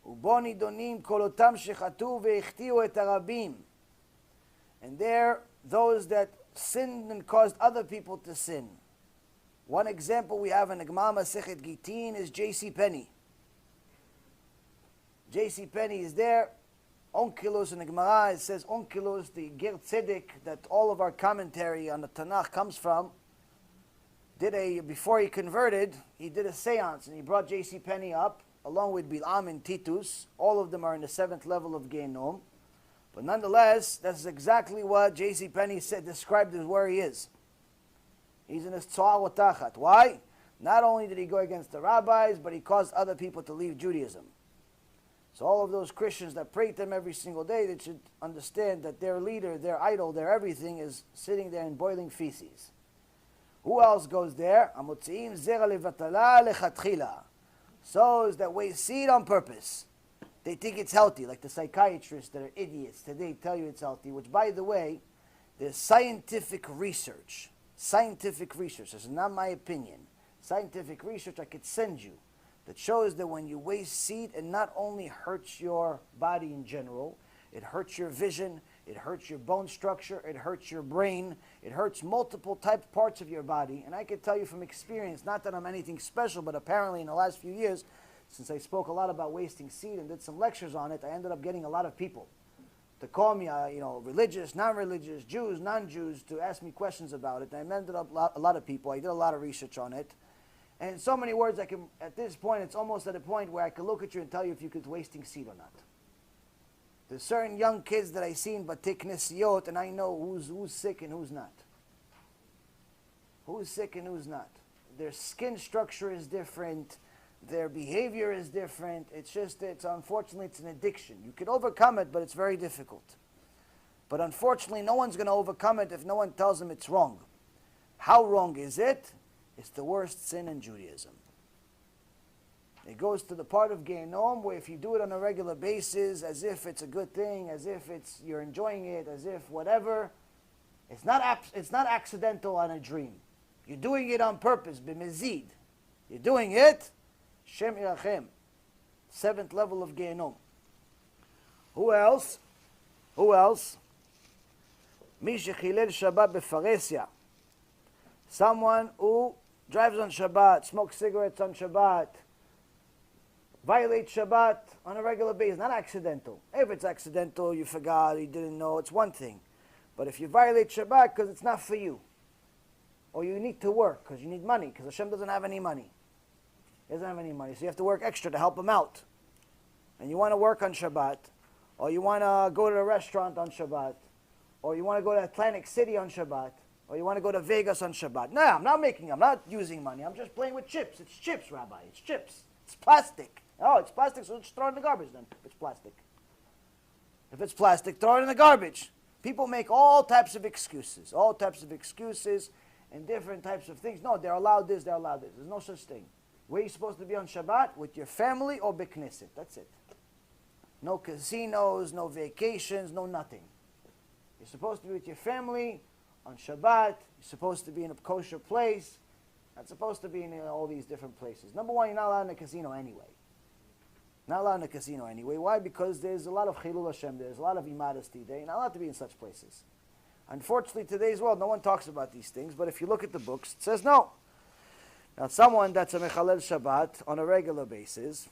ובו נידונים כל אותם שחטאו והחטיאו את הרבים. And there, those that sinned and caused other people to sin. One example we have in the Gemara Masechet Gitin is J.C. Penney. J.C. Penney is there. Onkelos in the Gemara, it says Onkelos, the Ger Tzedek that all of our commentary on the Tanakh comes from, before he converted, he did a seance and he brought J.C. Penney up along with Bilam and Titus. All of them are in the 7th level of Gehinom. But nonetheless, that's exactly what J.C. Penney said, described as where he is. He's in his Tzoar Watachat. Why? Not only did he go against the rabbis, but he caused other people to leave Judaism. So all of those Christians that pray to him every single day, they should understand that their leader, their idol, their everything is sitting there in boiling feces. Who else goes there? Amotziim zera levatala lechatchila. Those that waste seed on purpose. They think it's healthy, like the psychiatrists that are idiots today tell you it's healthy, which, by the way, there's scientific research. Scientific research. This is not my opinion. Scientific research I could send you that shows that when you waste seed, it not only hurts your body in general, it hurts your vision, it hurts your bone structure, it hurts your brain, it hurts multiple parts of your body. And I can tell you from experience, not that I'm anything special, but apparently in the last few years, since I spoke a lot about wasting seed and did some lectures on it, I ended up getting a lot of people to call me, religious, non-religious, Jews, non-Jews, to ask me questions about it. And I ended up a lot of people. I did a lot of research on it. And in so many words, at this point, it's almost at a point where I can look at you and tell you if you're wasting seed or not. There's certain young kids that I see in Batei Knesiot, and I know who's sick and who's not. Who's sick and who's not. Their skin structure is different. Their behavior is different. Unfortunately, it's an addiction. You can overcome it, but it's very difficult. But unfortunately, no one's going to overcome it if no one tells them it's wrong. How wrong is it? It's the worst sin in Judaism. It goes to the part of Gehinom where if you do it on a regular basis, as if it's a good thing, as if you're enjoying it, as if whatever, it's not accidental on a dream. You're doing it on purpose, b'mezid. You're doing it, Shem Irachem, 7th level of Gehinom. Who else? Mi shechilel Shabbat befaresia. Someone who drives on Shabbat, smokes cigarettes on Shabbat, violates Shabbat on a regular basis, not accidental. If it's accidental, you forgot, you didn't know, it's one thing. But if you violate Shabbat because it's not for you, or you need to work because you need money, because Hashem doesn't have any money. He doesn't have any money, so you have to work extra to help him out. And you want to work on Shabbat, or you want to go to a restaurant on Shabbat, or you want to go to Atlantic City on Shabbat, or you want to go to Vegas on Shabbat. No, I'm not using money. I'm just playing with chips. It's chips, Rabbi. It's chips. It's plastic. Oh, it's plastic, so just throw it in the garbage then, if it's plastic. If it's plastic, throw it in the garbage. People make all types of excuses and different types of things. No, they're allowed this, they're allowed this. There's no such thing. Where are you supposed to be on Shabbat? With your family or Beknesset. That's it. No casinos, no vacations, no nothing. You're supposed to be with your family on Shabbat. You're supposed to be in a kosher place. Not supposed to be in all these different places. Number one, you're not allowed in a casino anyway. Not allowed in a casino anyway. Why? Because there's a lot of Chilul Hashem. There's a lot of immodesty there. You're not allowed to be in such places. Unfortunately, today's world, no one talks about these things. But if you look at the books, it says no. Now, someone that's a Mechalel Shabbat on a regular basis,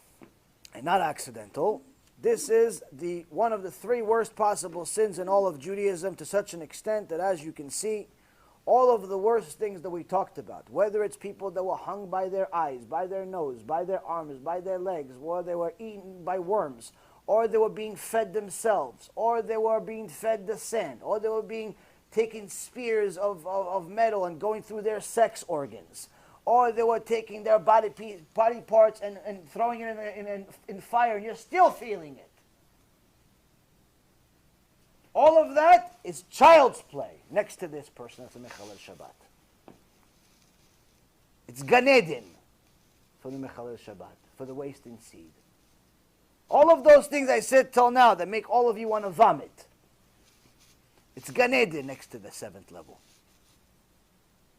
and not accidental, this is one of the three worst possible sins in all of Judaism, to such an extent that, as you can see, all of the worst things that we talked about, whether it's people that were hung by their eyes, by their nose, by their arms, by their legs, or they were eaten by worms, or they were being fed themselves, or they were being fed the sand, or they were being taking spears of metal and going through their sex organs, or they were taking their body parts and throwing it in fire, and you're still feeling it. All of that is child's play next to this person that's a Mechalel Shabbat. It's Gan Eden for the Mechalel Shabbat, for the wasting seed. All of those things I said till now that make all of you want to vomit, it's Gan Eden next to the seventh level.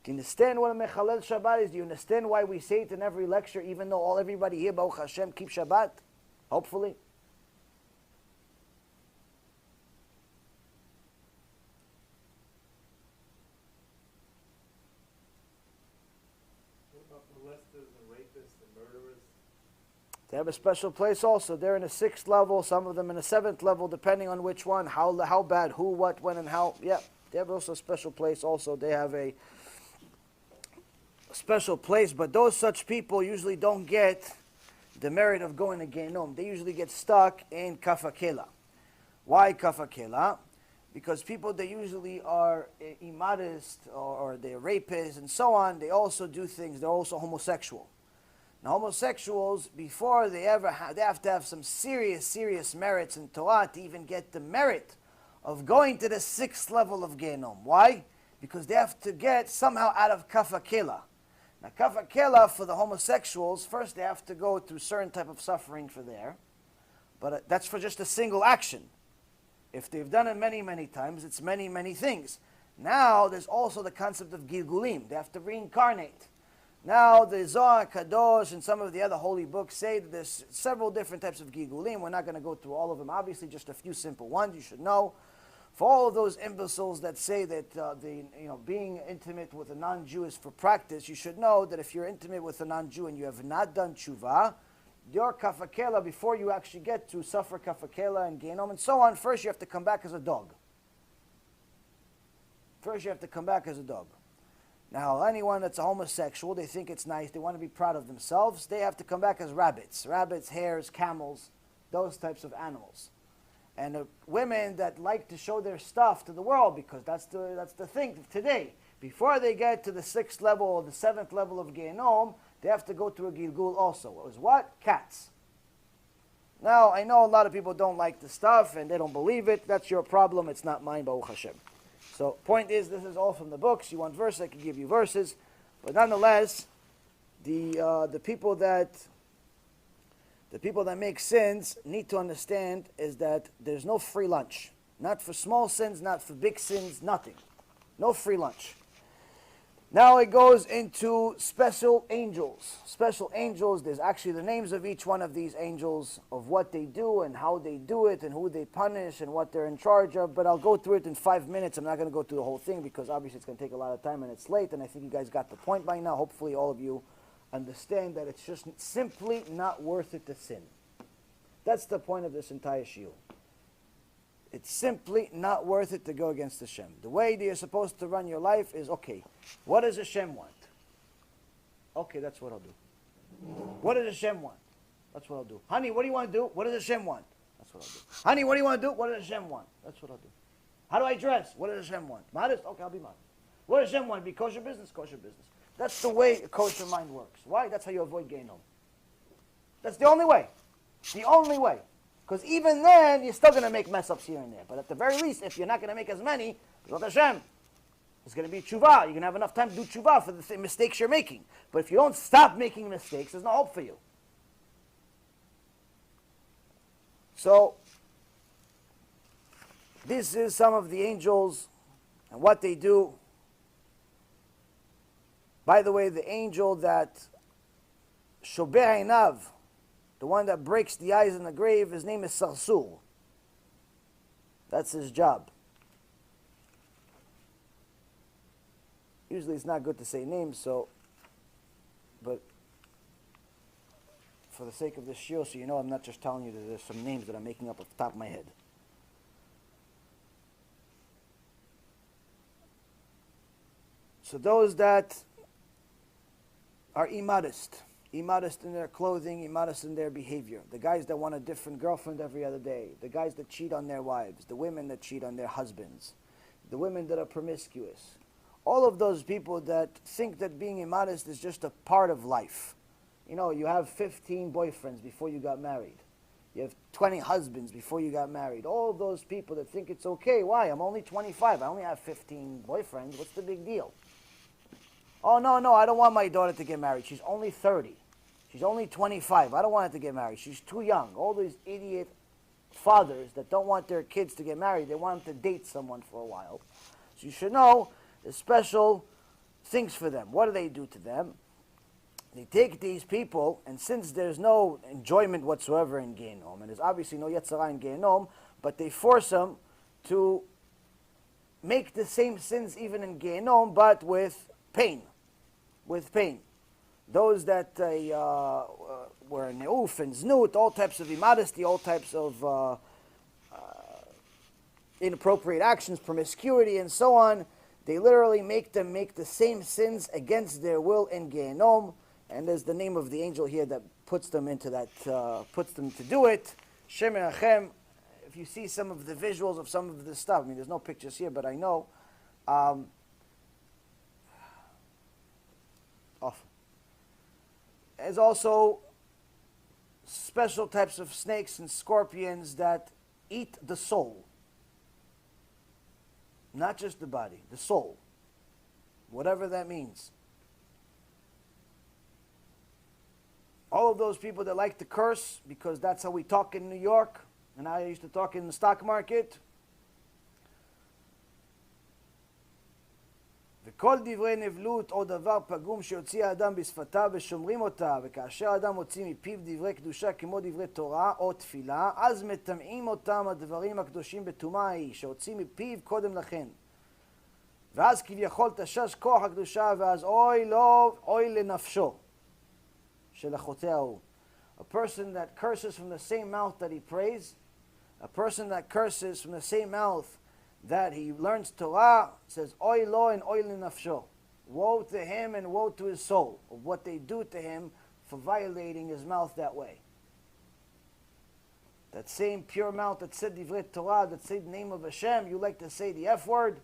Do you understand what a Mechalel Shabbat is? Do you understand why we say it in every lecture, even though everybody here, Baruch HaShem, keep Shabbat? Hopefully. They have a special place also. They're in a 6th level, some of them in a 7th level, depending on which one, how bad, who, what, when, and how. Yeah, they have also a special place also. They have a special place, but those such people usually don't get the merit of going to Gehinom. They usually get stuck in Kafakela. Why Kafakela? Because people that usually are immodest or they're rapists and so on, they also do things, they're also homosexual. Now, homosexuals, before they ever they have to have some serious merits in Torah to even get the merit of going to the 6th level of Gehinom. Why? Because they have to get somehow out of Kafakela. Now, Kafakela for the homosexuals, first they have to go through certain type of suffering for there, but that's for just a single action. If they've done it many times, it's many things. Now, there's also the concept of Gilgulim. They have to reincarnate. Now, the Zohar, Kadosh, and some of the other holy books say that there's several different types of Gilgulim. We're not going to go through all of them. Obviously, just a few simple ones you should know. For all of those imbeciles that say that being intimate with a non-Jew is for practice, you should know that if you're intimate with a non-Jew and you have not done tshuva, your kafakela, before you actually get to suffer kafakela and Gehinom and so on, first you have to come back as a dog. First you have to come back as a dog. Now, anyone that's a homosexual, they think it's nice, they want to be proud of themselves, they have to come back as rabbits. Rabbits, hares, camels, those types of animals. And women that like to show their stuff to the world, because that's the thing today. Before they get to the 6th level or the 7th level of Gehinom, they have to go through a Gilgul also. It was what? Cats. Now, I know a lot of people don't like the stuff and they don't believe it. That's your problem. It's not mine, Baruch HaShem. So, point is, this is all from the books. You want verses, I can give you verses. But nonetheless, the people that make sins need to understand is that there's no free lunch. Not for small sins, not for big sins, nothing. No free lunch. Now it goes into special angels. Special angels, there's actually the names of each one of these angels, of what they do and how they do it and who they punish and what they're in charge of. But I'll go through it in 5 minutes. I'm not going to go through the whole thing because obviously it's going to take a lot of time and it's late. And I think you guys got the point by now. Hopefully all of you understand that it's just simply not worth it to sin. That's the point of this entire shiur. It's simply not worth it to go against Hashem. The way that you're supposed to run your life is, okay, what does Hashem want? Okay, that's what I'll do. What does Hashem want? That's what I'll do. Honey, what do you want to do? What does Hashem want? That's what I'll do. Honey, what do you want to do? What does Hashem want? That's what I'll do. How do I dress? What does Hashem want? Modest? Okay, I'll be modest. What does Hashem want? Be kosher business? Kosher business. That's the way a kosher mind works. Why? That's how you avoid Gehinom. That's the only way. The only way. Because even then, you're still going to make mess-ups here and there. But at the very least, if you're not going to make as many, B'ezrat Hashem, it's going to be tshuva. You're going to have enough time to do tshuva for the mistakes you're making. But if you don't stop making mistakes, there's no hope for you. So, this is some of the angels and what they do. By the way, the angel that Shober Einav, the one that breaks the eyes in the grave, his name is Sarsur. That's his job. Usually it's not good to say names, but for the sake of this shiur, so you know I'm not just telling you that there's some names that I'm making up off the top of my head. So those that are immodest in their clothing, immodest in their behavior, the guys that want a different girlfriend every other day, the guys that cheat on their wives, the women that cheat on their husbands, the women that are promiscuous, all of those people that think that being immodest is just a part of life. You know, you have 15 boyfriends before you got married. You have 20 husbands before you got married. All those people that think it's okay. Why? I'm only 25. I only have 15 boyfriends. What's the big deal? Oh, no, I don't want my daughter to get married. She's only 30. She's only 25. I don't want her to get married. She's too young. All these idiot fathers that don't want their kids to get married, they want them to date someone for a while. So you should know there's special things for them. What do they do to them? They take these people, and since there's no enjoyment whatsoever in Gehinom, and there's obviously no Yetzirah in Gehinom, but they force them to make the same sins even in Gehinom, but with pain. With pain. Those that were ne'uf and znut, all types of immodesty, all types of inappropriate actions, promiscuity, and so on, they literally make them make the same sins against their will in Gehinom. And there's the name of the angel here that puts them into that, puts them to do it. Shem Menachem. If you see some of the visuals of some of this stuff, I mean, there's no pictures here, but I know. There's also special types of snakes and scorpions that eat the soul. Not just the body, the soul. Whatever that means. All of those people that like to curse, because that's how we talk in New York, and I used to talk in the stock market. וכל דברי נבלות או דבר פגום שיוציא האדם בשפתיו ושומרים אותה, וכאשר האדם מוציא מפיו דברי קדושה כמו דברי תורה או תפילה, אז מטמאים אותם הדברים הקדושים בטומאה ההיא שהוציא מפיו קודם לכן. ואז כביכול תשש כוח הקדושה, ואז אוי לו, אוי לנפשו של החוטא ההוא. A person that curses from the same mouth that he prays, a person that curses from the same mouth that he learns Torah, says, Oy lo and oy lenafsho. Woe to him and woe to his soul, of what they do to him for violating his mouth that way. That same pure mouth that said divrei Torah, that said the name of Hashem, you like to say the F word,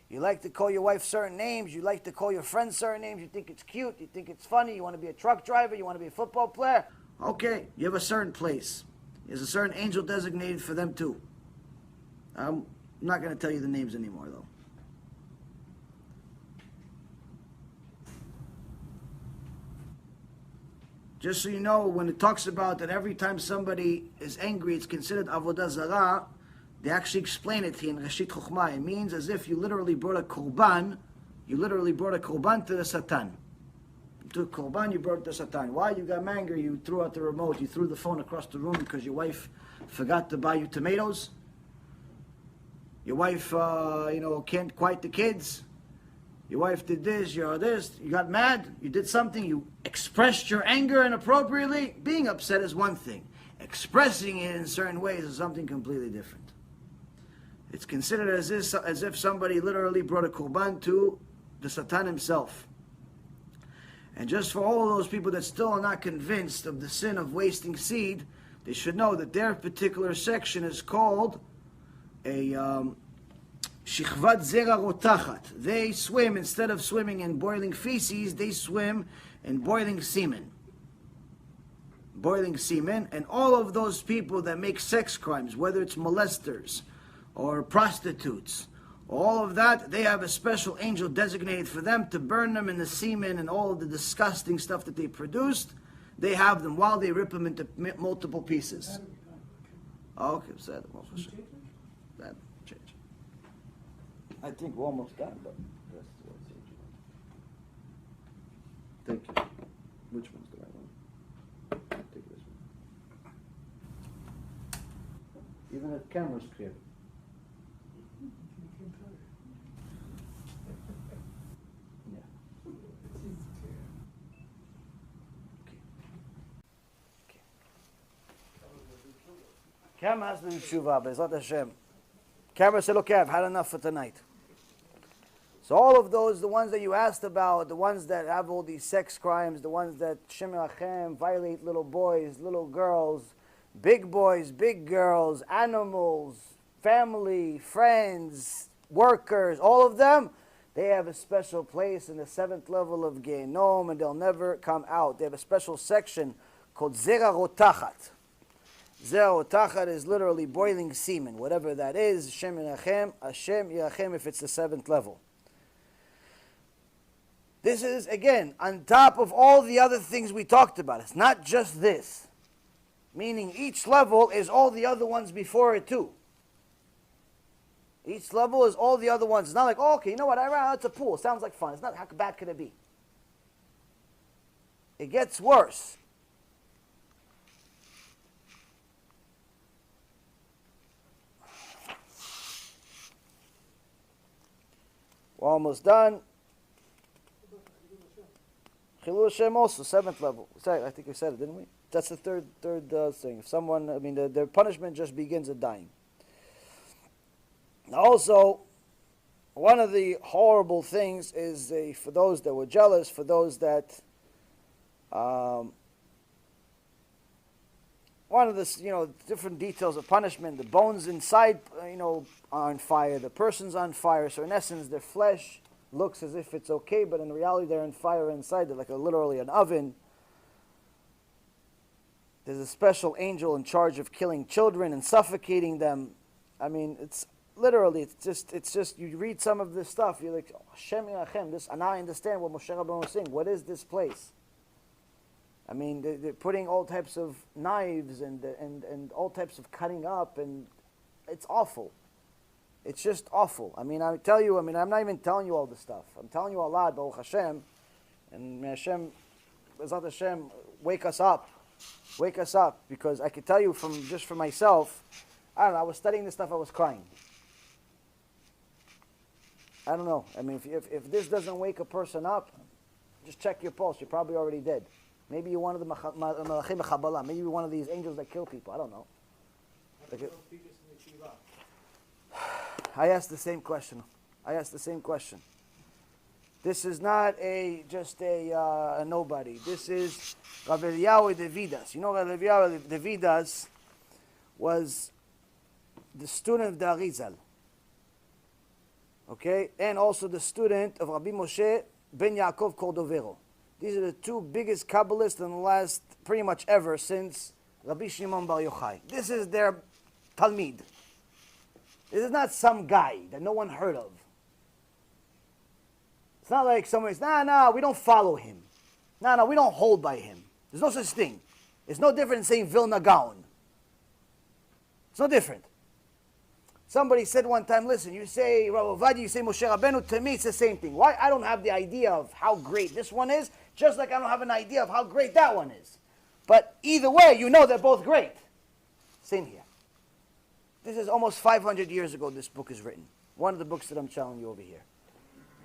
you like to call your wife certain names, you like to call your friends certain names, you think it's cute, you think it's funny, you want to be a truck driver, you want to be a football player. Okay, you have a certain place. There's a certain angel designated for them too. I'm not going to tell you the names anymore, though. Just so you know, when it talks about that every time somebody is angry, it's considered avodah zarah, they actually explain it here in Rashit Chokhmah. It means as if you literally brought a korban, to the Satan. You took korban, you brought it to Satan. Why? You got angry, you threw out the remote, you threw the phone across the room because your wife forgot to buy you tomatoes. Your wife, can't quiet the kids. Your wife did this, you got mad, you did something, you expressed your anger inappropriately. Being upset is one thing. Expressing it in certain ways is something completely different. It's considered as if somebody literally brought a korban to the Satan himself. And just for all of those people that still are not convinced of the sin of wasting seed, they should know that their particular section is called a shichvat zera rotachat. They swim, instead of swimming in boiling feces, they swim in boiling semen. Boiling semen, and all of those people that make sex crimes, whether it's molesters or prostitutes, all of that, they have a special angel designated for them to burn them in the semen and all of the disgusting stuff that they produced. They have them while they rip them into multiple pieces. Okay, sad. That change. I think we're almost done, but that's what's Thank you. Which one's the right one? Take this one. Even the camera's clear. Yeah. Camera has to do tshuva, Be'ezrat Hashem. Camera said, okay, I've had enough for tonight. So all of those, the ones that you asked about, the ones that have all these sex crimes, the ones that Shem Rachem violate little boys, little girls, big boys, big girls, animals, family, friends, workers, all of them, they have a special place in the 7th level of Gehinom, and they'll never come out. They have a special section called Zera Rotachat. Zera Rotachat is literally boiling semen, whatever that is. Hashem Yerachem if it's the 7th level. This is, again, on top of all the other things we talked about. It's not just this. Meaning each level is all the other ones before it too. Each level is all the other ones. It's not like, oh, okay, you know what, I ran, it's a pool. It sounds like fun. It's not, how bad could it be? It gets worse. We're almost done. Chilul Hashem also, 7th level. Sorry, I think we said it, didn't we? That's the third thing. If someone, I mean, their punishment just begins at dying. Also, one of the horrible things is for those that were jealous, for those that, one of the, different details of punishment, the bones inside, are on fire, the person's on fire, so in essence, their flesh looks as if it's okay, but in reality, they're on fire inside, they're like literally an oven. There's a special angel in charge of killing children and suffocating them. I mean, it's literally, it's just, you read some of this stuff, you're like, Hashem Yerachem, this, and now I understand what Moshe Rabbeinu was saying. What is this place? I mean, they're putting all types of knives and all types of cutting up, and it's awful. It's just awful. I mean, I'm not even telling you all this stuff. I'm telling you a lot, Baruch Hashem, and may Hashem, Bezrat Hashem, wake us up, because I can tell you just for myself, I don't know, I was studying this stuff, I was crying. I don't know. I mean, if this doesn't wake a person up, just check your pulse. You're probably already dead. Maybe you're one of the Malachim Chabbalah. Maybe you're one of these angels that kill people. I don't know. I asked the same question. This is not just a nobody. This is Rav Eliyahu de Vidas. You know, Rav Eliyahu de Vidas was the student of the Arizal. Okay? And also the student of Rabbi Moshe ben Yaakov Cordovero. These are the two biggest Kabbalists in the last, pretty much ever, since Rabbi Shimon Bar Yochai. This is their Talmid. This is not some guy that no one heard of. It's not like someone says, we don't follow him. We don't hold by him. There's no such thing. It's no different than saying Vilna Gaon. It's no different. Somebody said one time, listen, you say Rav Ovadia, you say Moshe Rabbeinu, to me it's the same thing. Why? I don't have the idea of how great this one is, just like I don't have an idea of how great that one is. But either way, you know they're both great. Same here. This is almost 500 years ago this book is written. One of the books that I'm telling you over here.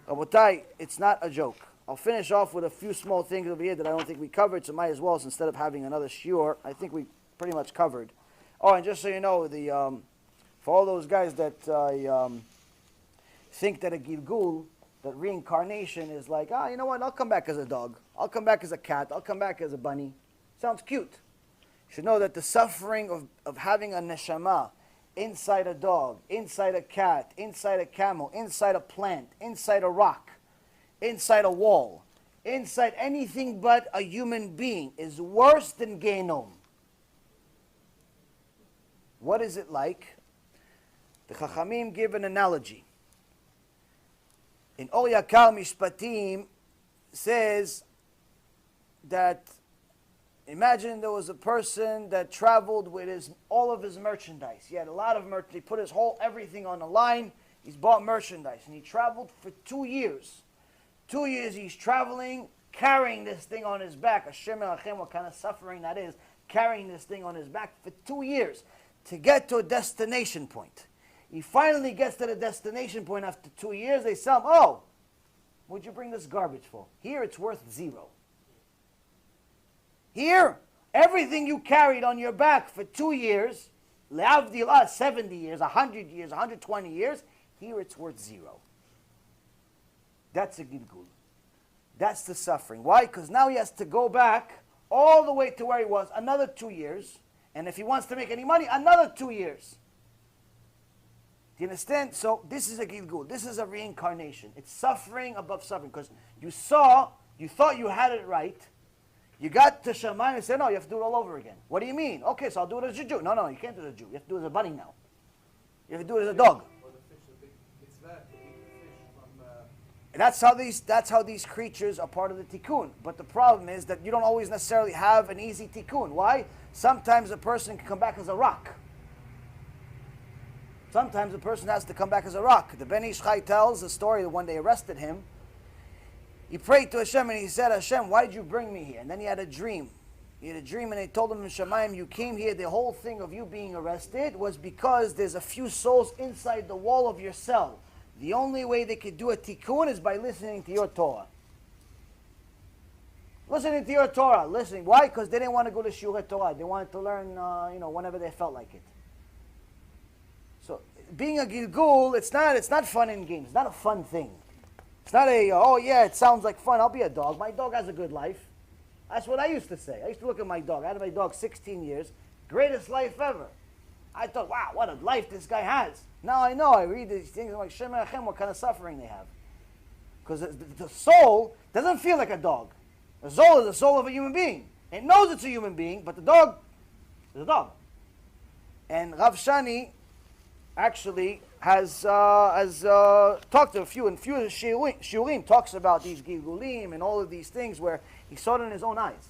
Rabotai, it's not a joke. I'll finish off with a few small things over here that I don't think we covered, so might as well, instead of having another shiur, I think we pretty much covered. Oh, and just so you know, for all those guys that think that a Gilgul, that reincarnation is like, you know what, I'll come back as a dog. I'll come back as a cat. I'll come back as a bunny. Sounds cute. You should know that the suffering of having a neshama inside a dog, inside a cat, inside a camel, inside a plant, inside a rock, inside a wall, inside anything but a human being is worse than Gehinom. What is it like? The Chachamim give an analogy. In Or Yakar Mishpatim says that Imagine there was a person that traveled with all of his merchandise. He had a lot of merchandise. He put his whole everything on the line. He's bought merchandise. And he traveled for 2 years. 2 years he's traveling, carrying this thing on his back. Hashem Elachem, what kind of suffering that is, carrying this thing on his back for 2 years to get to a destination point. He finally gets to the destination point after 2 years. They tell him, oh, what'd you bring this garbage for? Here it's worth 0. Here, everything you carried on your back for 2 years, le'avdil 70 years, 100 years, 120 years, here it's worth 0. That's a gilgul. That's the suffering. Why? Because now he has to go back all the way to where he was, another 2 years, and if he wants to make any money, another 2 years. Do you understand? So this is a gilgul. This is a reincarnation. It's suffering above suffering, because you thought you had it right. You got to Shamayim and said, no, you have to do it all over again. What do you mean? Okay, so I'll do it as a Jew. No, you can't do it as a Jew. You have to do it as a bunny now. You have to do it as a dog. Or the fish, the big mitzvah to eat the fish from... That's how these creatures are part of the tikkun. But the problem is that you don't always necessarily have an easy tikkun. Why? Sometimes a person can come back as a rock. Sometimes a person has to come back as a rock. The Ben Ish Chai tells the story that when they arrested him, he prayed to Hashem and he said, Hashem, why did you bring me here? And then he had a dream. He had a dream and they told him in Shamayim, you came here, the whole thing of you being arrested was because there's a few souls inside the wall of your cell. The only way they could do a tikkun is by listening to your Torah. Listening to your Torah. Listening. Why? Because they didn't want to go to Shiurei Torah. They wanted to learn, whenever they felt like it. So, being a Gilgul, it's not fun in games. It's not a fun thing. It's not it sounds like fun. I'll be a dog. My dog has a good life. That's what I used to say. I used to look at my dog. I had my dog 16 years. Greatest life ever. I thought, wow, what a life this guy has. Now I know. I read these things. I'm like, Shem Echem, what kind of suffering they have. Because the soul doesn't feel like a dog. The soul is the soul of a human being. It knows it's a human being, but the dog is a dog. And Rav Shani actually has talked to a few shiurim, talks about these gilgulim and all of these things where he saw it in his own eyes.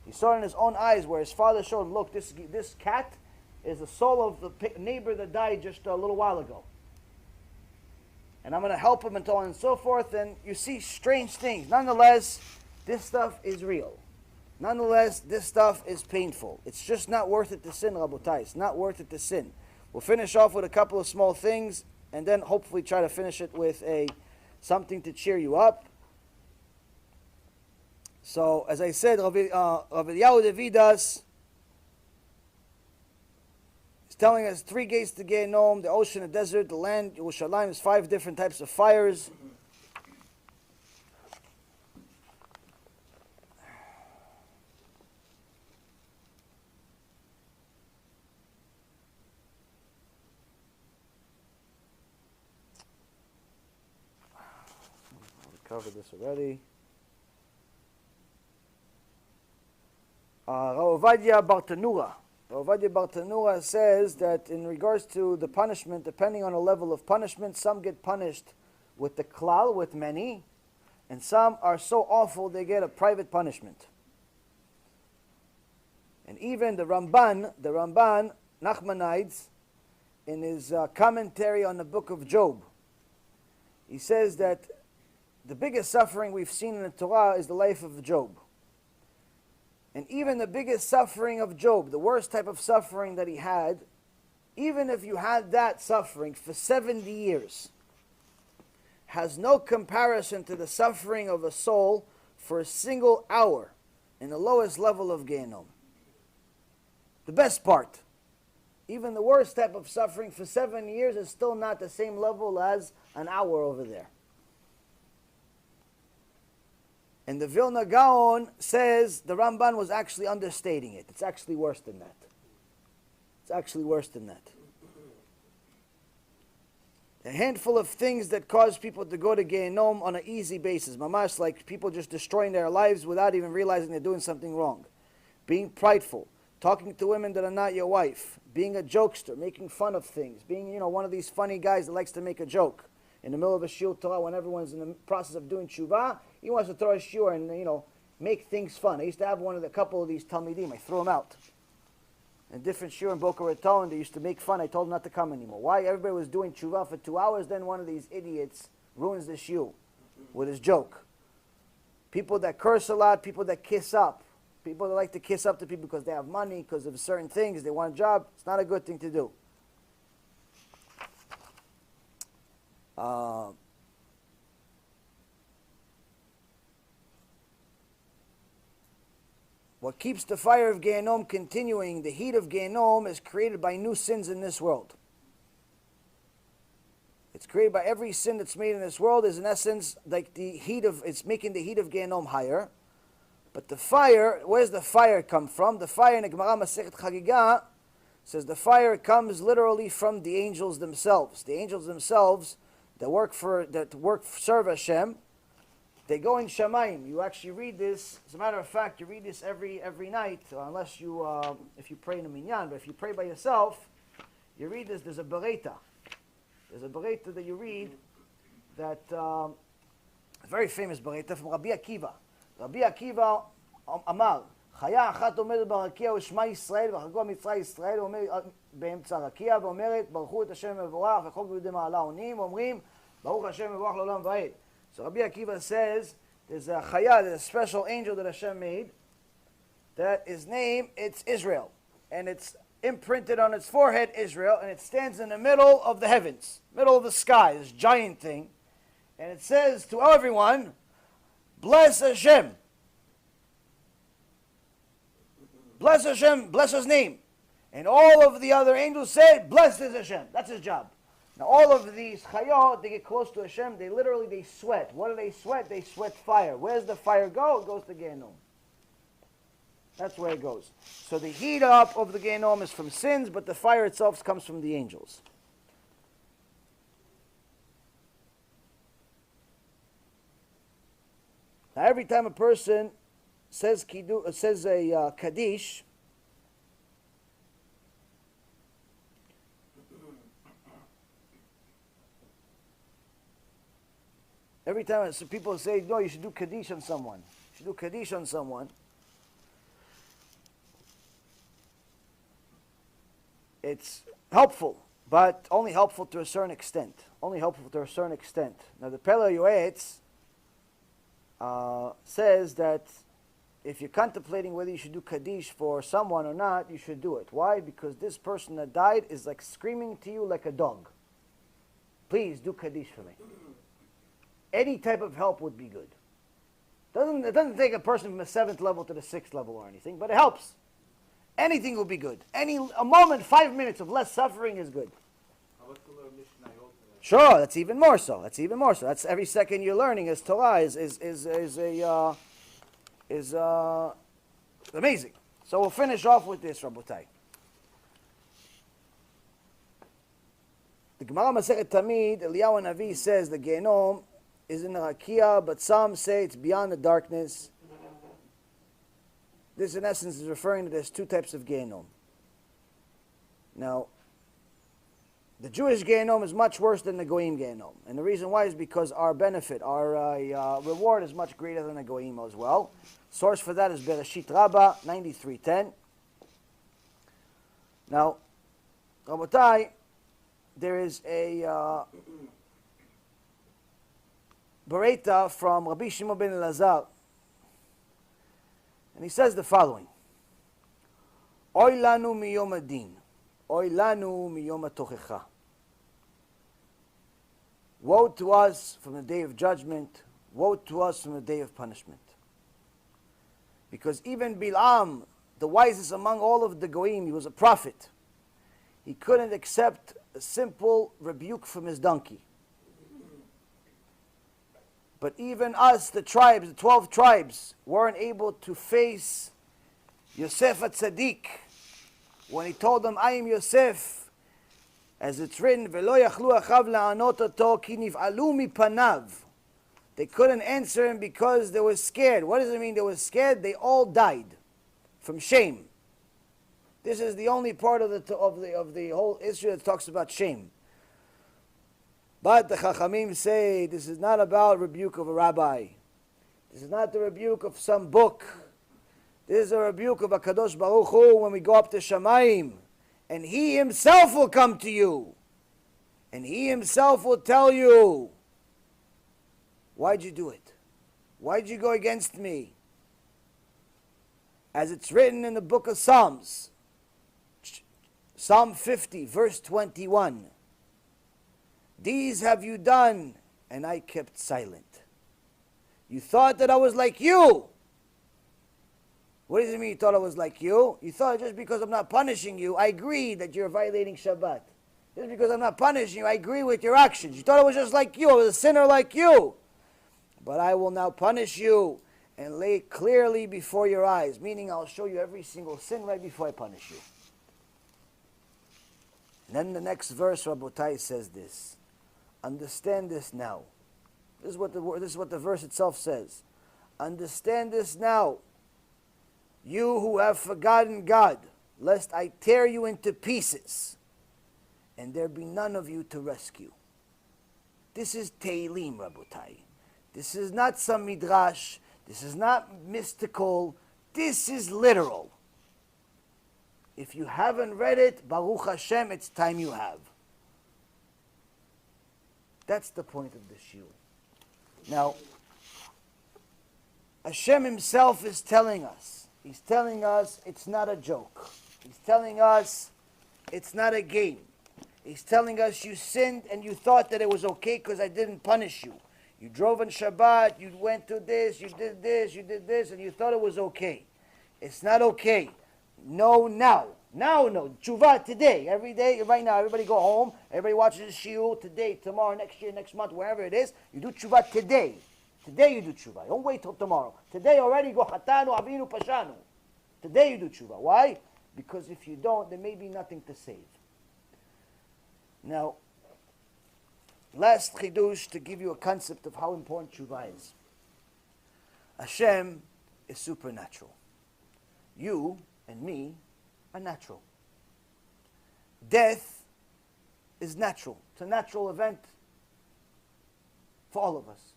He saw it in his own eyes where his father showed him, look, this cat is the soul of the neighbor that died just a little while ago. And I'm going to help him and so on and so forth. And you see strange things. Nonetheless, this stuff is real. Nonetheless, this stuff is painful. It's just not worth it to sin, Rabotai. It's not worth it to sin. We'll finish off with a couple of small things, and then hopefully try to finish it with something to cheer you up. So, as I said, Rav Eliyahu de Vidas is telling us 3 gates to Gehinom, the ocean, the desert, the land. Yerushalayim is 5 different types of fires. Covered this already. Rav Ovadia Bartanura says that in regards to the punishment, depending on the level of punishment, some get punished with the klal, with many, and some are so awful they get a private punishment. And even the Ramban Nachmanides, in his commentary on the book of Job, he says that the biggest suffering we've seen in the Torah is the life of Job. And even the biggest suffering of Job, the worst type of suffering that he had, even if you had that suffering for 70 years, has no comparison to the suffering of a soul for a single hour in the lowest level of Gehinom. The best part. Even the worst type of suffering for 7 years is still not the same level as an hour over there. And the Vilna Gaon says the Ramban was actually understating it. It's actually worse than that. It's actually worse than that. A handful of things that cause people to go to Gehinom on an easy basis. Mamash, like people just destroying their lives without even realizing they're doing something wrong. Being prideful. Talking to women that are not your wife. Being a jokester. Making fun of things. Being, one of these funny guys that likes to make a joke. In the middle of a shiur Torah, when everyone's in the process of doing tshuva, he wants to throw a shiur and, make things fun. I used to have a couple of these Talmidim. I threw them out. In different shiur in Boca Raton, they used to make fun. I told them not to come anymore. Why? Everybody was doing tshuva for 2 hours. Then one of these idiots ruins the shiur with his joke. People that curse a lot, people that kiss up. People that like to kiss up to people because they have money, because of certain things, they want a job. It's not a good thing to do. What keeps the fire of Gehinom continuing, the heat of Gehinom, is created by new sins in this world. It's created by every sin that's made in this world is in essence like the heat of, it's making the heat of Gehinom higher. But the fire, where does the fire come from? The fire in the Gemara Masechet Chagiga says the fire comes literally from the angels themselves. The angels themselves that serve Hashem, they go in Shamayim. You actually read this. As a matter of fact, you read this every night, unless you, if you pray in a minyan. But if you pray by yourself, you read this. There's a bereta. There's a bereta that you read that a very famous bereta from Rabbi Akiva. Rabbi Akiva אמר, חיה אחת עומדת ברקיע ושמה ישראל וחגו מצרה ישראל ועומד באמצע הרקיע ואומרת ברכו את השם מבורך וחוק ביהודי מעלה עונים ואומרים ברוך השם מבורך לעולם ועד. So Rabbi Akiva says there's a chaya, there's a special angel that Hashem made that his name, it's Israel, and it's imprinted on its forehead Israel, and it stands in the middle of the heavens, middle of the sky, this giant thing, and it says to everyone, bless Hashem. Bless Hashem, bless His name. And all of the other angels say, blessed is Hashem. That's His job. Now all of these chayot, they get close to Hashem, they sweat. What do they sweat? They sweat fire. Where does the fire go? It goes to Gehinom. That's where it goes. So the heat up of the Gehinom is from sins, but the fire itself comes from the angels. Now every time a person says a Kaddish, every time people say, no, you should do Kaddish on someone. You should do Kaddish on someone. It's helpful, but only helpful to a certain extent. Only helpful to a certain extent. Now the Pele Yoetz says that if you're contemplating whether you should do Kaddish for someone or not, you should do it. Why? Because this person that died is like screaming to you like a dog. Please do Kaddish for me. Any type of help would be good. It doesn't take a person from the 7th level to the 6th level or anything, but it helps. Anything will be good. A moment, 5 minutes of less suffering is good. Sure, that's even more so. That's every second you're learning as Torah is amazing. So we'll finish off with this, Rabotai. The Gemara Masechet Tamid, Eliyahu Navi says the Gehinom is in the Rakia, but some say it's beyond the darkness. This, in essence, is referring to there's two types of Gehinom. Now, the Jewish Gehinom is much worse than the Goyim Gehinom. And the reason why is because our benefit, our reward is much greater than the Goyim as well. Source for that is Bereshit Rabbah 93:10. Now, Rabotai, there is a Bereta from Rabbi Shimon ben Elazar. And he says the following. Oy lanu miyom adin. Oy lanu miyom hatochecha. Woe to us from the day of judgment. Woe to us from the day of punishment. Because even Bilam, the wisest among all of the Goyim, he was a prophet. He couldn't accept a simple rebuke from his donkey. But even us, the tribes, the 12 tribes, weren't able to face Yosef HaTzadik when he told them, I am Yosef. As it's written, V'lo yachlu achav la'anot oto ki niv'alu mipanav. They couldn't answer him because they were scared. What does it mean they were scared? They all died from shame. This is the only part of the whole issue that talks about shame. But the Chachamim say this is not about rebuke of a rabbi. This is not the rebuke of some book. This is a rebuke of HaKadosh Baruch Hu when we go up to Shamayim. And He Himself will come to you. And He Himself will tell you, why'd you do it? Why'd you go against me? As it's written in the book of Psalms, Psalm 50, verse 21. These have you done, and I kept silent. You thought that I was like you. What does it mean you thought I was like you? You thought just because I'm not punishing you, I agree that you're violating Shabbat. Just because I'm not punishing you, I agree with your actions. You thought I was just like you, I was a sinner like you. But I will now punish you and lay it clearly before your eyes, meaning I'll show you every single sin right before I punish you. And then the next verse, Rabotai, says this. Understand this now. This is what the verse itself says. Understand this now, you who have forgotten God, lest I tear you into pieces, and there be none of you to rescue. This is Teilim, Rabotai. This is not some midrash. This is not mystical. This is literal. If you haven't read it, Baruch Hashem, it's time you have. That's the point of the shiur. Now, Hashem Himself is telling us. He's telling us it's not a joke. He's telling us it's not a game. He's telling us you sinned and you thought that it was okay because I didn't punish you. You drove on Shabbat, you went to this, you did this, and you thought it was okay. It's not okay. No, now. Now, no. Tshuva today. Every day, right now, everybody go home. Everybody watches the shiur today, tomorrow, next year, next month, wherever it is. You do tshuva today. Today you do tshuva. Don't wait till tomorrow. Today already go hatanu, avinu, pashanu. Today you do tshuva. Why? Because if you don't, there may be nothing to save. Now, last chidush to give you a concept of how important tshuva is. Hashem is supernatural. You and me are natural. Death is natural. It's a natural event for all of us.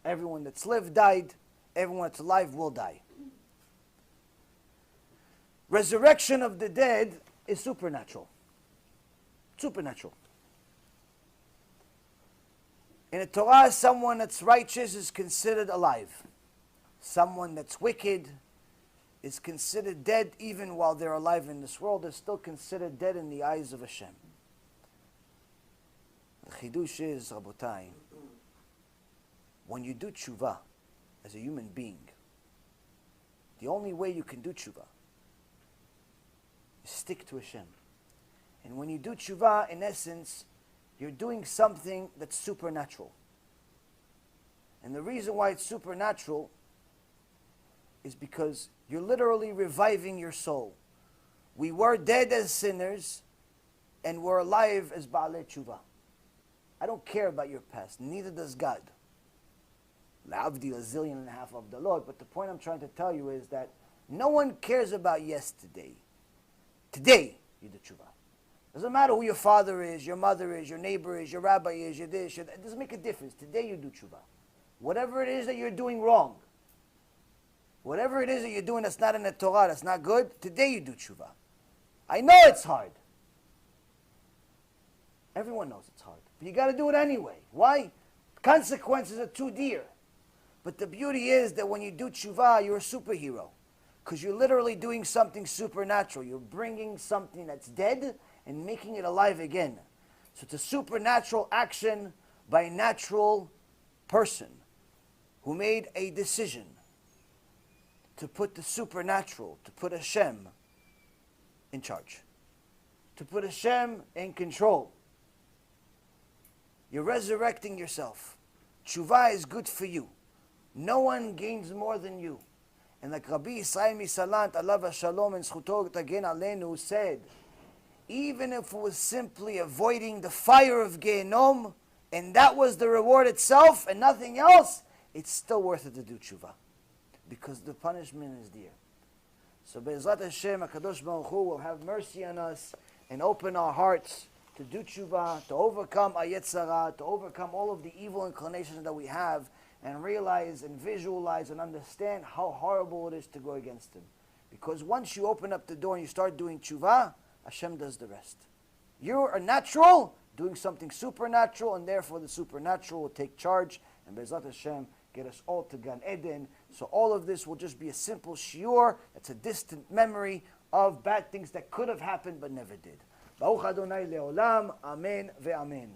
Everyone that's lived died. Everyone that's alive will die. Resurrection of the dead is supernatural. Supernatural. In the Torah, someone that's righteous is considered alive. Someone that's wicked is considered dead even while they're alive in this world. They're still considered dead in the eyes of Hashem. The chidush is, Rabotai, when you do tshuva as a human being, the only way you can do tshuva is stick to Hashem. And when you do tshuva, in essence, you're doing something that's supernatural. And the reason why it's supernatural is because you're literally reviving your soul. We were dead as sinners, and we're alive as Baalei Tshuva. I don't care about your past, neither does God. La'avdi a zillion and a half of the Lord, but the point I'm trying to tell you is that no one cares about yesterday. Today, you do Tshuva. Doesn't matter who your father is, your mother is, your neighbor is, your rabbi is, your this, it doesn't make a difference. Today you do Tshuva. Whatever it is that you're doing wrong, whatever it is that you're doing that's not in the Torah, that's not good, today you do tshuva. I know it's hard. Everyone knows it's hard. But you got to do it anyway. Why? Consequences are too dear. But the beauty is that when you do tshuva, you're a superhero. Because you're literally doing something supernatural. You're bringing something that's dead and making it alive again. So it's a supernatural action by a natural person who made a decision to put the supernatural, to put Hashem in charge, to put Hashem in control. You're resurrecting yourself. Tshuva is good for you. No one gains more than you. And like Rabbi Yisrael Misalant, alav shalom and zchuto tagen aleinu, said, even if it was simply avoiding the fire of Gehinom, and that was the reward itself and nothing else, it's still worth it to do tshuva. Because the punishment is dear. So Be'ezrat Hashem, HaKadosh Baruch Hu will have mercy on us and open our hearts to do tshuva, to overcome our Yetzirah, to overcome all of the evil inclinations that we have, and realize and visualize and understand how horrible it is to go against Him. Because once you open up the door and you start doing tshuva, Hashem does the rest. You're a natural doing something supernatural, and therefore the supernatural will take charge, and Be'ezrat Hashem get us all to Gan Eden. So all of this will just be a simple shiur. It's a distant memory of bad things that could have happened but never did. Baruch Adonai le'olam, amen ve'amen.